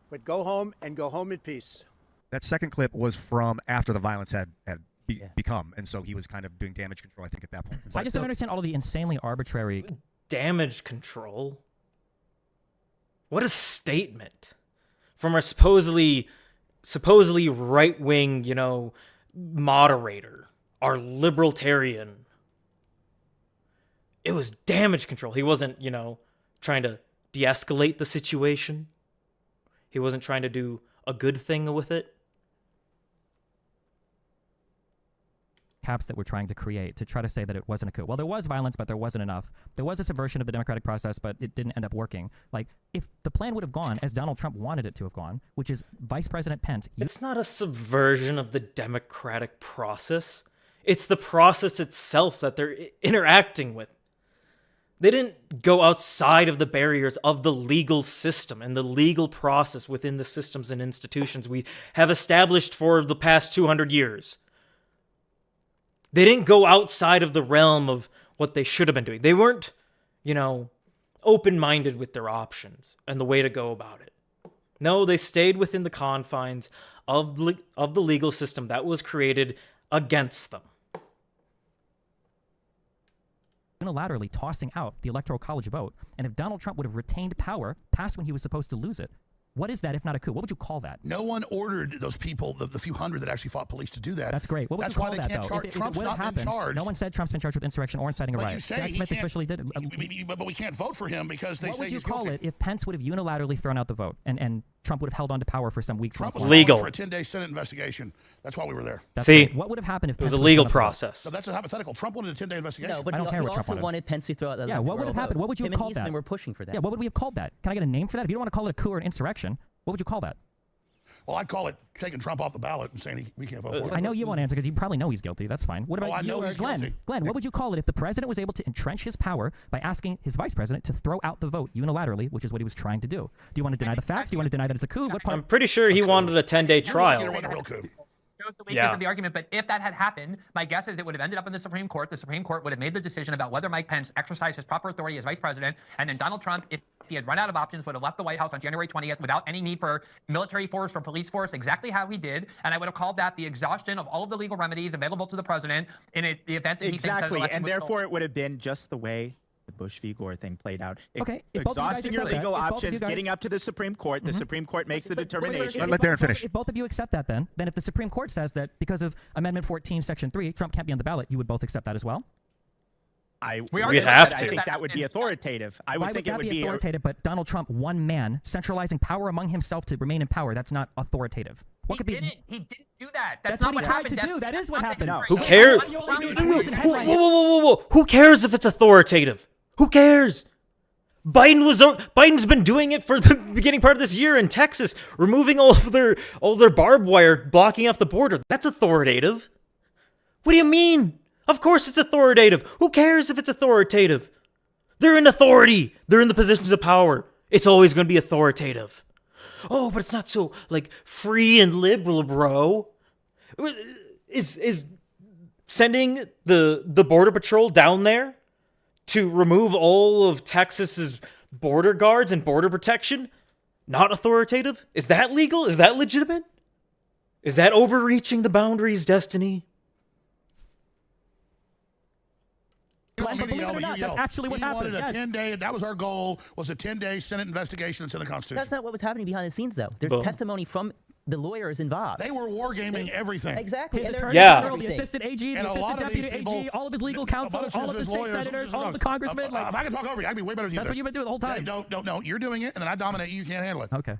But go home and go home in peace. That second clip was from after the violence had become, and so he was kind of doing damage control, I think, at that point. I just don't understand all of the insanely arbitrary damage control. What a statement from our supposedly right-wing, moderator, our libertarian. It was damage control. He wasn't, trying to de-escalate the situation. He wasn't trying to do a good thing with it. caps that we're trying to create to try to say that it wasn't a coup. Well, there was violence, but there wasn't enough. There was a subversion of the democratic process, but it didn't end up working. Like, if the plan would have gone as Donald Trump wanted it to have gone, which is Vice President Pence... It's not a subversion of the democratic process. It's the process itself that they're interacting with. They didn't go outside of the barriers of the legal system and the legal process within the systems and institutions we have established for the past 200 years. They didn't go outside of the realm of what they should have been doing. They weren't, open-minded with their options and the way to go about it. No, they stayed within the confines of the legal system that was created against them. Unilaterally tossing out the Electoral College vote, and if Donald Trump would have retained power past when he was supposed to lose it, what is that if not a coup? What would you call that? No one ordered those people, the few hundred that actually fought police, to do that. That's great. What would you call that, though? If Trump's not been charged. No one said Trump's been charged with insurrection or inciting a riot. Jack Smith especially did. But we can't vote for him because they say he's guilty. What would you call it if Pence would have unilaterally thrown out the vote and Trump would have held on to power for some weeks? Trump was legal for a 10-day Senate investigation. That's why we were there. See, what would have happened if it was Pence a legal process? So that's a hypothetical. Trump wanted a 10-day investigation. No, but I don't care what Trump also wanted Pence to throw out the Yeah, what would have happened? What would you have called that? And we're pushing for that. Yeah, what would we have called that? Can I get a name for that? If you don't want to call it a coup or an insurrection, what would you call that? Well, I'd call it taking Trump off the ballot and saying we can't vote for him. I know you won't answer because you probably know he's guilty. That's fine. What about you, Glenn? Glenn, what would you call it if the president was able to entrench his power by asking his vice president to throw out the vote unilaterally, which is what he was trying to do? Do you want to deny the facts? Do you want to deny that it's a coup? What part? I'm pretty sure he wanted a 10-day trial. Shows the weakness of the argument, but if that had happened, my guess is it would have ended up in the Supreme Court. The Supreme Court would have made the decision about whether Mike Pence exercised his proper authority as vice president, and then Donald Trump, if he had run out of options, would have left the White House on January 20th without any need for military force or police force, exactly how he did, and I would have called that the exhaustion of all of the legal remedies available to the president in the event that he thinks that election and was therefore stolen. it would have been just the way the Bush v. Gore thing played out. Okay, Exhausting your legal options, getting up to the Supreme Court. The Supreme Court makes the determination. Let Darren finish. If both of you accept that, then if the Supreme Court says that because of Amendment 14, Section 3, Trump can't be on the ballot, you would both accept that as well? We have to. I think that would be authoritative. I would think it would be authoritative, but Donald Trump, one man, centralizing power among himself to remain in power, that's not authoritative. He didn't do that. That's not what he what tried to do. That is what happened. Who cares? Whoa. Who cares if it's authoritative? Who cares? Biden's been doing it for the beginning part of this year in Texas, removing all their barbed wire, blocking off the border. That's authoritative. What do you mean? Of course it's authoritative. Who cares if it's authoritative? They're in authority. They're in the positions of power. It's always going to be authoritative. Oh, but it's not so free and liberal, bro. Is sending the Border Patrol down there to remove all of Texas's border guards and border protection not authoritative? Is that legal? Is that legitimate? Is that overreaching the boundaries, Destiny? Glenn, but believe it or not, that's actually what happened. He wanted a 10-day, that was our goal, was a 10-day Senate investigation that's in the Constitution. That's not what was happening behind the scenes, though. There's testimony from the lawyers involved. They were wargaming everything. Exactly. His And attorney Yeah. general, the assistant AG, And the a lot assistant of deputy these people- AG, all of his legal counsel, bunches all of the his state lawyers- senators, all of the If congressmen. Like, I can talk over you, I'd be way better than you. that's what you've been doing the whole time. No, you're doing it, and then I dominate you. You can't handle it. Okay.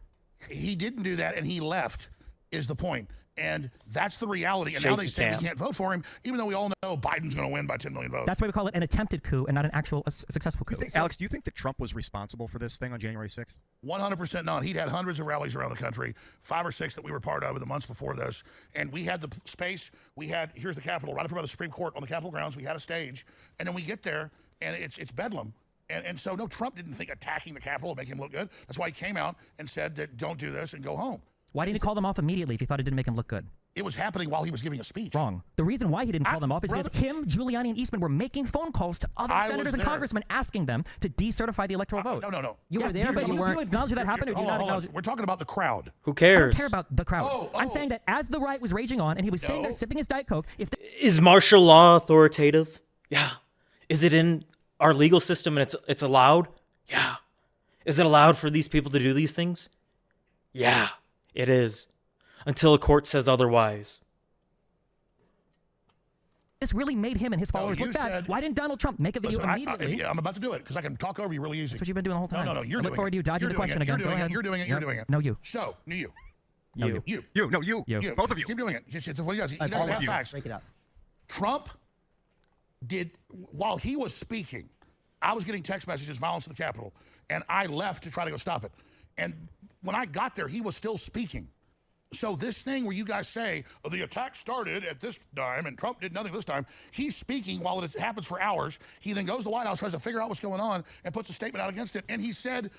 He didn't do that, and he left, is the point. And that's the reality. And now they Shaky say cam. we can't vote for him, even though we all know Biden's going to win by 10 million votes. That's why we call it an attempted coup and not an actual successful coup. Alex, do you think that Trump was responsible for this thing on January 6th? 100% not. He'd had hundreds of rallies around the country, 5 or 6 that we were part of in the months before this. And we had the space. Here's the Capitol, right up by the Supreme Court on the Capitol grounds. We had a stage. And then we get there, and it's bedlam. And so, no, Trump didn't think attacking the Capitol would make him look good. That's why he came out and said that don't do this and go home. Why didn't he call them off immediately if he thought it didn't make him look good? It was happening while he was giving a speech. Wrong. The reason why he didn't call them off is because Kim, Giuliani, and Eastman were making phone calls to other senators and congressmen asking them to decertify the electoral vote. No. You were there, but you weren't. Do you acknowge that happened, or do you not acknowledge it? We're talking about the crowd. Who I cares? don't care about the crowd. I'm saying that as the riot was raging on, and he was sitting there sipping his Diet Coke, if Is martial law authoritative? Yeah. Is it in our legal system and it's allowed? Yeah. Is it allowed for these people to do these things? Yeah, it is. Until a court says otherwise. this really made him and his followers look bad, why didn't Donald Trump make a video immediately? I'm about to do it because I can talk over you really easy. That's what you've been doing the whole time. No, I you're doing look forward to you dodging the question again. Go ahead. You're doing it. You're doing it. No, you. So, you. No, you. You. No, you. Both of you. Keep doing it. It's what he does. He doesn't all of have you. facts. Break it up. Trump did, while he was speaking, I was getting text messages, violence in the Capitol, and I left to try to go stop it. And when I got there, he was still speaking. So this thing where you guys say, oh, the attack started at this time and Trump did nothing this time, he's speaking while it happens for hours. He then goes to the White House, tries to figure out what's going on, and puts a statement out against it. And he said,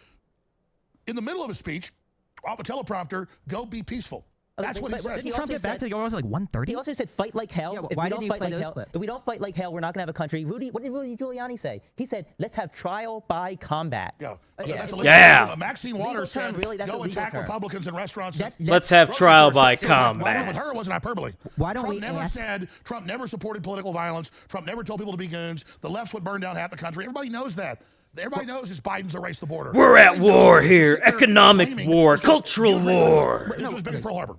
in the middle of his speech, off a teleprompter, go be peaceful. That's what he said. Didn't Trump get back to the White House like 1:30? He also said, fight like hell. Yeah, If why we didn't don't you fight play like those hell, clips? if we don't fight like hell, we're not going to have a country. What did Rudy Giuliani say? He said, let's have trial by combat. Yeah. Yeah. Yeah. Maxine Waters term, said, really, that's a go legal attack term. Republicans in restaurants. Let's have trial by With combat. her, it wasn't hyperbole. Why don't Trump we never ask- said, Trump never supported political violence. Trump never told people to be goons. The left would burn down half the country. Everybody knows that. Everybody knows it's Biden's erased the border. We're at Everybody war knows here. he's there Economic claiming war. this was- Cultural war. This was as big as Pearl Harbor.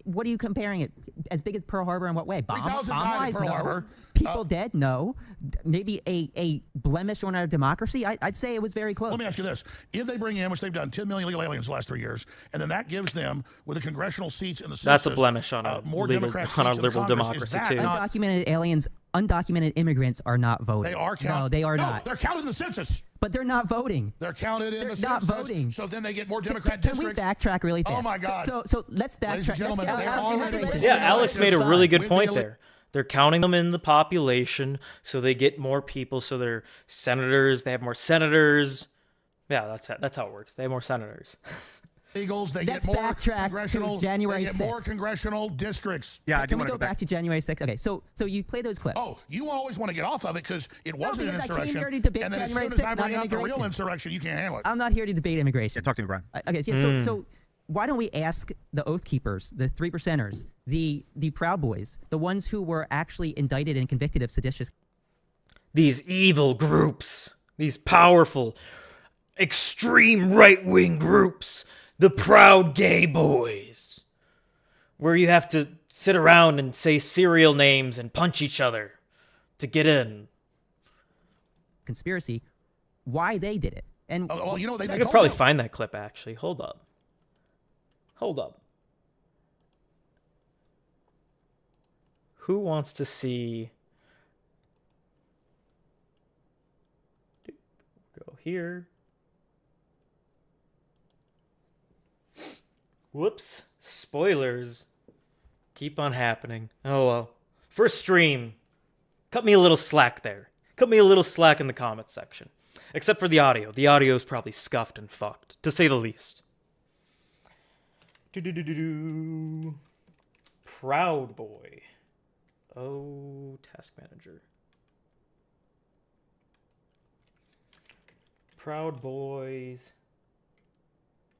What are you comparing it? As big as Pearl Harbor in what way? 3,000 died in Bomb-wise? Pearl No. Harbor. People dead? No. Maybe a blemish on our democracy? I'd say it was very close. Let me ask you this. If they bring in, which they've done, 10 million illegal aliens the last 3 years, and then that gives them, with the congressional seats in the census, That's a blemish on our more legal, Democrat on our seats in the liberal Congress, is democracy that too. not- Undocumented aliens, undocumented immigrants are not voting. They are counted. No, they are not. They're counted in the census. But they're not voting. They're counted in They're the not census. voting. So then they get more Democrat Can we districts. backtrack really fast? Oh my God. So let's Ladies and backtrack. gentlemen, Let's they're get already- Yeah, Alex made a really good With point the- there. They're counting them in the population, so they get more people. So they're senators. They have more senators. Yeah, that's how it works. They have more senators. Eagles, they Let's get more backtrack congressional. to January they get more 6th. congressional districts. Yeah, I do Can we want to go back to January 6th? Okay, so you play those clips. Oh, you always want to get off of it because it wasn't an because I came insurrection. here to debate and then January as soon as I 6th, not bring up the real immigration. insurrection, you can't handle it. I'm not here to debate immigration. Yeah, talk to me, Brian. Okay, so why don't we ask the Oath Keepers, the 3%ers, the Proud Boys, the ones who were actually indicted and convicted of seditious... These evil groups, these powerful, extreme right-wing groups, the Proud Gay Boys, where you have to sit around and say serial names and punch each other to get in. conspiracy, why they did it. And well, you know, I could probably find that clip, actually. Hold up. Who wants to see... Go here. Whoops. Spoilers. Keep on happening. Oh well. First stream. Cut me a little slack there. Cut me a little slack in the comments section. Except for the audio. The audio is probably scuffed and fucked, to say the least. Proud Boy. Oh, Task Manager. Proud Boys.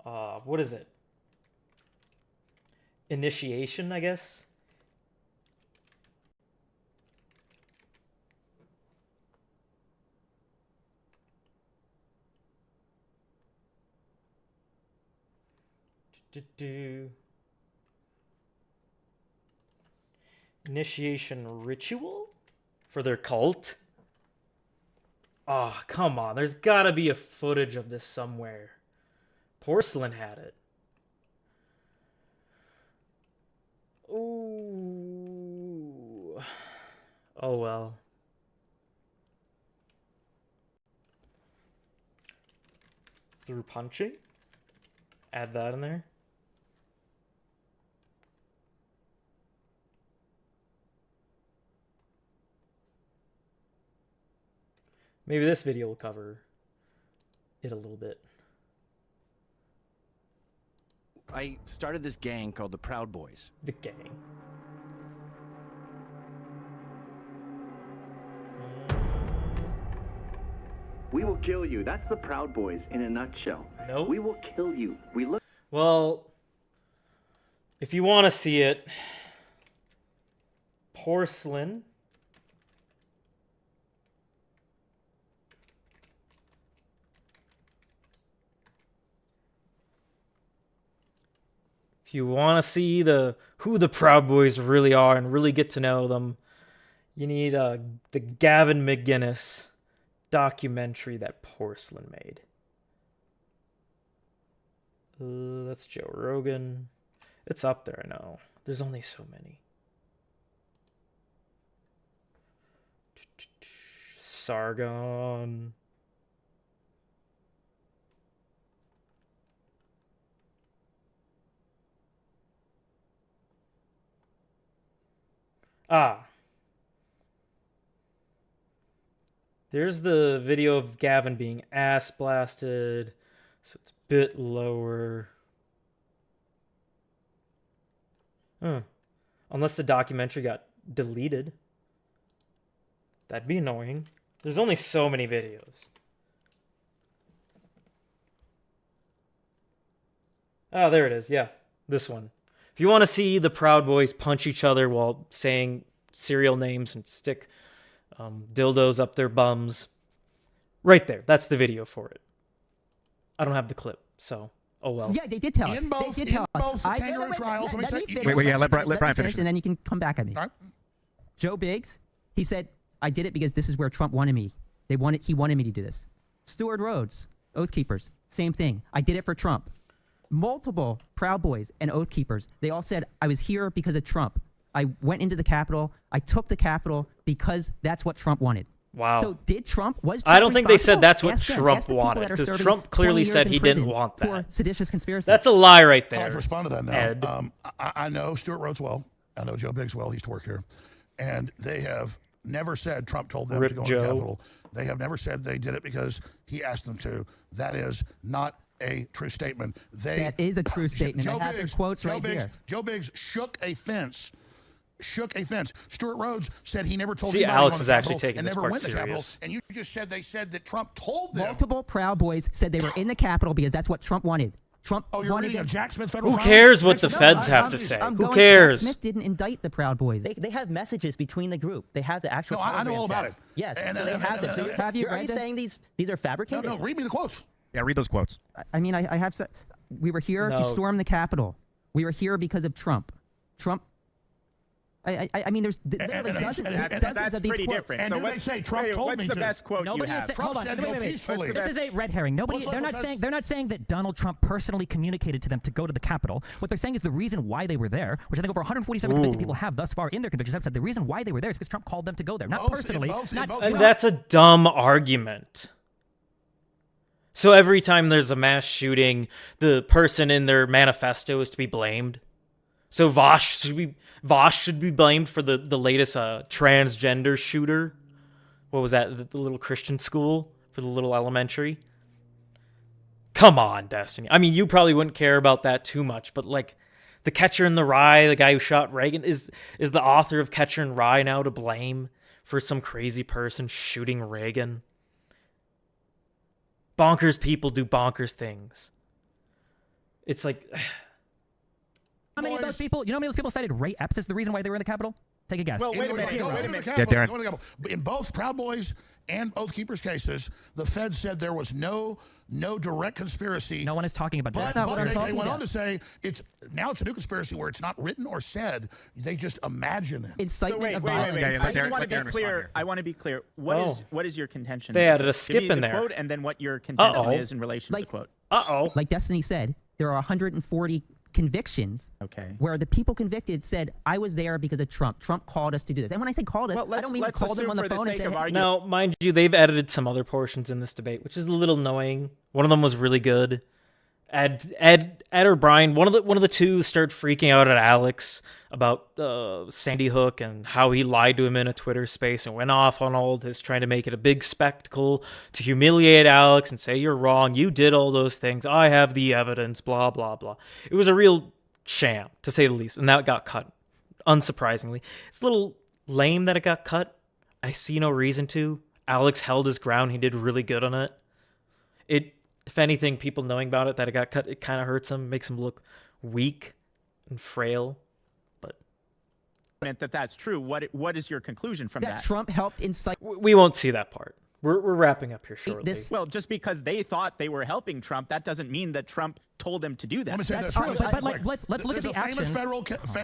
What is it? Initiation, I guess? Initiation ritual for their cult? Oh, come on. There's gotta be a footage of this somewhere. Porcelain had it. Ooh. Oh well. Through punching? Add that in there. Maybe this video will cover it a little bit. I started this gang called the Proud Boys. The gang. We will kill you. That's the Proud Boys in a nutshell. No. We will kill you. We look. Well, if you want to see it, Porcelain. If you want to see who the Proud Boys really are and really get to know them, you need the Gavin McGinnis documentary that Porcelain made. That's Joe Rogan. It's up there, I know. There's only so many. Sargon. There's the video of Gavin being ass blasted, so it's a bit lower. Unless the documentary got deleted. That'd be annoying. There's only so many videos. Oh, there it is. Yeah, this one. If you want to see the Proud Boys punch each other while saying cereal names and stick dildos up their bums, right there. That's the video for it. I don't have the clip, so oh well. Yeah, they did tell us. They did tell us. Let Brian finish. And then you can come back at me. Right. Joe Biggs, he said, I did it because this is where Trump wanted me. He wanted me to do this. Stewart Rhodes, Oath Keepers, same thing. I did it for Trump. Multiple Proud Boys and Oath Keepers, they all said, I was here because of Trump. I went into the Capitol. I took the Capitol because that's what Trump wanted. Wow. So did Trump? Was Trump I don't think they said that's what responsible? Trump wanted, because Trump clearly said he didn't want that. For seditious conspiracy. That's a lie right there. I'll respond to that now. Ed. I know Stewart Rhodes well. I know Joe Biggs well. He used to work here. And they have never said Trump told them to go into the Capitol. They have never said they did it because he asked them to. That is not a true statement. That is a true statement. I have their quotes right here. Joe Biggs shook a fence. Stewart Rhodes said he never told See, anybody Alex to go is to the actually Capitol taking and this never part went to the Capitol. serious. And you just said they said that Trump told them. Multiple Proud Boys said they were in the Capitol because that's what Trump wanted. Trump you're wanted reading them. a Jack Smith federal Who cares what the feds have to say? Who cares? Jack Smith didn't indict the Proud Boys. They have messages between the group. They have the actual. No, I know all about chats. it. Yes, And- so they have them. So have you are read you them? saying these are fabricated? No, read me the quotes. Yeah, read those quotes. I mean, I have said we were here to No. storm the Capitol. We were here because of Trump. Trump. I mean, there's literally dozens of these pretty quotes. different. And so do they say Trump told what's me the to? best quote Nobody you has have? said, Trump hold on, said wait, go wait, wait. peacefully. This is a red herring. Nobody, Let's they're look not at saying they're not saying that Donald Trump personally communicated to them to go to the Capitol. What they're saying is the reason why they were there, which I think over 147 convicted people have thus far in their convictions have said the reason why they were there is because Trump called them to go there, not personally. And that's a dumb argument. So every time there's a mass shooting, the person in their manifesto is to be blamed. So Vosh should be blamed for the latest transgender shooter. What was that? The little Christian school for the little elementary. Come on, Destiny. I mean, you probably wouldn't care about that too much, but like the Catcher in the Rye, the guy who shot Reagan, is the author of Catcher in Rye now to blame for some crazy person shooting Reagan? Bonkers people do bonkers things. It's like... How many of those people? You know how many of those people cited Ray Epps as the reason why they were in the Capitol? Take a guess. Well, wait a minute. Go to the Capitol, go to the Capitol. In both Proud Boys and Oath Keepers cases, the Fed said there was no no direct conspiracy. No one is talking about But, that. they went on to say it's a new conspiracy where it's not written or said. They just imagine it. Incitement of violence. I want to be clear. I want to be clear. What is your contention? They added a skip Give me in the there. quote and then what your contention is in relation to the quote. Like Destiny said, there are 140 convictions where the people convicted said, I was there because of Trump. Trump called us to do this. And when I say called us, I don't mean to call them on the phone and say, hey. Now, mind you, they've edited some other portions in this debate, which is a little annoying. One of them was really good. Ed or Brian, one of the two started freaking out at Alex about Sandy Hook and how he lied to him in a Twitter space and went off on all this, trying to make it a big spectacle to humiliate Alex and say, you're wrong, you did all those things, I have the evidence, blah, blah, blah. It was a real sham, to say the least, and that got cut, unsurprisingly. It's a little lame that it got cut. I see no reason to. Alex held his ground. He did really good on it. If anything, people knowing about it, that it got cut, it kind of hurts him, makes him look weak and frail. But that's true. What is your conclusion from that? Trump helped incite. We won't see that part. We're wrapping up here shortly. Well, just because they thought they were helping Trump, that doesn't mean that Trump told them to do that. Let me say That's this. true. But like, let's look at the actions.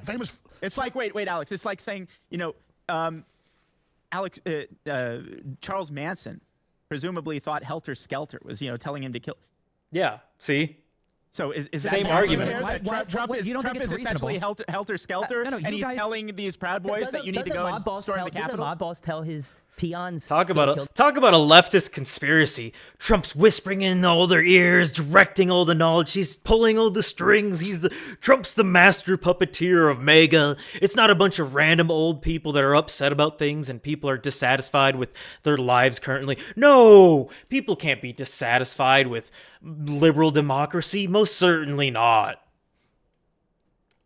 Famous. It's like wait, Alex. It's like saying Charles Manson presumably thought Helter Skelter was telling him to kill. Yeah. See. So is that same argument? Trump is essentially Helter Skelter, and he's telling these Proud Boys that you need to go and storm the Capitol? Doesn't Mob Boss tell his peons? Talk about a leftist conspiracy. Trump's whispering in all their ears, directing all the knowledge. He's pulling all the strings. Trump's the master puppeteer of MAGA. It's not a bunch of random old people that are upset about things and people are dissatisfied with their lives currently. No, people can't be dissatisfied with liberal democracy. Most certainly not.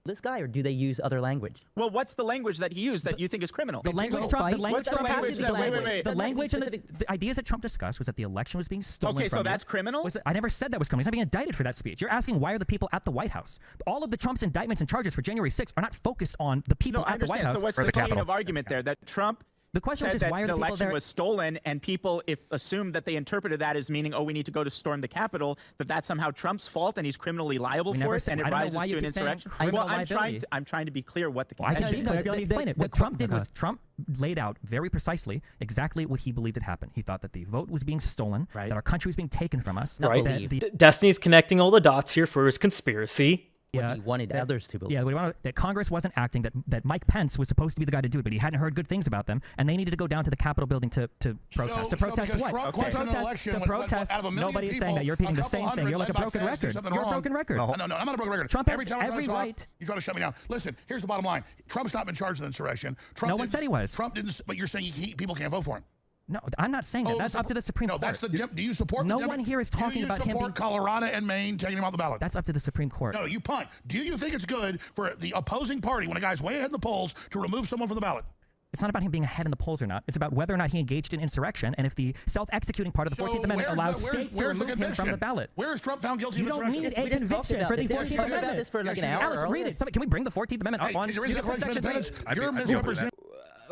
This guy, or do they use other language? Well, what's the language that he used that you think is criminal? The language Trump and wait. the ideas that Trump discussed was that the election was being stolen. Okay, so that's criminal? I never said that was criminal. He's not being indicted for that speech. You're asking why are the people at the White House? All of the Trump's indictments and charges for January 6th are not focused on the people at the White House so what's or the the Capitol. of argument there that Trump The question said was that why are the the people election there? was stolen, and people assumed that they interpreted that as meaning, we need to go to storm the Capitol, that's somehow Trump's fault and he's criminally liable for it, and it rises to an insurrection. Well, I'm trying to be clear what the contention is. I can explain it. What Trump did was Trump laid out very precisely exactly what he believed had happened. He thought that the vote was being stolen, that our country was being taken from us. Right. Destiny's connecting all the dots here for his conspiracy. What he wanted others to believe. Yeah, that Congress wasn't acting, that Mike Pence was supposed to be the guy to do it, but he hadn't heard good things about them, and they needed to go down to the Capitol building to protest. To protest what? To protest. Nobody is saying that. You're repeating the same thing. You're like a broken record. You're a broken record. No, I'm not a broken record. Trump has every right. You try to shut me down. Listen, here's the bottom line. Trump's not been charged with insurrection. No one said he was. Trump didn't, but you're saying people can't vote for him. No, I'm not saying that. That's up to the Supreme Court. That's do you support? No one here is talking about him being. Do you support Colorado and Maine taking him off the ballot? That's up to the Supreme Court. No, you punt. Do you think it's good for the opposing party, when a guy's way ahead in the polls, to remove someone from the ballot? It's not about him being ahead in the polls or not. It's about whether or not he engaged in insurrection, and if the self-executing part of the 14th Amendment allows states to remove him from the ballot. Where is Trump found guilty of insurrection? You don't need a conviction for the 14th Amendment. About this for like an hour Alex, read it. Can we bring the 14th Amendment up on? Can you read the Section 3? You're misrepresenting.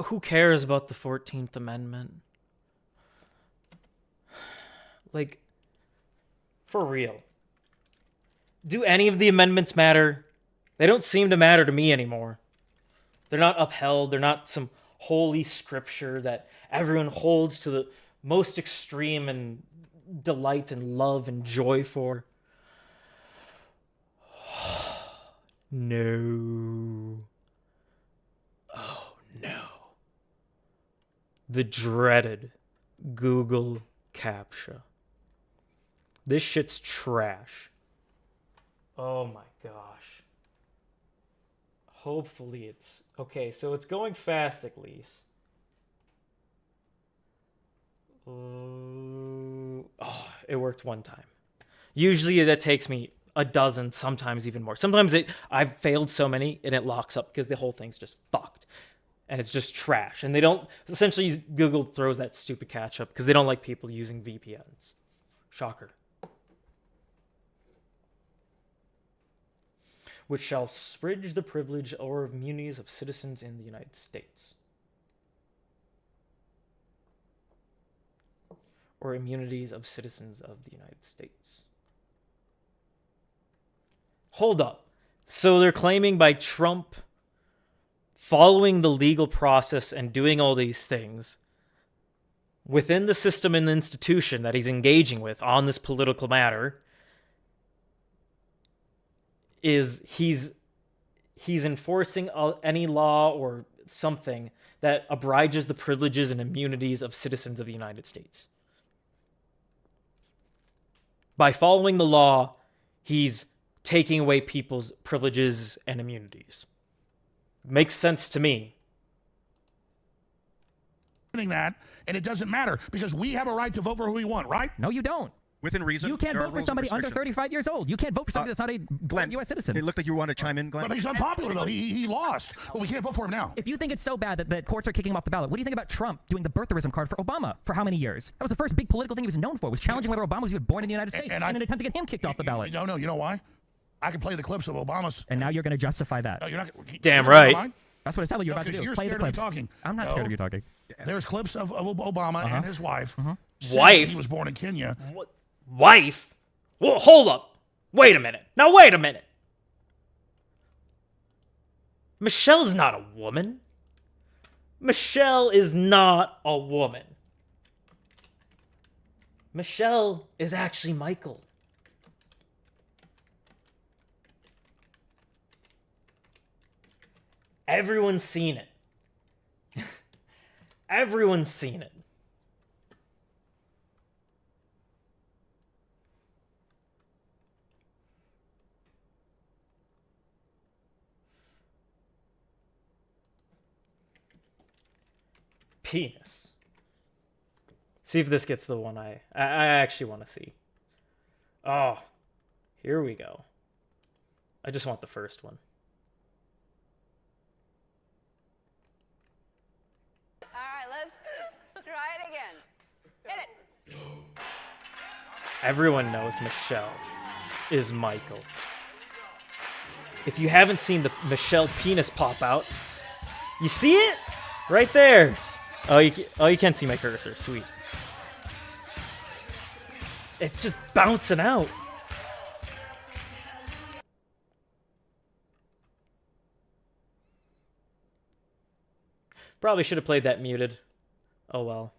Who cares about the 14th Amendment? Like, for real. Do any of the amendments matter? They don't seem to matter to me anymore. They're not upheld. They're not some holy scripture that everyone holds to the most extreme and delight and love and joy for. No. Oh, no. The dreaded Google CAPTCHA. This shit's trash. Oh my gosh. Hopefully it's... Okay, so it's going fast at least. Oh, it worked one time. Usually that takes me a dozen, sometimes even more. Sometimes I've failed so many and it locks up because the whole thing's just fucked. And it's just trash. And they don't... Essentially, Google throws that stupid catch up because they don't like people using VPNs. Shocker. Which shall spridge the privilege or immunities of citizens in the United States. or immunities of citizens of the United States. Hold up. So they're claiming by Trump following the legal process and doing all these things within the system and the institution that he's engaging with on this political matter is he's enforcing any law or something that obliges the privileges and immunities of citizens of the United States. By following the law, he's taking away people's privileges and immunities. Makes sense to me. That, and it doesn't matter because we have a right to vote for who we want, right? No, you don't. Within reason. You can't there are vote for rules and somebody under restrictions. 35 years old. You can't vote for somebody that's not a Glenn, U.S. citizen. It looked like you wanted to chime in, Glenn. But he's unpopular, though. He lost. Well, we can't vote for him now. If you think it's so bad that courts are kicking him off the ballot, what do you think about Trump doing the birtherism card for Obama for how many years? That was the first big political thing he was known for, was challenging whether Obama was even born in the United States in an attempt to get him kicked off the ballot. No, you know why? I can play the clips of Obama's. And now you're going to justify that. No, you're not. Damn right. That's what it sounded like you're about to do. You're Play the scared of me clips. talking. I'm not scared of you talking. There's clips of Obama and his wife. Wife? He was born in Kenya. Wife? Well, hold up. Wait a minute. Now, wait a minute. Michelle's not a woman. Michelle is not a woman. Michelle is actually Michael. Everyone's seen it. Everyone's seen it. Penis. See if this gets the one I actually want to see. Oh, here we go. I just want the first one. All right, let's try it again. Hit it. Everyone knows Michelle is Michael. If you haven't seen the Michelle penis pop out, you see it? Right there. Oh, you can't see my cursor. Sweet. It's just bouncing out. Probably should have played that muted. Oh well.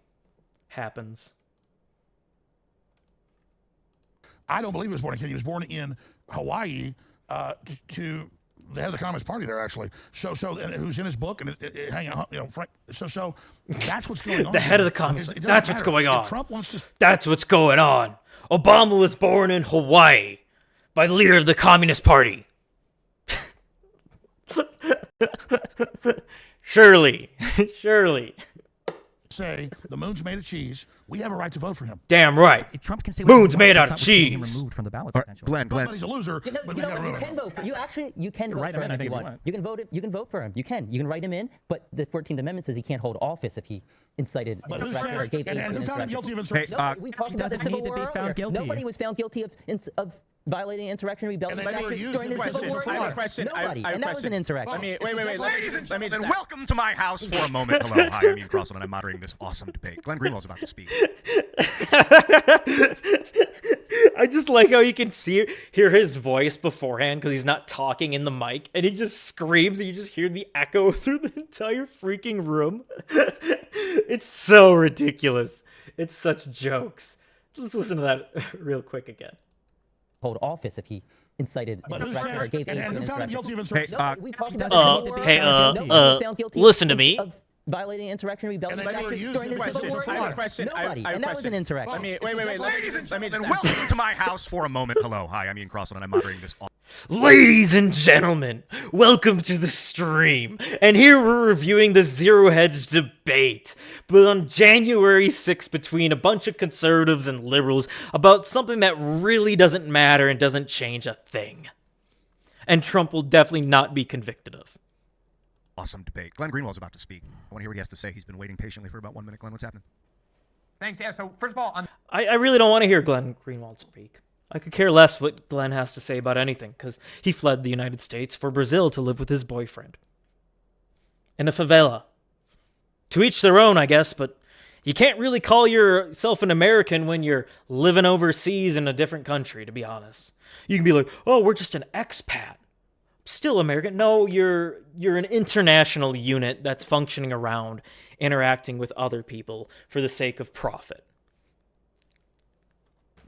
Happens. I don't believe he was born in Kenya. He was born in Hawaii to the head of the Communist Party there, actually. So, and who's in his book, and hanging on, Frank. So that's what's going on. The head of the Communist. That's what's going on. If Trump wants to. That's what's going on. Obama was born in Hawaii by the leader of the Communist Party. Surely. Say the moon's made of cheese. We have a right to vote for him. Damn right. Trump can say moon's made out of cheese. Removed from the ballot. Glenn. He's a loser. You can vote for. You can vote for him if you want. You can vote for him. You can write him in. But the 14th Amendment says he can't hold office if he incited insurrection or gave aid to an insurrection. We talked about the Civil War earlier. Nobody was found guilty of violating insurrection, rebellion statute during the Civil War. I have a question. Nobody, and that was an insurrection. Wait. Ladies and gentlemen, welcome to my house for a moment. Hello, hi, I'm Ian Crossland, and I'm moderating this awesome debate. Glenn Greenwald's about to speak. I just like how you can hear his voice beforehand because he's not talking in the mic, and he just screams, and you just hear the echo through the entire freaking room. It's so ridiculous. It's such jokes. Let's listen to that real quick again. Hold office if he incited insurrection or gave aid to an insurrection. We talked about the Civil War. Listen to me. Of violating insurrection, rebellion statute during the Civil War. I have a question. Nobody, and that was an insurrection. Wait. Ladies and gentlemen, welcome to my house for a moment. Hello, hi, I'm Ian Crossland, and I'm moderating this. Ladies and gentlemen, welcome to the stream. And here we're reviewing the ZeroHedge debate, but on January 6th between a bunch of conservatives and liberals about something that really doesn't matter and doesn't change a thing. And Trump will definitely not be convicted of. Awesome debate. Glenn Greenwald's about to speak. I want to hear what he has to say. He's been waiting patiently for about 1 minute. Glenn, what's happening? Thanks. Yeah, so first of all... I really don't want to hear Glenn Greenwald speak. I could care less what Glenn has to say about anything, because he fled the United States for Brazil to live with his boyfriend. In a favela. To each their own, I guess, but You can't really call yourself an American when you're living overseas in a different country, to be honest. You can be like, oh, we're just an expat. Still American. No, you're an international unit that's functioning around, interacting with other people for the sake of profit.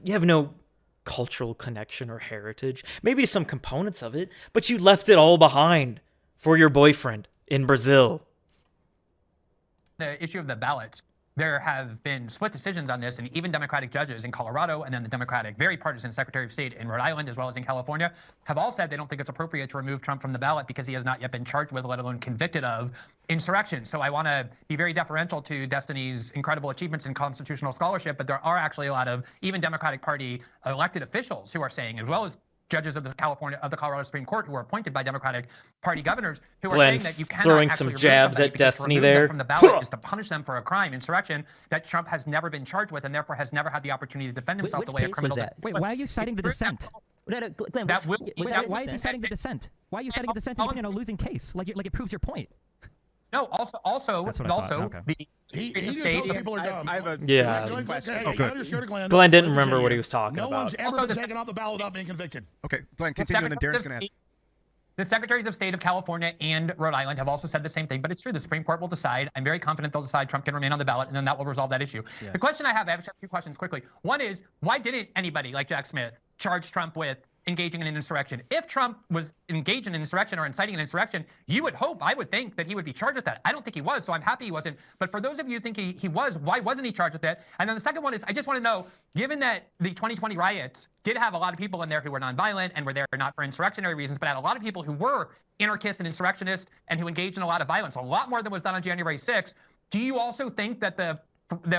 You have no cultural connection or heritage. Maybe some components of it, but you left it all behind for your boyfriend in Brazil. The issue of the ballots, there have been split decisions on this, and even Democratic judges in Colorado and then the Democratic, very partisan Secretary of State in Rhode Island, as well as in California, have all said they don't think it's appropriate to remove Trump from the ballot because he has not yet been charged with, let alone convicted of, insurrection. So I want to be very deferential to Destiny's incredible achievements in constitutional scholarship, but there are actually a lot of even Democratic Party elected officials who are saying, as well as judges of the Colorado Supreme Court who are appointed by Democratic Party governors who are saying that you cannot throwing actually some remove jabs somebody at because to Destiny remove them there. from the ballot is to punish them for a crime, insurrection, that Trump has never been charged with and therefore has never had the opportunity to defend himself the way a criminal. Wait, why are you citing the dissent? Glenn, Why is he citing the dissent? Why are you citing the dissent in a losing case? Like it proves your point. No, also, That's what I thought. Okay. He just knows that people are dumb. I have a Glenn didn't remember what he was talking No about. one's ever been taken off the ballot without being convicted. Okay, Glenn, continue, and then Darren's going to add. The Secretaries of State of California and Rhode Island have also said the same thing, but it's true. The Supreme Court will decide. I'm very confident they'll decide Trump can remain on the ballot, and then that will resolve that issue. Yes. The question I actually have two questions quickly. One is, why didn't anybody like Jack Smith charge Trump with engaging in an insurrection? If Trump was engaged in an insurrection or inciting an insurrection, you would hope, I would think, that he would be charged with that. I don't think he was, so I'm happy he wasn't. But for those of you who think he was, why wasn't he charged with that? And then the second one is, I just want to know, given that the 2020 riots did have a lot of people in there who were nonviolent and were there not for insurrectionary reasons, but had a lot of people who were anarchists and insurrectionists and who engaged in a lot of violence, a lot more than was done on January 6th, do you also think that the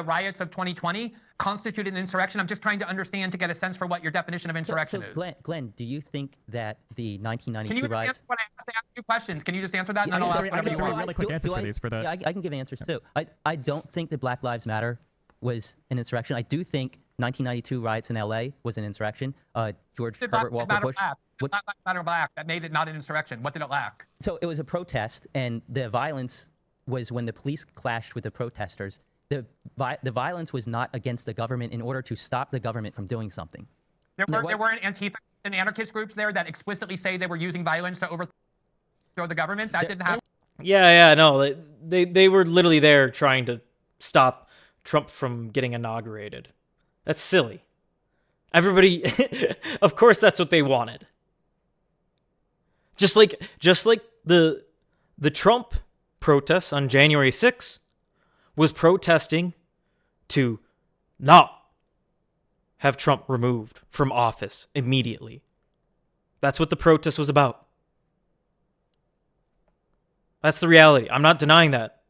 riots of 2020 constituted an insurrection? I'm just trying to understand to get a sense for what your definition of insurrection is. Glenn, do you think that the 1992 riots... Answer what I asked? I asked two questions. Can you just answer that? And then I'll ask whatever you want. Really quick answers for these. Yeah, I can give answers too. I don't think that Black Lives Matter was an insurrection. I do think 1992 riots in L.A. was an insurrection. George Herbert Walker Bush... Matter Black. That made it not an insurrection. What did it lack? So it was a protest, and the violence was when the police clashed with the protesters. The violence was not against the government in order to stop the government from doing something. There weren't Antifa and anarchist groups there that explicitly say they were using violence to overthrow the government? That didn't happen? Yeah, no. They were literally there trying to stop Trump from getting inaugurated. That's silly. Everybody, of course that's what they wanted. Just like the Trump protests on January 6th was protesting to not have Trump removed from office immediately. That's what the protest was about. That's the reality. I'm not denying that.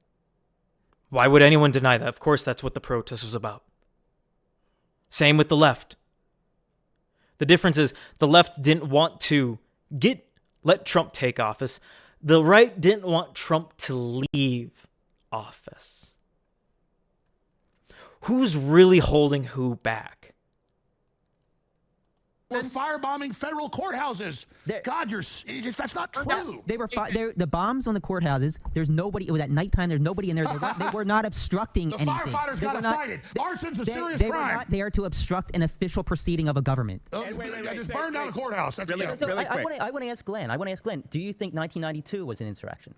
Why would anyone deny that? Of course, that's what the protest was about. Same with the left. The difference is the left didn't want to let Trump take office. The right didn't want Trump to leave office. Who's really holding who back? We're firebombing federal courthouses. God, that's not true. They were the bombs on the courthouses. There's nobody. It was at nighttime. There's nobody in there. They were not obstructing anything. The firefighters got to fight it. Arson's a serious crime. They were not there to obstruct an official proceeding of a government. Just burn down a courthouse. That's I want to ask Glenn. Do you think 1992 was an insurrection?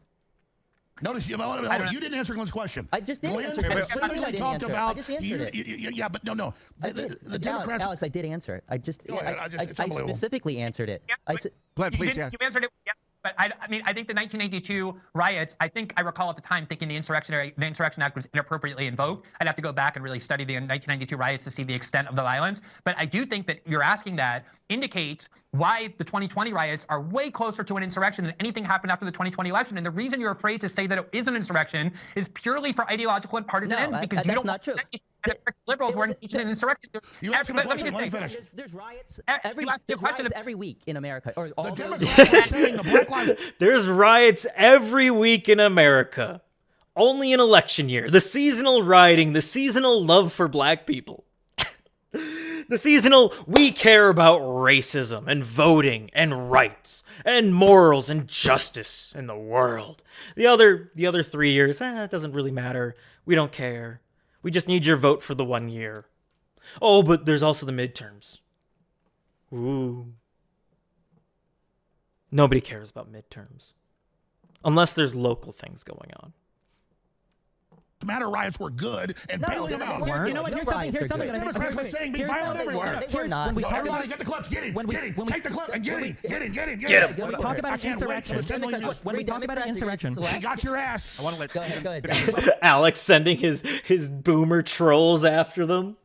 Notice you didn't answer Glenn's question. I just did answer it. I just answered it. Yeah, but no. The Democrats. Alex, I did answer it. I specifically answered it. Glenn, please, You answered it. Yeah. But I think the 1982 riots, I recall at the time thinking the Insurrection Act was inappropriately invoked. I'd have to go back and really study the 1992 riots to see the extent of the violence. But I do think that you're asking that indicates why the 2020 riots are way closer to an insurrection than anything happened after the 2020 election. And the reason you're afraid to say that it is an insurrection is purely for ideological and partisan ends, because you don't not true. Liberals were engaged in an insurrection. There's riots every week in America. There's riots every week in America. Only in election year. The seasonal rioting, the seasonal love for black people. The seasonal, we care about racism and voting and rights and morals and justice in the world. The other 3 years, it doesn't really matter. We don't care. We just need your vote for the 1 year. Oh, but there's also the midterms. Ooh. Nobody cares about midterms. Unless there's local things going on. Matter riots were good and bailed them out. You know what? Here's something that I think. Democrats were saying be violent everywhere. When we talk Everybody about get the clips, get him, take the clip and get him. When we talk about an insurrection, when we talk about an insurrection, I got your ass. I want to let Go ahead. Alex sending his boomer trolls after them.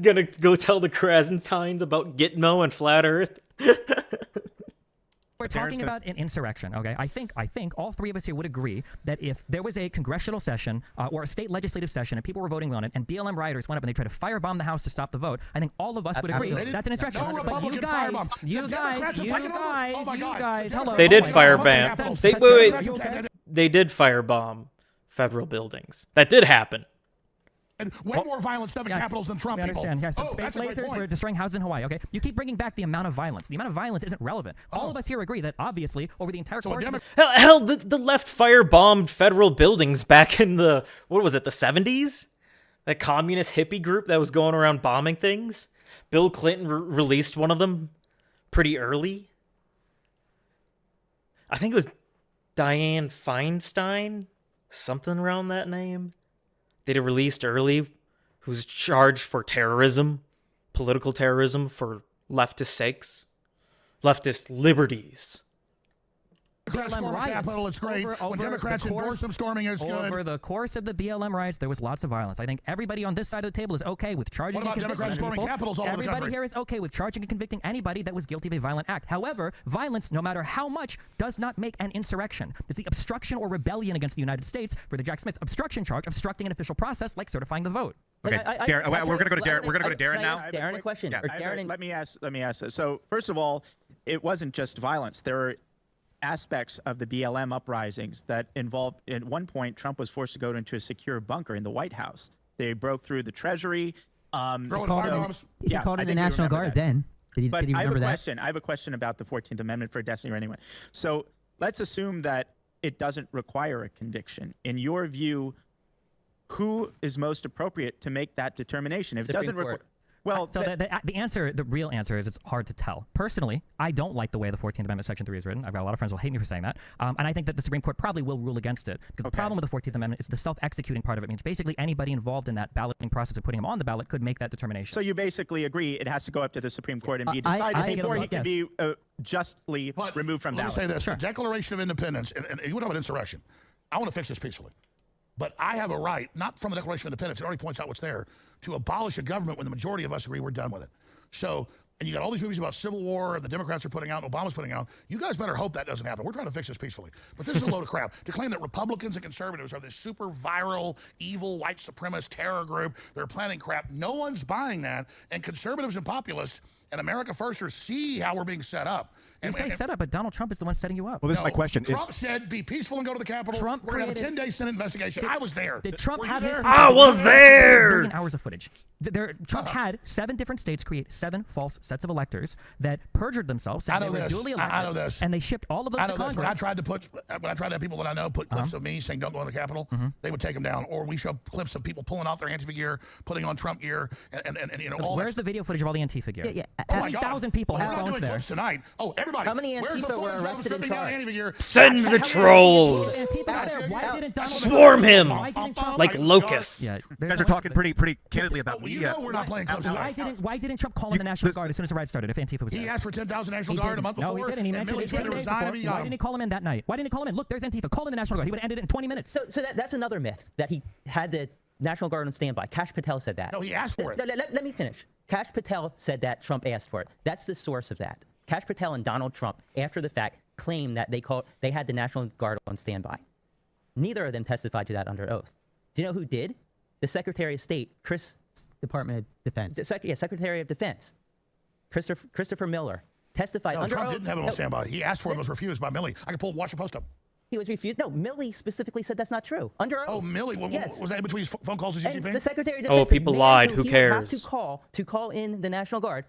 Gonna go tell the Krasentines about Gitmo and Flat Earth. We're talking about an insurrection, okay? I think all three of us here would agree that if there was a congressional session or a state legislative session and people were voting on it and BLM rioters went up and they tried to firebomb the House to stop the vote, I think all of us would agree that's an insurrection. No But you guys, hello. They did firebomb. They did firebomb federal buildings. That did happen. And way more violent stuff in capitals than Trump people. Understand. Yes, Oh, space lasers were destroying houses in Hawaii. Okay, you keep bringing back the amount of violence. The amount of violence isn't relevant. All of us here agree that obviously over the entire course. Hell, the left firebombed federal buildings back in the, what was it, the 70s? That communist hippie group that was going around bombing things. Bill Clinton released one of them pretty early. I think it was Dianne Feinstein, something around that name. They'd released early, who's charged for terrorism, political terrorism for leftist sakes, leftist liberties. BLM riots. It's great. When Democrats endorse them, storming is good. Over the course of the BLM riots, there was lots of violence. I think everybody on this side of the table is okay with charging and convicting people. Everybody here is okay with charging and convicting anybody that was guilty of a violent act. However, violence, no matter how much, does not make an insurrection. It's the obstruction or rebellion against the United States for the Jack Smith obstruction charge, obstructing an official process like certifying the vote. Okay, Darren, we're gonna go to Darren. We're gonna go to Darren now. Darren, a question. Yeah. Let me ask this. So first of all, it wasn't just violence. There are aspects of the BLM uprisings that involved, at one point, Trump was forced to go into a secure bunker in the White House. They broke through the Treasury. He called in the National Guard then. Did he remember that? I have a question about the 14th Amendment for Destiny or anyone. So let's assume that it doesn't require a conviction. In your view, who is most appropriate to make that determination? If it doesn't require... Well, so the real answer is it's hard to tell. Personally, I don't like the way the 14th Amendment Section 3 is written. I've got a lot of friends who will hate me for saying that. And I think that the Supreme Court probably will rule against it. Because the problem with the 14th Amendment is the self-executing part of it means basically anybody involved in that balloting process of putting him on the ballot could make that determination. So you basically agree it has to go up to the Supreme Court and be decided before he can be justly removed from ballot. Let me say this. The Declaration of Independence, and you know about insurrection. I want to fix this peacefully. But I have a right, not from the Declaration of Independence, it already points out what's there, to abolish a government when the majority of us agree we're done with it. So, and you got all these movies about Civil War the Democrats are putting out and Obama's putting out. You guys better hope that doesn't happen. We're trying to fix this peacefully. But this is a load of crap. To claim that Republicans and conservatives are this super viral, evil, white supremacist terror group, they're planning crap. No one's buying that. And conservatives and populists and America Firsters see how we're being set up. You say set up, but Donald Trump is the one setting you up. Well, this is my question. Trump said, be peaceful and go to the Capitol. Trump We're going to have a 10-day Senate investigation. I was there. Did Trump have his... I was there! Million hours of footage. Trump had 7 different states create 7 false sets of electors that perjured themselves, saying they were duly elected. I know this. And they shipped all of those to Congress. When I tried to have people that I know put clips of me saying don't go to the Capitol, they would take them down. Or we show clips of people pulling off their Antifa gear, putting on Trump gear, and you know all. Where's the video footage of all the Antifa gear? Yeah. 20,000 people have phones there. Tonight. Oh, everybody. How many Antifa were arrested and charged? Send the trolls. Swarm him like locusts. Yeah, you guys are talking pretty candidly about me. We're not playing clips. Why didn't Trump call in the National Guard as soon as the riot started if Antifa was there? He asked for 10,000 National Guard a month before. No, he didn't. He mentioned it 10 days before. Why didn't he call him in that night? Why didn't he call him in? Look, there's Antifa. Call in the National Guard. He would have ended it in 20 minutes. So that's another myth, that he had the National Guard on standby. Kash Patel said that. No, he asked for it. Let me finish. Kash Patel said that Trump asked for it. That's the source of that. Kash Patel and Donald Trump, after the fact, claimed that they had the National Guard on standby. Neither of them testified to that under oath. Do you know who did? The Secretary of State, Department of Defense. Secretary of Defense, Christopher Miller, testified under oath. Trump didn't have it on standby. He asked for it and was refused by Milley. I can pull Washington Post up. He was refused. No, Milley specifically said that's not true. Under oath. Oh, Milley? Yes. Was that between his phone calls to CCP? The Secretary of Defense. Oh, people lied. Who cares? To call in the National Guard.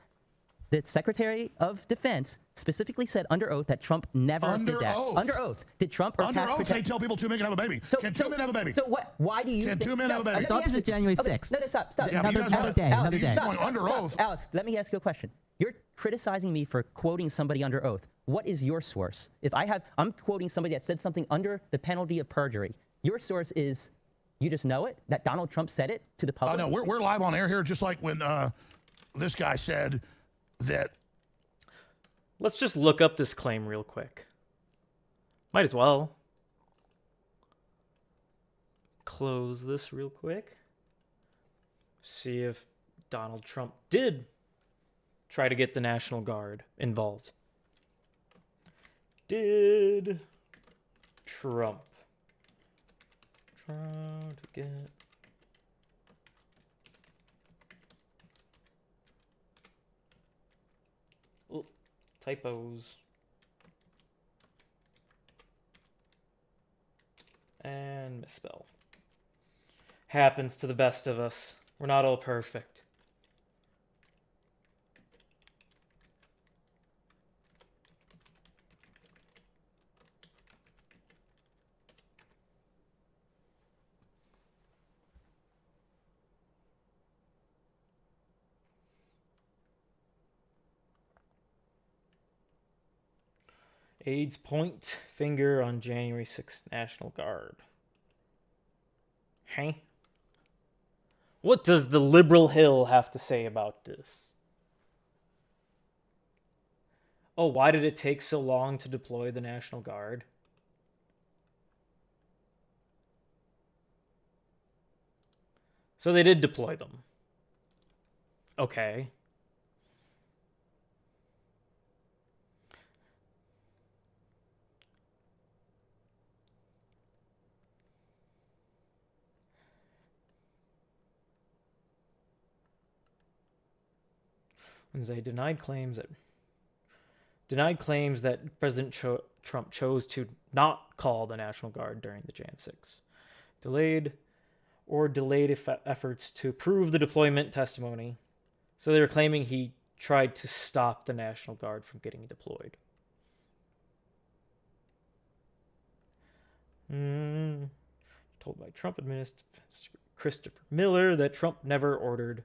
The Secretary of Defense specifically said under oath that Trump never did that. Under oath. Did Trump or Under Cash oath, Patel? they tell people 2 men can have a baby. Can 2 men have a baby? So what? Why do you? Can 2 men have a baby? I thought this was January 6th. No, stop. Yeah, but you guys Another day. Alex, Another day. going under oath. Alex, let me ask you a question. You're criticizing me for quoting somebody under oath. What is your source? If I'm quoting somebody that said something under the penalty of perjury. Your source is, you just know it, that Donald Trump said it to the public? No, we're live on air here, just like when this guy said that. Let's just look up this claim real quick. Might as well. Close this real quick. See if Donald Trump did try to get the National Guard involved. Did Trump try to get... Oh, typos. And misspell. Happens to the best of us. We're not all perfect. AIDS point finger on January 6th National Guard. Hey? What does the liberal hill have to say about this? Oh, why did it take so long to deploy the National Guard? So they did deploy them. Okay. Wednesday denied claims that President Trump chose to not call the National Guard during the Jan 6. Delayed efforts to prove the deployment testimony. So they were claiming he tried to stop the National Guard from getting deployed. Told by Trump administrator Christopher Miller that Trump never ordered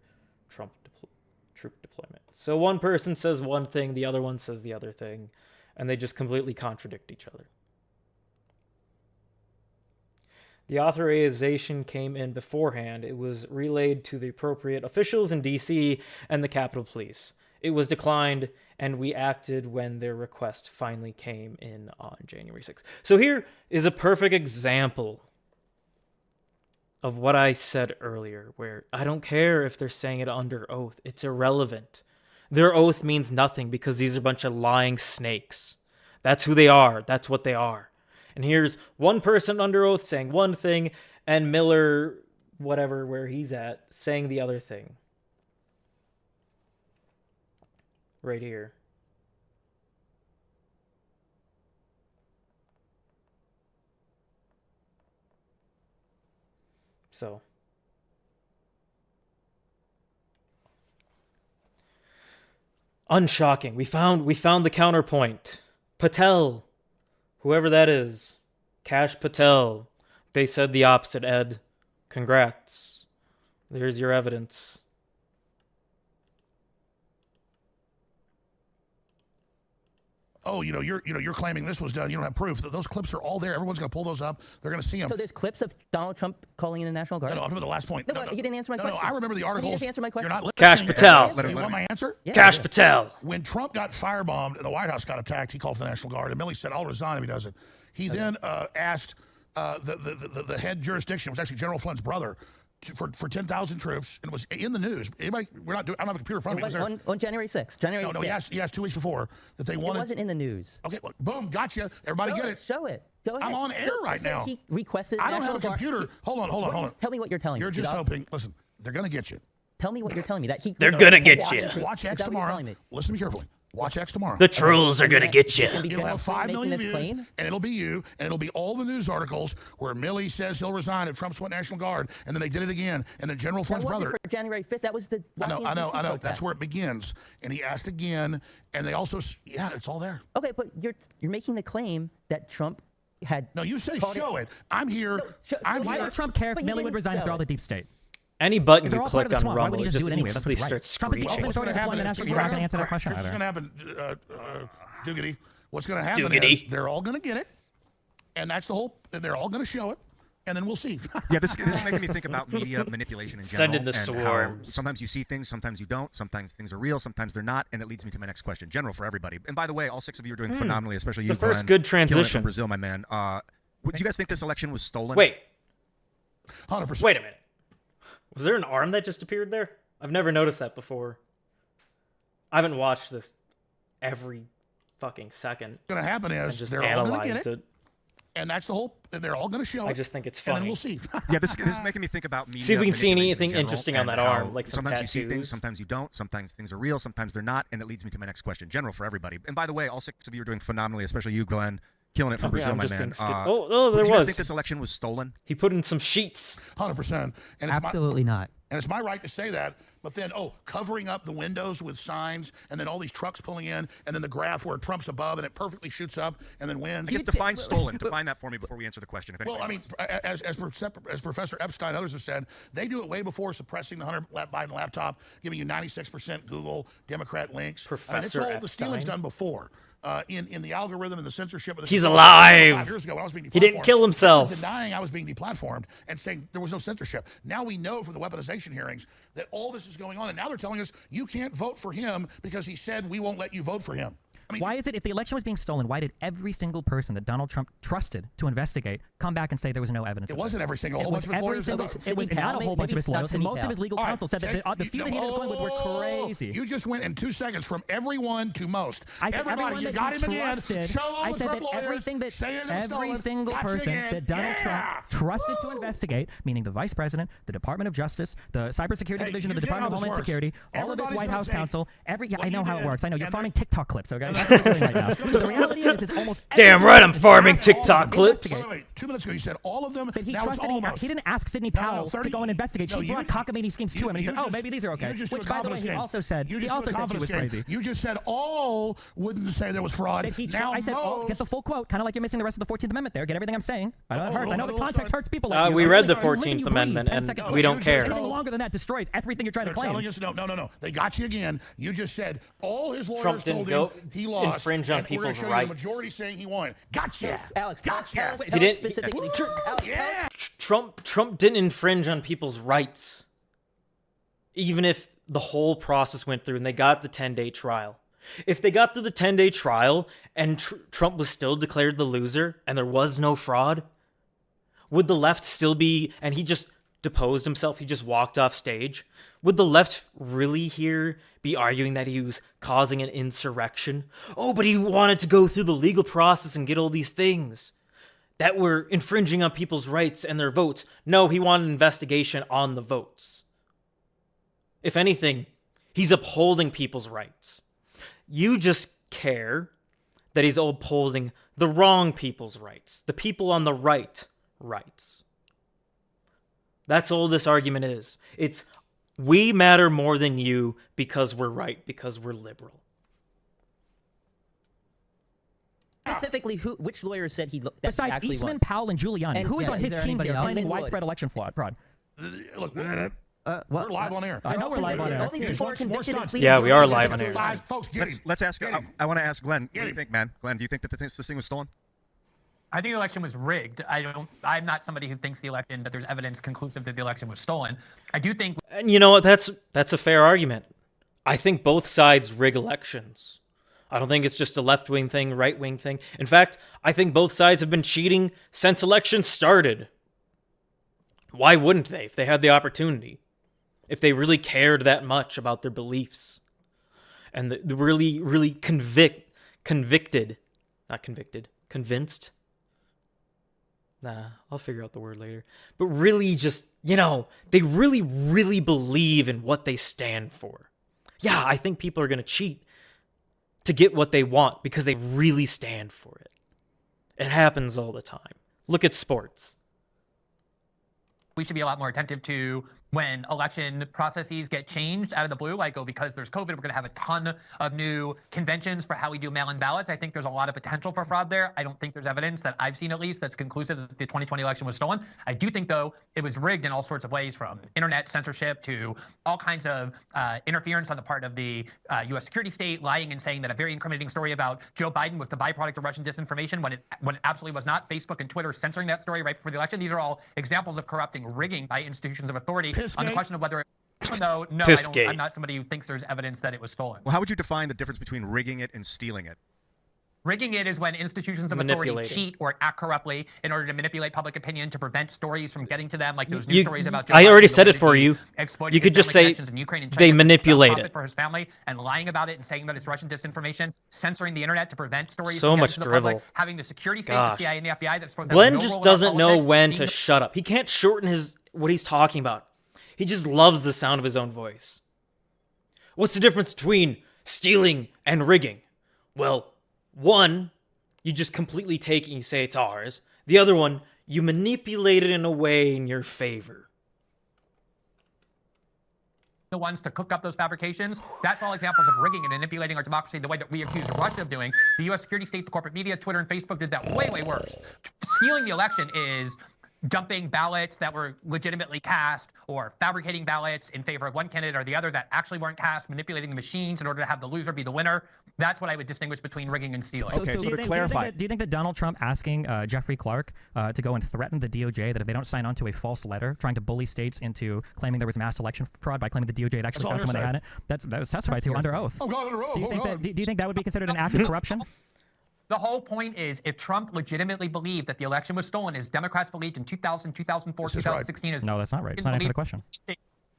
troop deployment. So one person says one thing, the other one says the other thing, and they just completely contradict each other. The authorization came in beforehand. It was relayed to the appropriate officials in D.C. and the Capitol Police. It was declined, and we acted when their request finally came in on January 6th. So here is a perfect example of what I said earlier, where I don't care if they're saying it under oath. It's irrelevant. Their oath means nothing because these are a bunch of lying snakes. That's who they are. That's what they are. And here's one person under oath saying one thing, and Miller, whatever, where he's at, saying the other thing. Right here. So, unshocking. We found the counterpoint. Patel, whoever that is, Cash Patel. They said the opposite, Ed. Congrats. There's your evidence. Oh, you're claiming this was done. You don't have proof. Those clips are all there. Everyone's going to pull those up. They're going to see them. So there's clips of Donald Trump calling in the National Guard? No, I'm talking about the last point. No, you didn't answer my question. No, I remember the articles. You just answer my question. You're not listening. Cash Patel. You want my answer? Yeah. Cash Patel. When Trump got firebombed and the White House got attacked, he called for the National Guard, and Milley said, "I'll resign if he doesn't." He then asked the head jurisdiction, it was actually General Flynn's brother, for 10,000 troops, and it was in the news. Anybody? I don't have a computer in front of me. On January 6th. January 6th. No, he asked 2 weeks before that they wanted. It wasn't in the news. Okay, well, boom, gotcha. Everybody get it. Show it. Go ahead. I'm on air right now. He requested. I don't have a National computer. Guard. Hold on. Tell me what you're telling me. You're just hoping. Listen, they're going to get you. Tell me what you're telling me. They're going to get you. Watch X tomorrow. Listen to me carefully. Watch X tomorrow. The trolls are gonna get you. He'll have 5 million views, and it'll be you, and it'll be all the news articles where Milley says he'll resign if Trump went National Guard, and then they did it again, and then General Flynn's brother. For January 5th. That was the I know. That's where it begins. And he asked again, and they also, yeah, it's all there. Okay, but you're making the claim that Trump had. No, you say show it. I'm here. Why would Trump care if Milley would resign if they're all the deep state? Any button If they're you all part click of the on swamp, why Rumble, would it he just just do it anyway? instantly That's what's starts right. screeching. What's going to happen is you're not going to answer that question Here's what's either. going to happen, Doogity. What's going to happen Doogity. is they're all going to get it, and that's the whole. And they're all going to show it, and then we'll see. Yeah, this is making me think about media manipulation in general. Send in the and how swarms. sometimes you see things, sometimes you don't. Sometimes things are real, sometimes they're not, and it leads me to my next question. General for everybody. And by the way, all 6 of you are doing phenomenally, especially you. The first Glenn, good killing it transition. from Brazil, my man. Do you guys think this election was stolen? Wait. 100%. Wait a minute. Was there an arm that just appeared there? I've never noticed that before. I haven't watched this every fucking second. What's going to happen is just they're all going to analyzed get it, and that's the whole. And they're all going to show it. I just think it's and funny. then we'll see. Yeah, this is making me think about media. See if we can see manipulation anything in general interesting on and that how arm, like some sometimes you see things, tattoos. sometimes you don't. Sometimes things are real, sometimes they're not, and it leads me to my next question. General for everybody. And by the way, all 6 of you are doing phenomenally, especially you, Glenn, killing it from Brazil, I'm my just man. being there do you guys was. think this election was stolen? He put in some sheets. 100%. And Absolutely not. And it's my right to say that. But then, covering up the windows with signs, and then all these trucks pulling in, and then the graph where Trump's above, and it perfectly shoots up, and then wins. I guess define stolen. Define that for me before we answer the question. If Well, I mean, anybody as Professor Epstein and others have said, they do it way before suppressing the Hunter Biden laptop, giving you 96% Google Democrat links. Professor it's all the stealing's Epstein? done before. In the algorithm and the censorship. Of the He's control. alive. 5 years ago when I was being He didn't deplatformed, kill himself. I was denying I was being deplatformed and saying there was no censorship. Now we know from the weaponization hearings that all this is going on, and now they're telling us you can't vote for him because he said we won't let you vote for him. I mean, Why is it, if the election was being stolen, why did every single person that Donald Trump trusted to investigate come back and say there was no evidence? It wasn't every single. It was every single. It was not a whole bunch of his lawyers. And most of his legal counsel said that the few that he ended up going with were crazy. You just went in 2 seconds from everyone to most. I said Everybody, everyone you that got he him again. trusted. Show all I the said Trump that lawyers everything that saying it was every stolen. single Got you person again. that Donald Trump trusted to investigate, meaning the Vice President, the Department of Justice, the Cybersecurity Division of the you get how Department of this Homeland works. Security, all of his Everybody's White gonna House take counsel. I know you how it did, works. I know you're and farming then- TikTok clips. Okay, that's what you're doing right now. But the reality is almost Damn every right, single I'm farming person TikTok clips. Wait, 2 minutes ago you said all of them. But he now trusted. it's almost. He didn't ask Sidney No, Powell 30 to go and investigate. no, She you- brought cockamamie schemes to him, and he said, "Oh, maybe these are okay." You just Which, do a by the way, confidence he game. also said. You He just do a also said she confidence was game. crazy. You just said all wouldn't say there was fraud. That he, now I said, most, get the full quote, kind of like you're missing the rest of the 14th Amendment there. Get everything I'm saying. I know that hurts. I know the context hurts people like you. We I'm read really the trying to live 14th you breathe. Amendment, 10 and seconds. we don't care. Anything longer than that destroys everything you're trying to They're claim. telling us no. They got you again. You just said all his lawyers Trump didn't told go him he lost. infringe on and we're gonna people's show you rights. The majority saying he won. Gotcha. Alex, gotcha. He didn't. specifically. Trump didn't infringe on people's rights. Even if the whole process went through and they got the 10-day trial. If they got through the 10-day trial and Trump was still declared the loser and there was no fraud, would the left still be, and he just deposed himself, he just walked off stage, would the left really here be arguing that he was causing an insurrection? Oh, but he wanted to go through the legal process and get all these things that were infringing on people's rights and their votes. No, he wanted an investigation on the votes. If anything, he's upholding people's rights. You just care that he's upholding the wrong people's rights, the people on the right rights. That's all this argument is. It's we matter more than you because we're right, because we're liberal. Specifically, which lawyer said he that Besides actually Eastman, won? Powell, and Giuliani, And, who is yeah, on is his there team anybody here else? claiming Then widespread election fraud? Look, what? we're live on air. I know we're live on air. All these people are convicted and pleaded Yeah, we guilty. are live on air. Folks, get him. let's ask. Get him. I want to ask Glenn. What Get do you him. think, man? Glenn, do you think that this thing was stolen? I think the election was rigged. I'm not somebody who thinks that there's evidence conclusive that the election was stolen. I do think. And you know what? That's a fair argument. I think both sides rig elections. I don't think it's just a left-wing thing, right-wing thing. In fact, I think both sides have been cheating since elections started. Why wouldn't they if they had the opportunity? If they really cared that much about their beliefs and the really convinced. Nah, I'll figure out the word later. But really just, they really believe in what they stand for. Yeah, I think people are going to cheat to get what they want because they really stand for it. It happens all the time. Look at sports. We should be a lot more attentive to when election processes get changed out of the blue, like, oh, because there's COVID, we're going to have a ton of new conventions for how we do mail-in ballots. I think there's a lot of potential for fraud there. I don't think there's evidence that I've seen, at least, that's conclusive that the 2020 election was stolen. I do think, though, it was rigged in all sorts of ways, from internet censorship to all kinds of interference on the part of the U.S. security state, lying and saying that a very incriminating story about Joe Biden was the byproduct of Russian disinformation when it absolutely was not. Facebook and Twitter censoring that story right before the election. These are all examples of corrupting, rigging by institutions of authority. On the question of whether no, I'm not somebody who thinks there's evidence that it was stolen. Well, how would you define the difference between rigging it and stealing it? Rigging it is when institutions of authority cheat or act corruptly in order to manipulate public opinion to prevent stories from getting to them, like those news stories about Joe I Biden, already the said way it that for he you. exploited You could his just family say connections in Ukraine and they China manipulate profit it. for his family, and lying about it and saying that it's Russian disinformation, censoring the internet to prevent stories So from much getting to the public, drivel. having the security state, Gosh. the CIA, and the FBI that's supposed to Glenn have no just role in our doesn't know politics, when being to shut up. He can't shorten what he's talking about. He just loves the sound of his own voice. What's the difference between stealing and rigging? Well, one, you just completely take it and you say it's ours. The other one, you manipulate it in a way in your favor. the ones to cook up those fabrications. That's all examples of rigging and manipulating our democracy the way that we accuse Russia of doing. The U.S. security state, the corporate media, Twitter, and Facebook did that way, way worse. Stealing the election is dumping ballots that were legitimately cast or fabricating ballots in favor of one candidate or the other that actually weren't cast, manipulating the machines in order to have the loser be the winner. That's what I would distinguish between rigging and stealing. So to clarify, do you think that Donald Trump asking Jeffrey Clark to go and threaten the DOJ that if they don't sign on to a false letter, trying to bully states into claiming there was mass election fraud by claiming the DOJ had actually found someone they hadn't, that was testified to under oath. Oh, God, under oath. Do you think that would be considered an act of corruption? The whole point is, if Trump legitimately believed that the election was stolen, as Democrats believed in 2000, 2004, 2016, No, that's not right. It's not answering the question.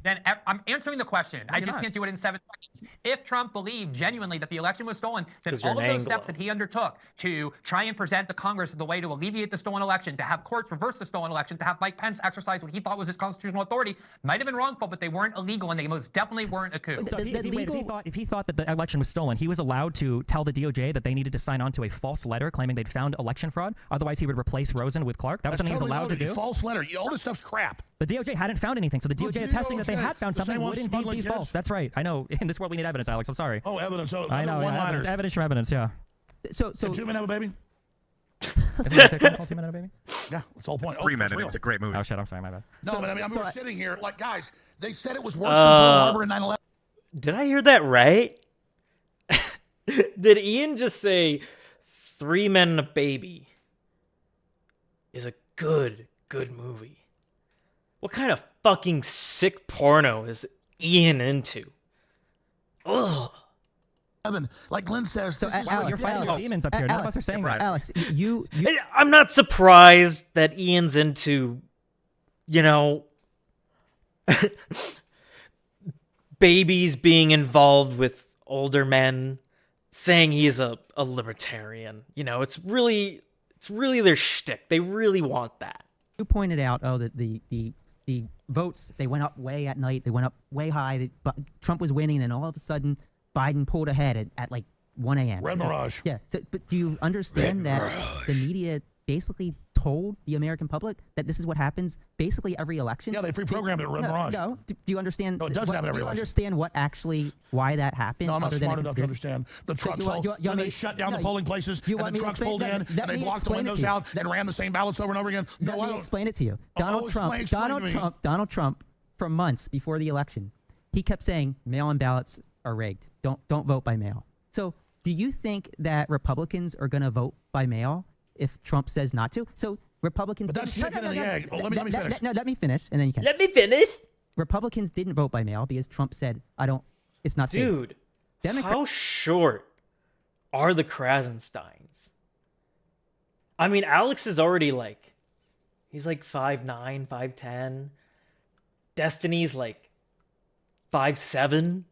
Then I'm answering the question. I just can't do it in 7 seconds. If Trump believed genuinely that the election was stolen, then all of those steps that he undertook to try and present the Congress as the way to alleviate the stolen election, to have courts reverse the stolen election, to have Mike Pence exercise what he thought was his constitutional authority, might have been wrongful, but they weren't illegal, and they most definitely weren't a coup. So if he thought that the election was stolen, he was allowed to tell the DOJ that they needed to sign on to a false letter claiming they'd found election fraud. Otherwise, he would replace Rosen with Clark. That was something he was allowed to do. False letter. All this stuff's crap. The DOJ hadn't found anything, so the DOJ attesting that they had found something would indeed be false. That's right. I know. In this world, we need evidence, Alex. I'm sorry. Oh, evidence. Oh, I know. Yeah, evidence from evidence. Yeah. So 2 Men Have a Baby. Isn't that a sitcom called 2 Men Have a Baby? Yeah, that's the whole point. 3 Men. It's a great movie. Oh shit! I'm sorry. My bad. No, but I mean, we're sitting here like, guys, they said it was worse than Pearl Harbor and 9/11. Did I hear that right? Did Ian just say 3 Men and a Baby is a good movie? What kind of fucking sick porno is Ian into? Ugh. Like Glenn says, so Alex, you're fighting the demons up here. None of us are saying that. Alex, you I'm not surprised that Ian's into, babies being involved with older men, saying he's a libertarian. It's really their shtick. They really want that. You pointed out, that the votes, they went up way at night. They went up way high. But Trump was winning, and then all of a sudden, Biden pulled ahead at like 1 a.m. Red Mirage. Yeah. So, but do you understand that the media basically told the American public that this is what happens basically every election? Yeah, they pre-programmed it. Red Mirage. No. Do you understand? No, it doesn't happen every election. Do you understand why that happened? No, I'm not other smart than enough to understand. The trucks, when they shut down the polling places, and the trucks pulled in, and they blocked the windows out, and ran the same ballots over and over again. Let me explain it to you. Donald Trump, for months before the election, he kept saying mail-in ballots are rigged. Don't vote by mail. So do you think that Republicans are going to vote by mail if Trump says not to? So Republicans. But that's chicken and the egg. Oh, let me finish. No, let me finish, and then you can. Let me finish. Republicans didn't vote by mail because Trump said, it's not safe. Dude, how short are the Krasensteins? I mean, Alex is already he's 5'9", 5'10". Destiny's 5'7".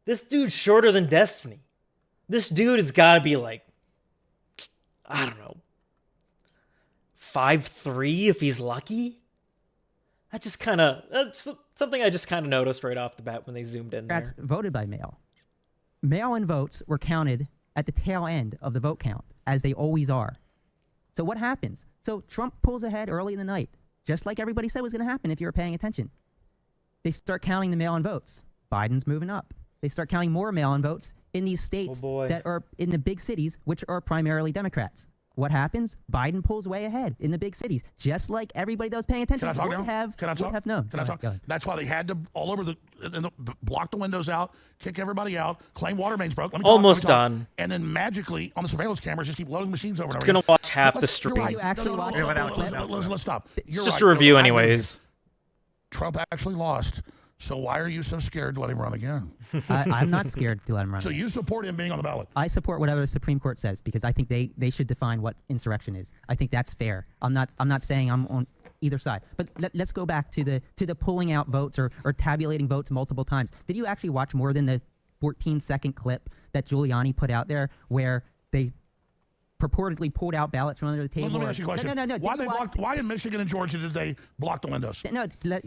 This dude's shorter than Destiny. This dude has got to be I don't know, 5'3" if he's lucky. That's something I just kind of noticed right off the bat when they zoomed in there. Democrats voted by mail. mail-in votes were counted at the tail end of the vote count, as they always are. So what happens? So Trump pulls ahead early in the night, just like everybody said was going to happen if you were paying attention. They start counting the mail-in votes. Biden's moving up. They start counting more mail-in votes in these states that are in the big cities, which are primarily Democrats. What happens? Biden pulls way ahead in the big cities, just like everybody that was paying attention Can I talk would now? have, Can I talk? would have known. Can I talk? That's why they had to all over block the windows out, kick everybody out, claim water mains broke. Let me talk, Almost let me talk. done. And then magically on the surveillance cameras, just keep loading machines over and over. Gonna again. watch half the You're stream. right. You actually watch No, it? let's stop. It's You're just right. a review I agree with anyways. you. Trump actually lost. So why are you so scared to let him run again? I'm not scared to let him run. So you support him being on the ballot? I support whatever the Supreme Court says because I think they should define what insurrection is. I think that's fair. I'm not saying I'm on either side. But let's go back to the pulling out votes or tabulating votes multiple times. Did you actually watch more than the 14-second clip that Giuliani put out there where they purportedly pulled out ballots from under the table? Let me ask you a question. No. Why in Michigan and Georgia did they block the windows? No. Let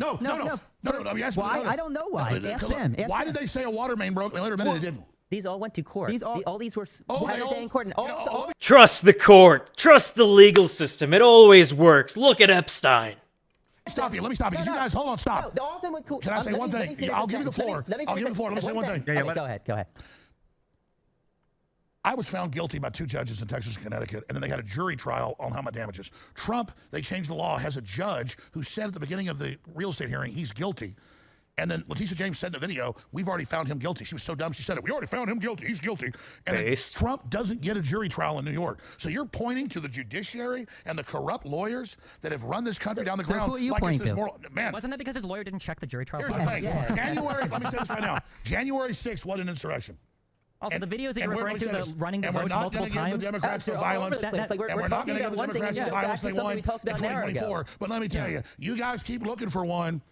me ask you, Why? I don't know why. Ask them. Why did they say a water main broke and later admitted they didn't? These all went to court. All these were Okay, day in court. And Trust the court. Trust the legal system. It always works. Look at Epstein. Stop you. Let me stop you. You guys, hold on. Stop. all of them went cool. Can I say one thing? I'll give you the floor. I'll give you the floor. Let me say one thing. Go ahead. I was found guilty by two judges in Texas and Connecticut, and then they had a jury trial on how much damages. Trump, they changed the law, has a judge who said at the beginning of the real estate hearing he's guilty. And then Letitia James said in the video, we've already found him guilty. She was so dumb, she said it. We already found him guilty. He's guilty. And then Trump doesn't get a jury trial in New York. So you're pointing to the judiciary and the corrupt lawyers that have run this country down the ground. who are you like pointing it's this to? moral, man, Wasn't that because his lawyer didn't check the jury trial? here's the thing. January, let me say this right now. January 6th, what an insurrection. Also, the videos that you're referring to, the running the votes multiple times. The Democrats the violence. We're not going to give the Democrats the violence they won in 2024. But let me tell you, you guys keep looking for one.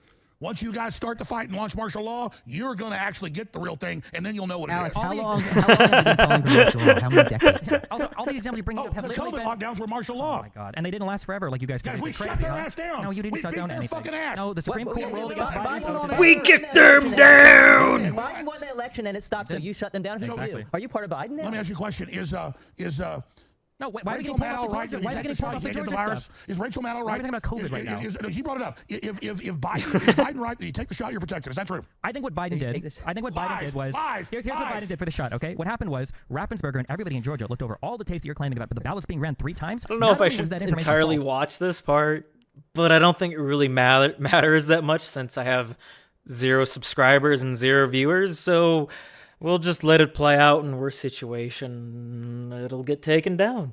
Once you guys start the fight and launch martial law, you're going to actually get the real thing, and then you'll know what Alex, it is. how long have you been calling for martial law? How many decades? Also, all the examples you bring up have the literally COVID been... lockdowns were martial law. Oh my god, and they didn't last forever, like you guys we crazy, shut their huh? ass down. No, you didn't We shut beat down their anything. fucking ass. No, the Supreme Court ruled against Biden. We kicked them down. Biden won the election and it stopped, so you shut them down. Who's you? Are you part of Biden now? Let me ask you a question. No, why are we Rachel getting Maddow pulled right off the Georgia? Why are we getting pulled off the Georgia stuff? Is Rachel Maddow right? Why are we talking about COVID right now? He brought it up. If Biden right that you take the shot, you're protected. Is that true? I think what Biden did. Here's what Biden did for the shot. Okay, what happened was Raffensperger and everybody in Georgia looked over all the tapes that you're claiming about, but the ballots being ran 3 times. I don't know if I should entirely watch this part, but I don't think it really matters that much since I have 0 subscribers and 0 viewers. So we'll just let it play out. In worst situation, it'll get taken down.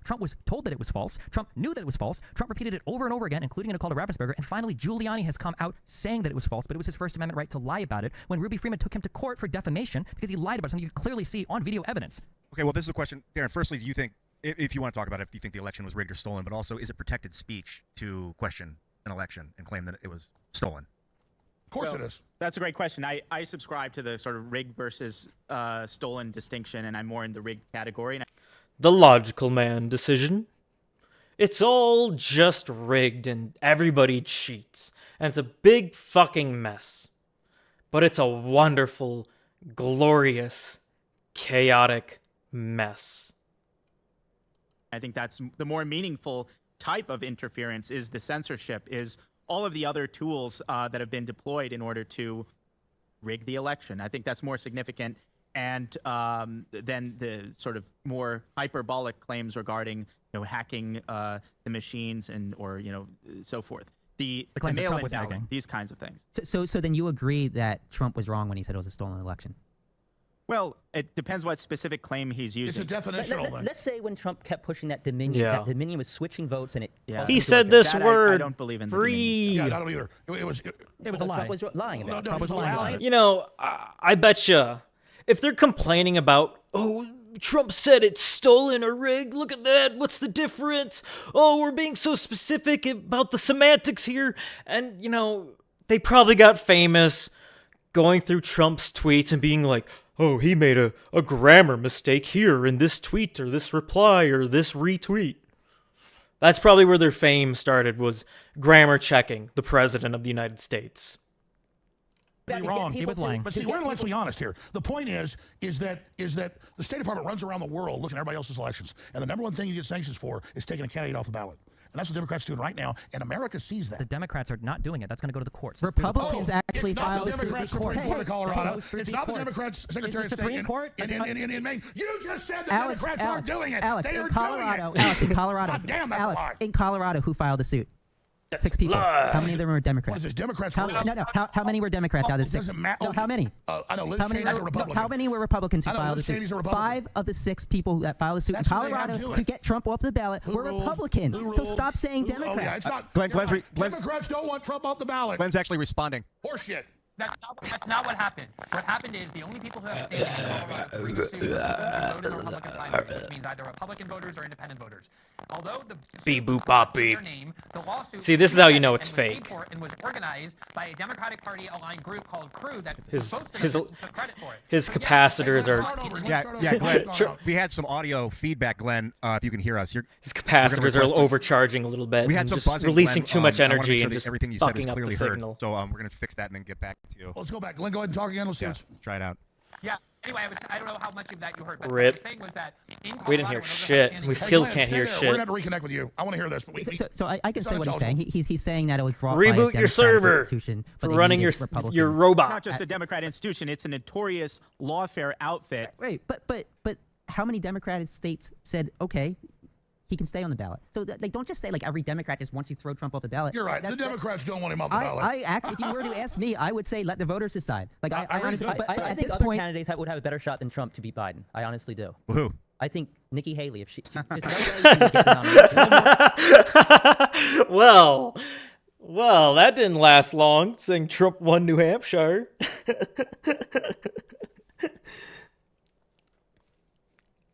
Trump was told that it was false. Trump knew that it was false. Trump repeated it over and over again, including in a call to Raffensperger. And finally, Giuliani has come out saying that it was false, but it was his First Amendment right to lie about it when Ruby Freeman took him to court for defamation because he lied about something you could clearly see on video evidence. Okay, well, this is a question. Darren, firstly, do you think, if you want to talk about it, if you think the election was rigged or stolen, but also, is it protected speech to question an election and claim that it was stolen? Of course it is. That's a great question. I subscribe to the sort of rigged versus stolen distinction, and I'm more in the rigged category. The logical man decision. It's all just rigged and everybody cheats. And it's a big fucking mess. But it's a wonderful, glorious, chaotic mess. I think that's the more meaningful type of interference is the censorship, is all of the other tools that have been deployed in order to rig the election. I think that's more significant. And then the sort of more hyperbolic claims regarding, hacking the machines and or so forth. The claims that Trump mail-in was ballot, hacking. these kinds of things. So then you agree that Trump was wrong when he said it was a stolen election? Well, it depends what specific claim he's using. It's a definitional one. Let's say when Trump kept pushing that Dominion, Yeah. that Dominion was switching votes and it. He said this I word. don't believe in the free. Yeah, I don't either. It was a lie. Trump was lying about it. Trump was lying about it. You know, I bet you, if they're complaining about, Trump said it's stolen or rigged, look at that, what's the difference? Oh, we're being so specific about the semantics here. And, they probably got famous going through Trump's tweets and being like, oh, he made a grammar mistake here in this tweet or this reply or this retweet. That's probably where their fame started, was grammar checking the president of the United States. Be wrong. He was lying. But see, we're intellectually honest here. The point is that the State Department runs around the world looking at everybody else's elections, and the number one thing you get sanctions for is taking a candidate off the ballot. And that's what Democrats are doing right now, and America sees that. The Democrats are not doing it. That's going to go to the courts. Republicans actually it's not filed the Democrats Supreme Court of Colorado. It's not the courts. Democrats Secretary Is of the State Supreme Court in Maine. You just said the Alex, Democrats aren't doing it. Alex, They in are Colorado, doing it. Alex, in Colorado, God damn, that's Alex, a lie. in Colorado, who filed a suit? That's 6 people. lie. How many of them were Democrats? What is this, Democrats? How many were Democrats out of the 6? Doesn't matter. No, how many? I know Liz How many, Cheney's a Republican. how many were Republicans who I know filed a Liz suit? Cheney's a Republican. 5 of the 6 people that filed a suit That's in what they have Colorado to to it. get Trump off the ballot were Republican. So stop saying Democrat. Oh, yeah, it's not. Glenn's Democrats don't want Trump off the ballot. Glenn's actually responding. Horseshit. That's not what happened. What happened is the only people who have standing in Colorado to bring suit voted in the Republican primary, which means either Republican voters or independent voters. Although the Beep boop bop beep. their name, the lawsuit See, this is how you know it's and was paid fake. for and was organized by a Democratic Party aligned group called Crew that His boasted his of this and took credit for it. his So, yeah, capacitors they are went Yeah, Glenn. We had some audio feedback, Glenn. If you can hear us, his capacitors are overcharging a little bit. We had and some just buzzing, releasing Glenn. too much I wanna make energy sure and that just everything you said is fucking up the clearly heard. signal. So we're going to fix that and then get back to you. Let's go back. Glenn, go ahead and talk again. Let's see. Yeah, try it out. Yeah. Anyway, I don't know how much of that you heard, but Rip. what I was saying was that in We didn't hear shit. We still Glenn, can't stay hear there. shit. We're going to have to reconnect with you. I want to hear this. But So I can it's say what he's saying. unintelligible. He's saying that it was brought by a Reboot your Democratic server institution, for but they running needed your Republicans. robot. Not just a Democrat institution; it's a notorious lawfare outfit. Right, but how many Democratic states said okay, he can stay on the ballot? So like, don't just say like every Democrat just wants you to throw Trump off the ballot. You're right. The Democrats don't want him off the ballot. I actually, if you were to ask me, I would say let the voters decide. Like I honestly, but I at think this other point, candidates would have a better shot than Trump to beat Biden. I honestly do. Who? I think Nikki Haley, if she, there's no way she would get the nomination. Well, that didn't last long, saying Trump won New Hampshire.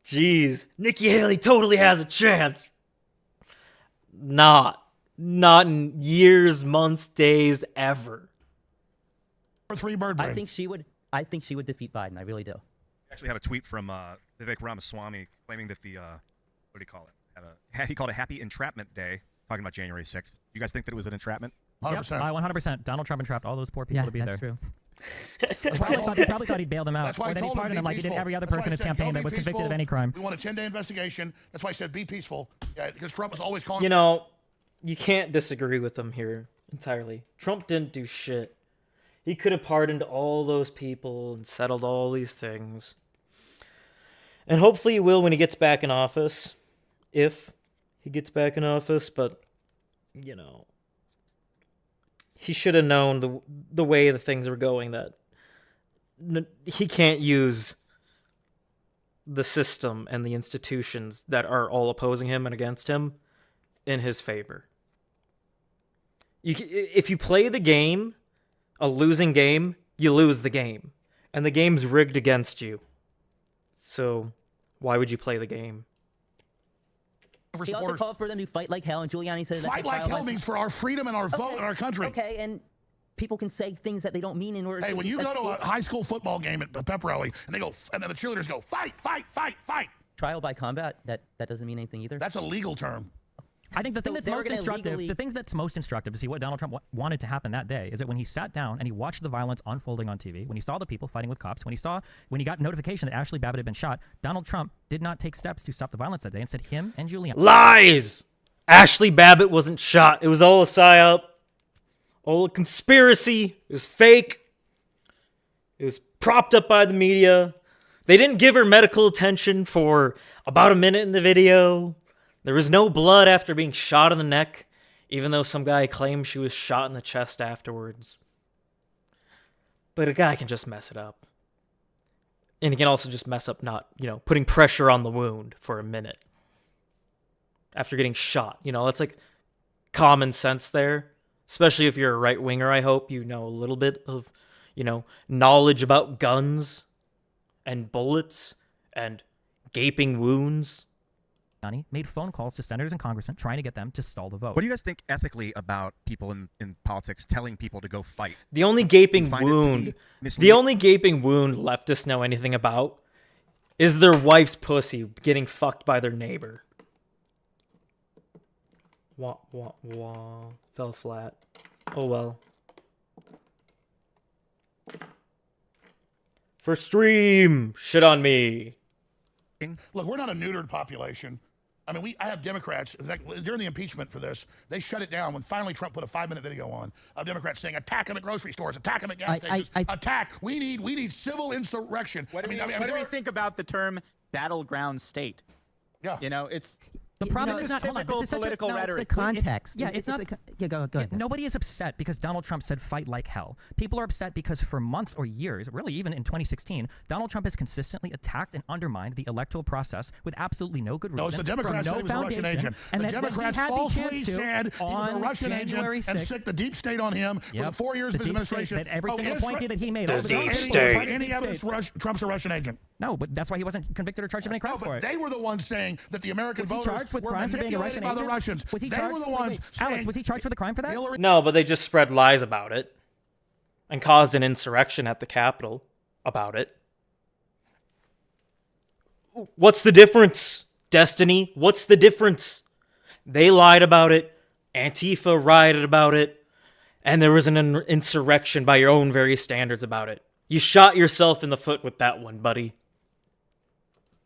Jeez, Nikki Haley totally has a chance. Not in years, months, days, ever. Or 3 bird brain. I think she would defeat Biden. I really do. I actually have a tweet from Vivek Ramaswamy claiming that the what do you call it? He called it Happy Entrapment Day, talking about January 6th. You guys think that it was an entrapment? 100%. 100%. Donald Trump entrapped all those poor people to be there. that's true. He probably thought he'd bail them out. That's why Or I then he told him to pardoned be them like he did peaceful. every other That's why person I in his said, campaign "Go that be was convicted peaceful. of any crime. We want a 10-day investigation. That's why I said be peaceful. Yeah, because Trump was always calling. You know, you can't disagree with him here entirely. Trump didn't do shit. He could have pardoned all those people and settled all these things. And hopefully he will when he gets back in office. If he gets back in office, but, you know, he should have known the way the things were going that he can't use the system and the institutions that are all opposing him and against him in his favor. If you play the game, a losing game, you lose the game. And the game's rigged against you. So why would you play the game? He also called for them to fight like hell, and Giuliani said that Fight like hell means for our freedom and our vote and our country. Okay, and people can say things that they don't mean in order Hey, to... when you go to a high school football game at a pep rally, and they go, and then the cheerleaders go, fight, fight, fight, fight. Trial by combat, that doesn't mean anything either. That's a legal term. I think the thing that's most instructive, the things that's most instructive to see what Donald Trump wanted to happen that day is that when he sat down and he watched the violence unfolding on TV, when he saw the people fighting with cops, when he got notification that Ashley Babbitt had been shot, Donald Trump did not take steps to stop the violence that day. Instead, him and Giuliani. Lies! Ashley Babbitt wasn't shot. It was all a psyop. All a conspiracy. It was fake. It was propped up by the media. They didn't give her medical attention for about a minute in the video. There was no blood after being shot in the neck, even though some guy claimed she was shot in the chest afterwards. But a guy can just mess it up. And he can also just mess up not, putting pressure on the wound for a minute after getting shot. That's like common sense there. Especially if you're a right-winger, I hope you know a little bit of, knowledge about guns and bullets and gaping wounds. Made phone calls to senators and congressmen trying to get them to stall the vote. What do you guys think ethically about people in politics telling people to go fight? The only gaping wound leftists know anything about is their wife's pussy getting fucked by their neighbor. Wah, wah, wah. Fell flat. Oh well. For stream, shit on me. Look, we're not a neutered population. I mean, I have Democrats, during the impeachment for this, they shut it down when finally Trump put a 5-minute video on of Democrats saying, attack them at grocery stores, attack them at gas stations, attack. We need civil insurrection. What do we think about the term battleground state? Yeah. You know, it's... The problem this is not typical political rhetoric. It's the context. It's not. Go ahead. Nobody is upset because Donald Trump said fight like hell. People are upset because for months or years, really even in 2016, Donald Trump has consistently attacked and undermined the electoral process with absolutely no good reason. No, it's the Democrats said he was a Russian agent. And the Democrats falsely said he was a Russian January agent 6th, and sick the deep state on him for the 4 years of his administration. That every single appointee that he made. The deep state. Any evidence Trump's a Russian agent? No, but that's why he wasn't convicted or charged of any crimes for it. They were the ones saying that the American voters charged with were crimes for being a Russian by the agent? Russians. Was he they charged? were the ones saying, Alex, was he charged with a crime for that? No, but they just spread lies about it and caused an insurrection at the Capitol about it. What's the difference, Destiny? What's the difference? They lied about it, Antifa rioted about it, and there was an insurrection by your own very standards about it. You shot yourself in the foot with that one, buddy.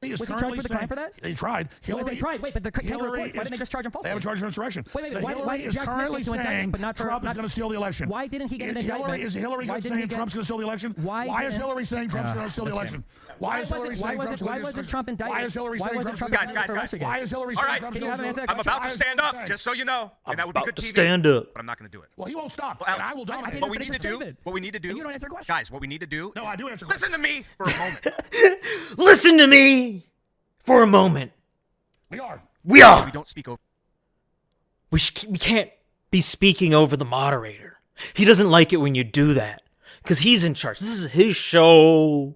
Was he charged with a crime for that? They tried. They tried. Wait, but the Hillary why didn't they just charge him falsely? They haven't charged him for insurrection. Wait. Why did is Jack Smith currently get to indict him, but not for Trump is going to steal the election? Why didn't he get an indictment? Is Hillary saying Trump's going to steal the election? Why is Hillary saying Trump's going to steal the election? Why is Hillary saying Trump's going to wasn't Trump indicted? Why is Hillary saying Trump's going to Guys. Why is Hillary saying Trump's going to steal the election? I'm about to stand up, just so you know, and that would be good TV. Stand up. But I'm not going to do it. Well, he won't stop, Well, and I will dominate. What we need to do, You don't answer questions. guys, what we need to do. No, I do answer Listen to me for a moment. Listen to me for a moment. We are. We don't speak over. We can't be speaking over the moderator. He doesn't like it when you do that. Because he's in charge. This is his show.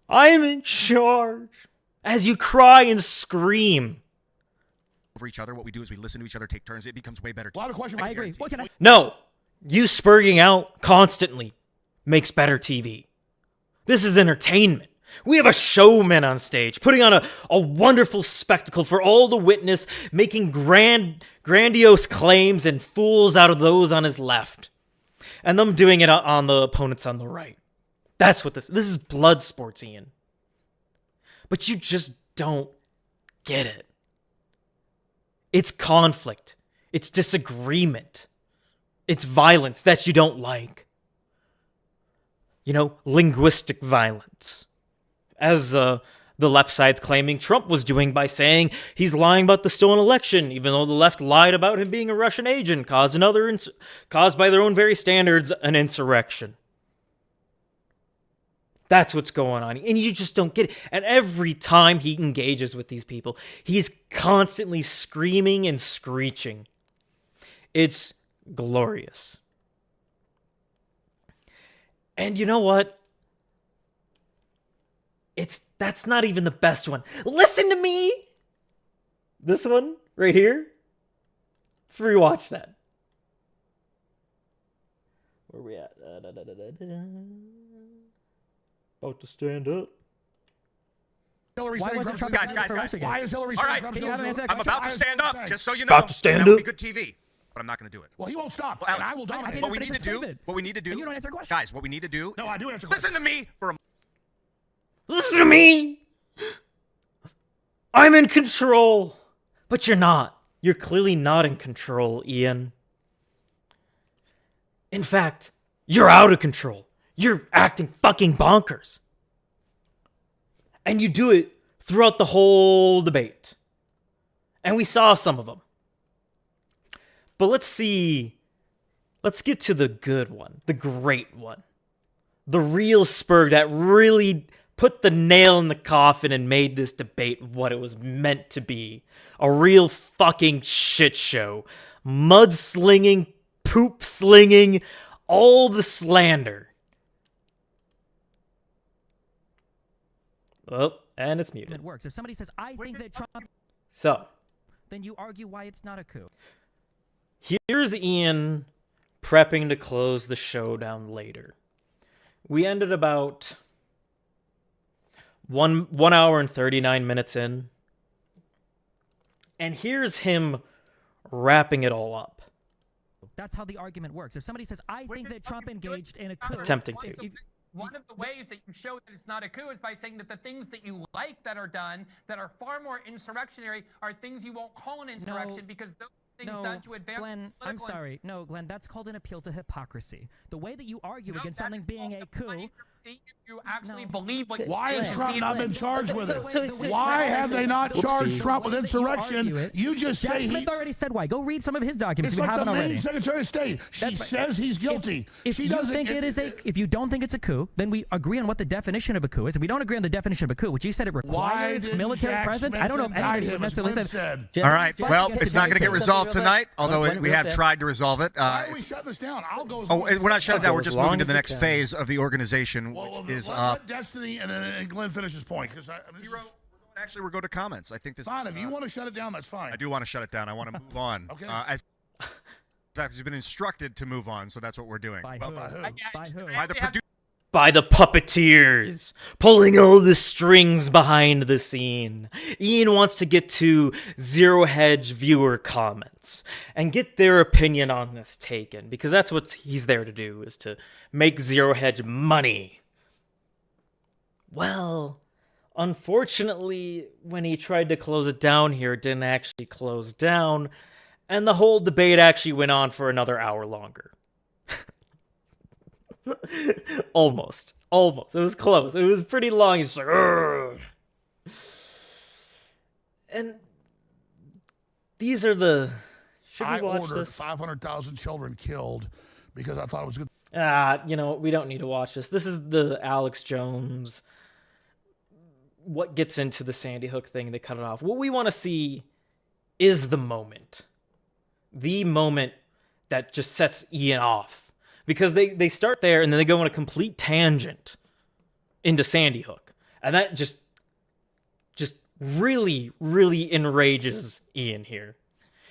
I'm in charge. As you cry and scream. Over each other, what we do is we listen to each other, take turns. It becomes way better. Well, I have a question. I agree. What can I? No. You spurging out constantly makes better TV. This is entertainment. We have a showman on stage, putting on a wonderful spectacle for all to witness, making grandiose claims and fools out of those on his left. And them doing it on the opponents on the right. That's what this is blood sports, Ian. But you just don't get it. It's conflict. It's disagreement. It's violence that you don't like. You know, linguistic violence. As the left side's claiming Trump was doing by saying he's lying about the stolen election, even though the left lied about him being a Russian agent, caused by their own very standards an insurrection. That's what's going on. And you just don't get it. And every time he engages with these people, he's constantly screaming and screeching. It's glorious. And you know what? That's not even the best one. Listen to me! This one, right here. Let's rewatch that. Where are we at? About to stand up. Hillary Why saying wasn't Trump's Trump guys, indicted? Why is Hillary All saying right, Trump's I'm about to stand up, just so you know. About to stand and that would up. be good TV, but I'm not going to do it. Well, he won't stop, Well, and Alex, I will dominate. What we need to do, You don't answer questions. guys, what we need to do. No, I do answer Listen to me for a. Listen to me! I'm in control. But you're not. You're clearly not in control, Ian. In fact, you're out of control. You're acting fucking bonkers. And you do it throughout the whole debate. And we saw some of them. But let's get to the good one, the great one. The real spur that really put the nail in the coffin and made this debate what it was meant to be. A real fucking shit show. Mudslinging, poop slinging, all the slander. Oh, and it's muted. It works. If somebody says, I think that Trump... So. Then you argue why it's not a coup. Here's Ian prepping to close the show down later. We ended about 1 hour and 39 minutes in. And here's him wrapping it all up. That's how the argument works. If somebody says, I think that Trump engaged in a coup... Attempting to. one of the ways that you show that it's not a coup is by saying that the things that you like that are done that are far more insurrectionary are things you won't call an insurrection because those things done to advance. Glenn, I'm sorry. No, Glenn, that's called an appeal to hypocrisy. The way that you argue against something being a coup. You actually believe what Why has Trump not been charged with it? So Why have they not charged Trump with insurrection? You just Jack say Smith already said why. Go read some of his documents It's if you like haven't the main already. Secretary of State. She says he's guilty. If you think if you don't think it's a coup, then we agree on what the definition of a coup is. If we don't agree on the definition of a coup, which you said it requires military presence, I don't know if anybody would necessarily said. All right. Well, it's not going to get resolved tonight, although we have tried to resolve it. Why are we shutting this down? I'll go. We're not shutting it down. We're just moving to the next phase of the organization, which is let Destiny and Glenn finish his point because actually we'll go to comments. I think this. Fine. If you want to shut it down, that's fine. I do want to shut it down. I want to move on. Okay. In fact, he's been instructed to move on, so that's what we're doing. By who? By the producer. By the puppeteers, pulling all the strings behind the scene. Ian wants to get to ZeroHedge viewer comments and get their opinion on this taken, because that's what he's there to do, is to make ZeroHedge money. Well, unfortunately, when he tried to close it down here, it didn't actually close down, and the whole debate actually went on for another hour longer. Almost. It was close. It was pretty long. It's like, urgh. And these are the. Should we watch ordered this? 500,000 children killed because I thought it was good. We don't need to watch this. This is the Alex Jones. What gets into the Sandy Hook thing? They cut it off. What we want to see is the moment. The moment that just sets Ian off. Because they start there and then they go on a complete tangent into Sandy Hook. And that just really, really enrages Ian here.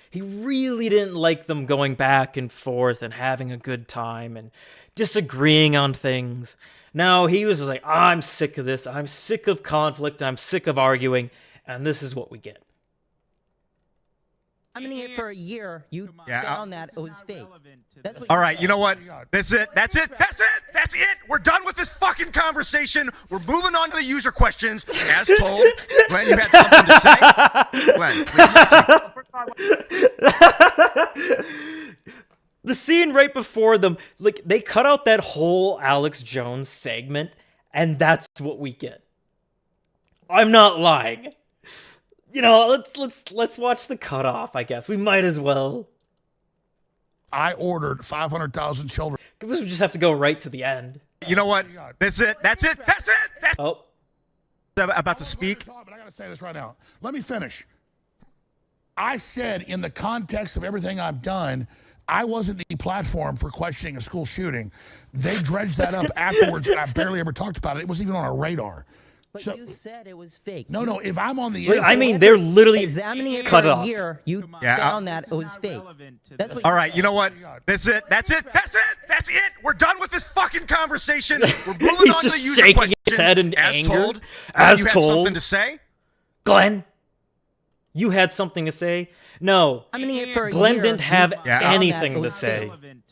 He really didn't like them going back and forth and having a good time and disagreeing on things. No, he was just like, I'm sick of this. I'm sick of conflict. I'm sick of arguing. And this is what we get. I mean, for a year, you found that it was fake. That's what All right, you know what? That's it. That's it. We're done with this fucking conversation. We're moving on to the user questions. As told, Glenn, you had something to say? Glenn, please. The scene right before them, like, they cut out that whole Alex Jones segment, and that's what we get. I'm not lying. Let's watch the cutoff, I guess. We might as well. I ordered 500,000 children. We just have to go right to the end. You know what? That's it. Oh. About to speak. But I got to say this right now. Let me finish. I said in the context of everything I've done, I wasn't the platform for questioning a school shooting. They dredged that up afterwards, and I barely ever talked about it. It wasn't even on our radar. But you said it was fake. No. If I'm on the I mean, they're literally examining it cut for off. a year, you found that it was fake. That's what. All right, you know what? That's it. We're done with this fucking conversation. We're moving He's on to the just user shaking questions. his head in as anger. Told. As you had told. something to say? Glenn, you had something to say? No. I mean, for a Glenn year, didn't have you found anything that it to was say.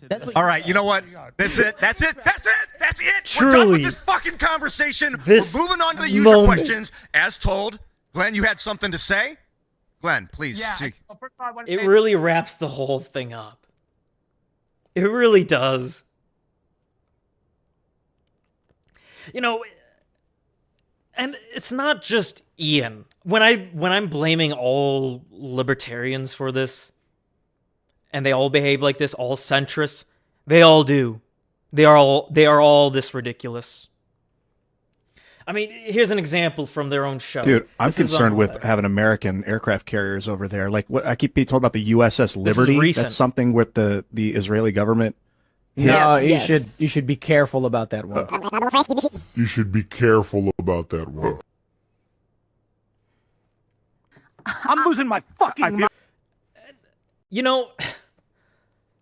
fake. All right, you know what? That's it. We're done Truly, with this fucking conversation. This We're moving on to the user moment. questions. As told. Glenn, you had something to say? Glenn, please. It really wraps the whole thing up. It really does. And it's not just Ian. When I'm blaming all libertarians for this, and they all behave like this, all centrists, they all do. They are all this ridiculous. I mean, here's an example from their own show. Dude, I'm This is concerned on with having American aircraft carriers over there. Like, what I keep being told about the USS Liberty. recent. That's something with the Israeli government. No, you should be careful about that one. You should be careful about that one. I'm losing my fucking mind.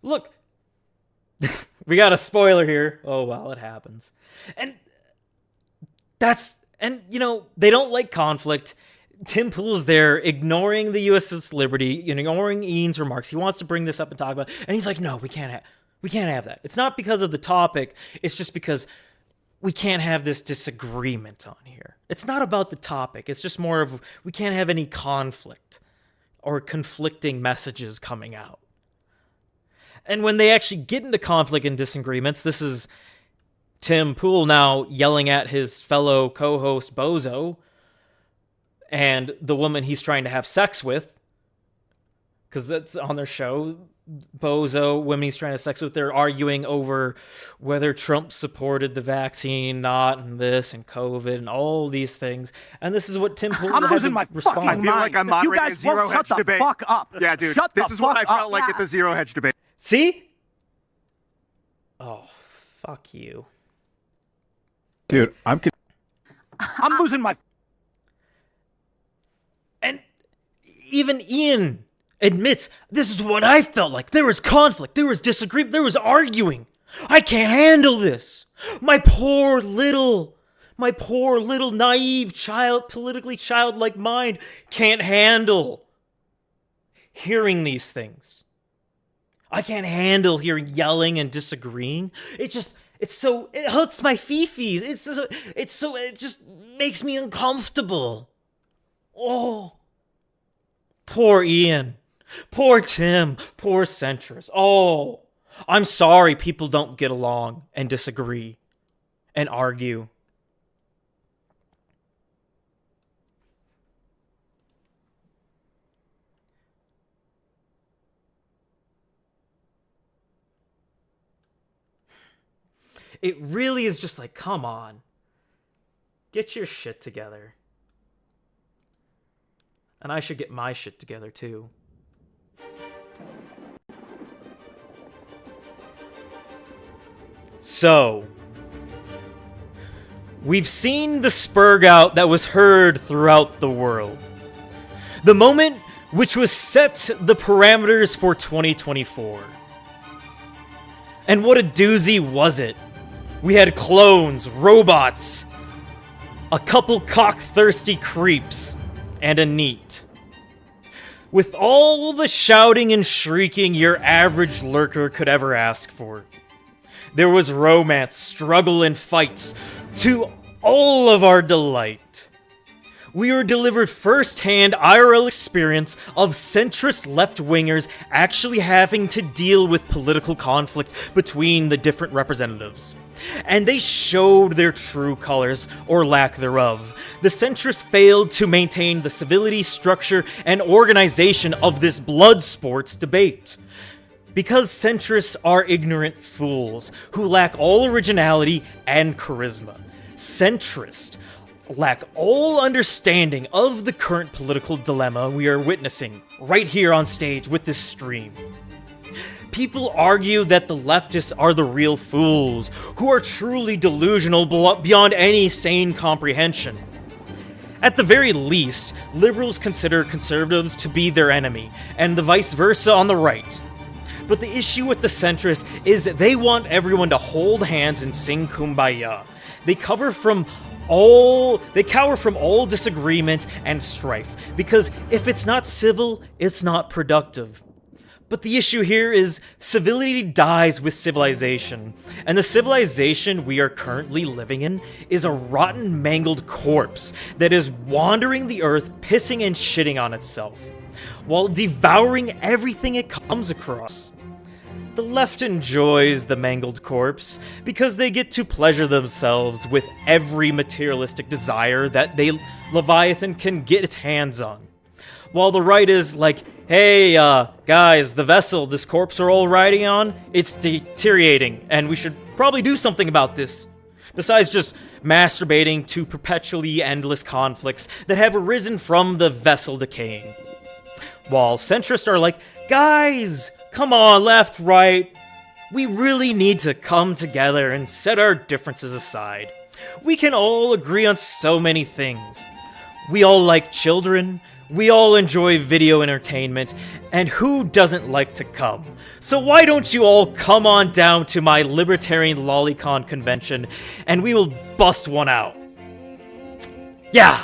Look, we got a spoiler here. Oh, well, it happens. And they don't like conflict. Tim Pool's there ignoring the USS Liberty, ignoring Ian's remarks. He wants to bring this up and talk about it. And he's like, no, we can't have that. It's not because of the topic. It's just because we can't have this disagreement on here. It's not about the topic. It's just more of we can't have any conflict or conflicting messages coming out. And when they actually get into conflict and disagreements, this is Tim Pool now yelling at his fellow co-host Bozo and the woman he's trying to have sex with, because that's on their show. Bozo, women he's trying to have sex with, they're arguing over whether Trump supported the vaccine, not, and this, and COVID, and all these things. And this is what Tim Pool I'm had losing to my respond. fucking mind. I feel like I'm moderating You guys a Zero won't Hedge shut the debate. fuck up. Yeah, dude. Shut This the is what I fuck felt like up. at the Zero Hedge debate. See? Oh, fuck you. Dude, I'm losing my... And even Ian admits, this is what I felt like. There was conflict, there was disagreement, there was arguing. I can't handle this. My poor little naive politically childlike mind can't handle hearing these things. I can't handle hearing yelling and disagreeing. It hurts my fifis. It just makes me uncomfortable. Oh, poor Ian, poor Tim, poor centrist. Oh, I'm sorry people don't get along and disagree and argue. It really is just like, come on. Get your shit together. And I should get my shit together too. So, we've seen the spurg out that was heard throughout the world. The moment which was set the parameters for 2024. And what a doozy was it. We had clones, robots, a couple cock-thirsty creeps, and a NEET. With all the shouting and shrieking your average lurker could ever ask for. There was romance, struggle, and fights to all of our delight. We were delivered first-hand IRL experience of centrist left-wingers actually having to deal with political conflict between the different representatives. And they showed their true colors, or lack thereof. The centrists failed to maintain the civility, structure, and organization of this blood sports debate. Because centrists are ignorant fools who lack all originality and charisma. Centrists lack all understanding of the current political dilemma we are witnessing right here on stage with this stream. People argue that the leftists are the real fools, who are truly delusional beyond any sane comprehension. At the very least, liberals consider conservatives to be their enemy, and the vice versa on the right. But the issue with the centrists is that they want everyone to hold hands and sing Kumbaya. They cower from all disagreement and strife, because if it's not civil, it's not productive. But the issue here is civility dies with civilization, and the civilization we are currently living in is a rotten, mangled corpse that is wandering the earth, pissing and shitting on itself, while devouring everything it comes across. The left enjoys the mangled corpse because they get to pleasure themselves with every materialistic desire that Leviathan can get its hands on. While the right is like, hey, guys, the vessel this corpse are all riding on, it's deteriorating, and we should probably do something about this. Besides just masturbating to perpetually endless conflicts that have arisen from the vessel decaying. While centrists are like, guys, come on, left, right. We really need to come together and set our differences aside. We can all agree on so many things. We all like children. We all enjoy video entertainment, and who doesn't like to come? So why don't you all come on down to my libertarian lolicon convention, and we will bust one out. Yeah!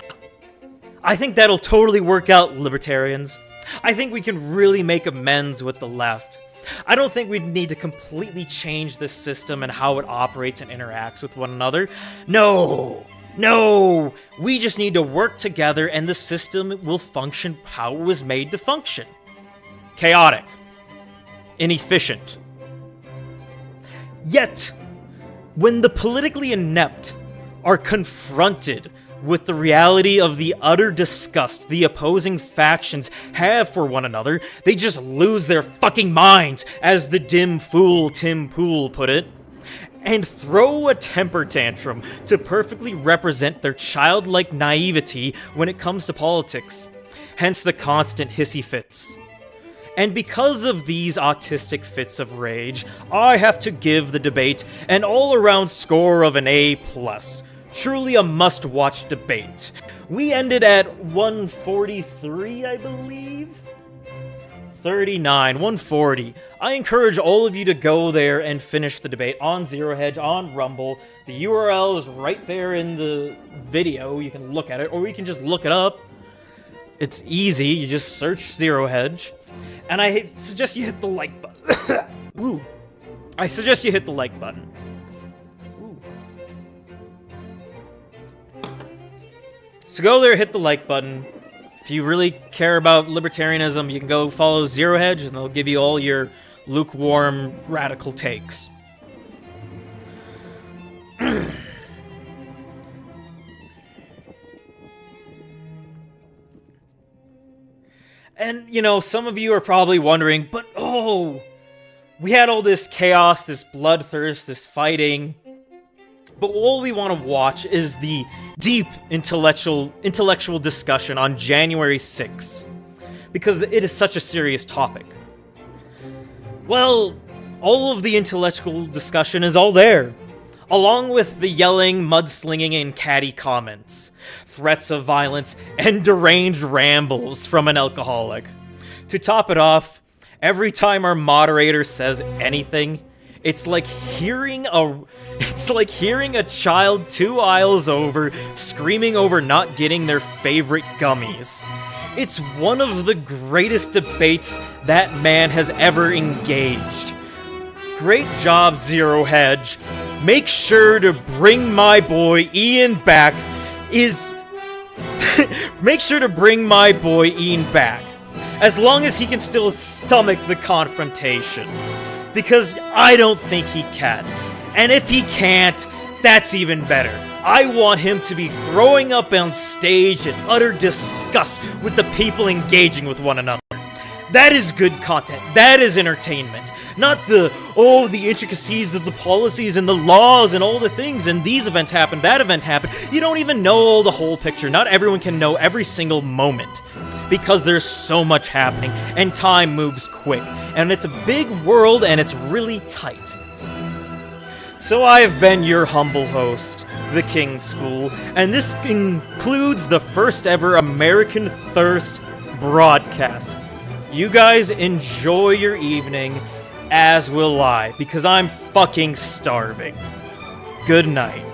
I think that'll totally work out, libertarians. I think we can really make amends with the left. I don't think we need to completely change this system and how it operates and interacts with one another. No! No! We just need to work together and the system will function how it was made to function. Chaotic. Inefficient. Yet, when the politically inept are confronted with the reality of the utter disgust the opposing factions have for one another, they just lose their fucking minds, as the dim fool Tim Pool put it, and throw a temper tantrum to perfectly represent their childlike naivety when it comes to politics. Hence the constant hissy fits. And because of these autistic fits of rage, I have to give the debate an all-around score of an A+. Truly a must-watch debate. We ended at 143, I believe? 39, 140. I encourage all of you to go there and finish the debate on ZeroHedge, on Rumble. The URL is right there in the video. You can look at it, or you can just look it up. It's easy. You just search ZeroHedge. And I suggest you hit the like button. Ooh. I suggest you hit the like button. So go there, hit the like button. If you really care about libertarianism, you can go follow ZeroHedge, and they'll give you all your lukewarm, radical takes. And, you know, some of you are probably wondering, but oh, we had all this chaos, this bloodthirst, this fighting. But all we want to watch is the deep intellectual discussion on January 6th, because it is such a serious topic. Well, all of the intellectual discussion is all there, along with the yelling, mudslinging, and catty comments, threats of violence, and deranged rambles from an alcoholic. To top it off, every time our moderator says anything, it's like hearing a child 2 aisles over screaming over not getting their favorite gummies. It's one of the greatest debates that man has ever engaged. Great job, ZeroHedge. Make sure to bring my boy Ian back. Make sure to bring my boy Ian back, as long as he can still stomach the confrontation. Because I don't think he can. And if he can't, that's even better. I want him to be throwing up on stage in utter disgust with the people engaging with one another. That is good content. That is entertainment. Not the intricacies of the policies and the laws and all the things, and these events happen, that event happened. You don't even know the whole picture. Not everyone can know every single moment, because there's so much happening, and time moves quick. And it's a big world, and it's really tight. So I have been your humble host, the King's Fool, and this includes the first ever American Thirst broadcast. You guys enjoy your evening, as will I, because I'm fucking starving. Good night.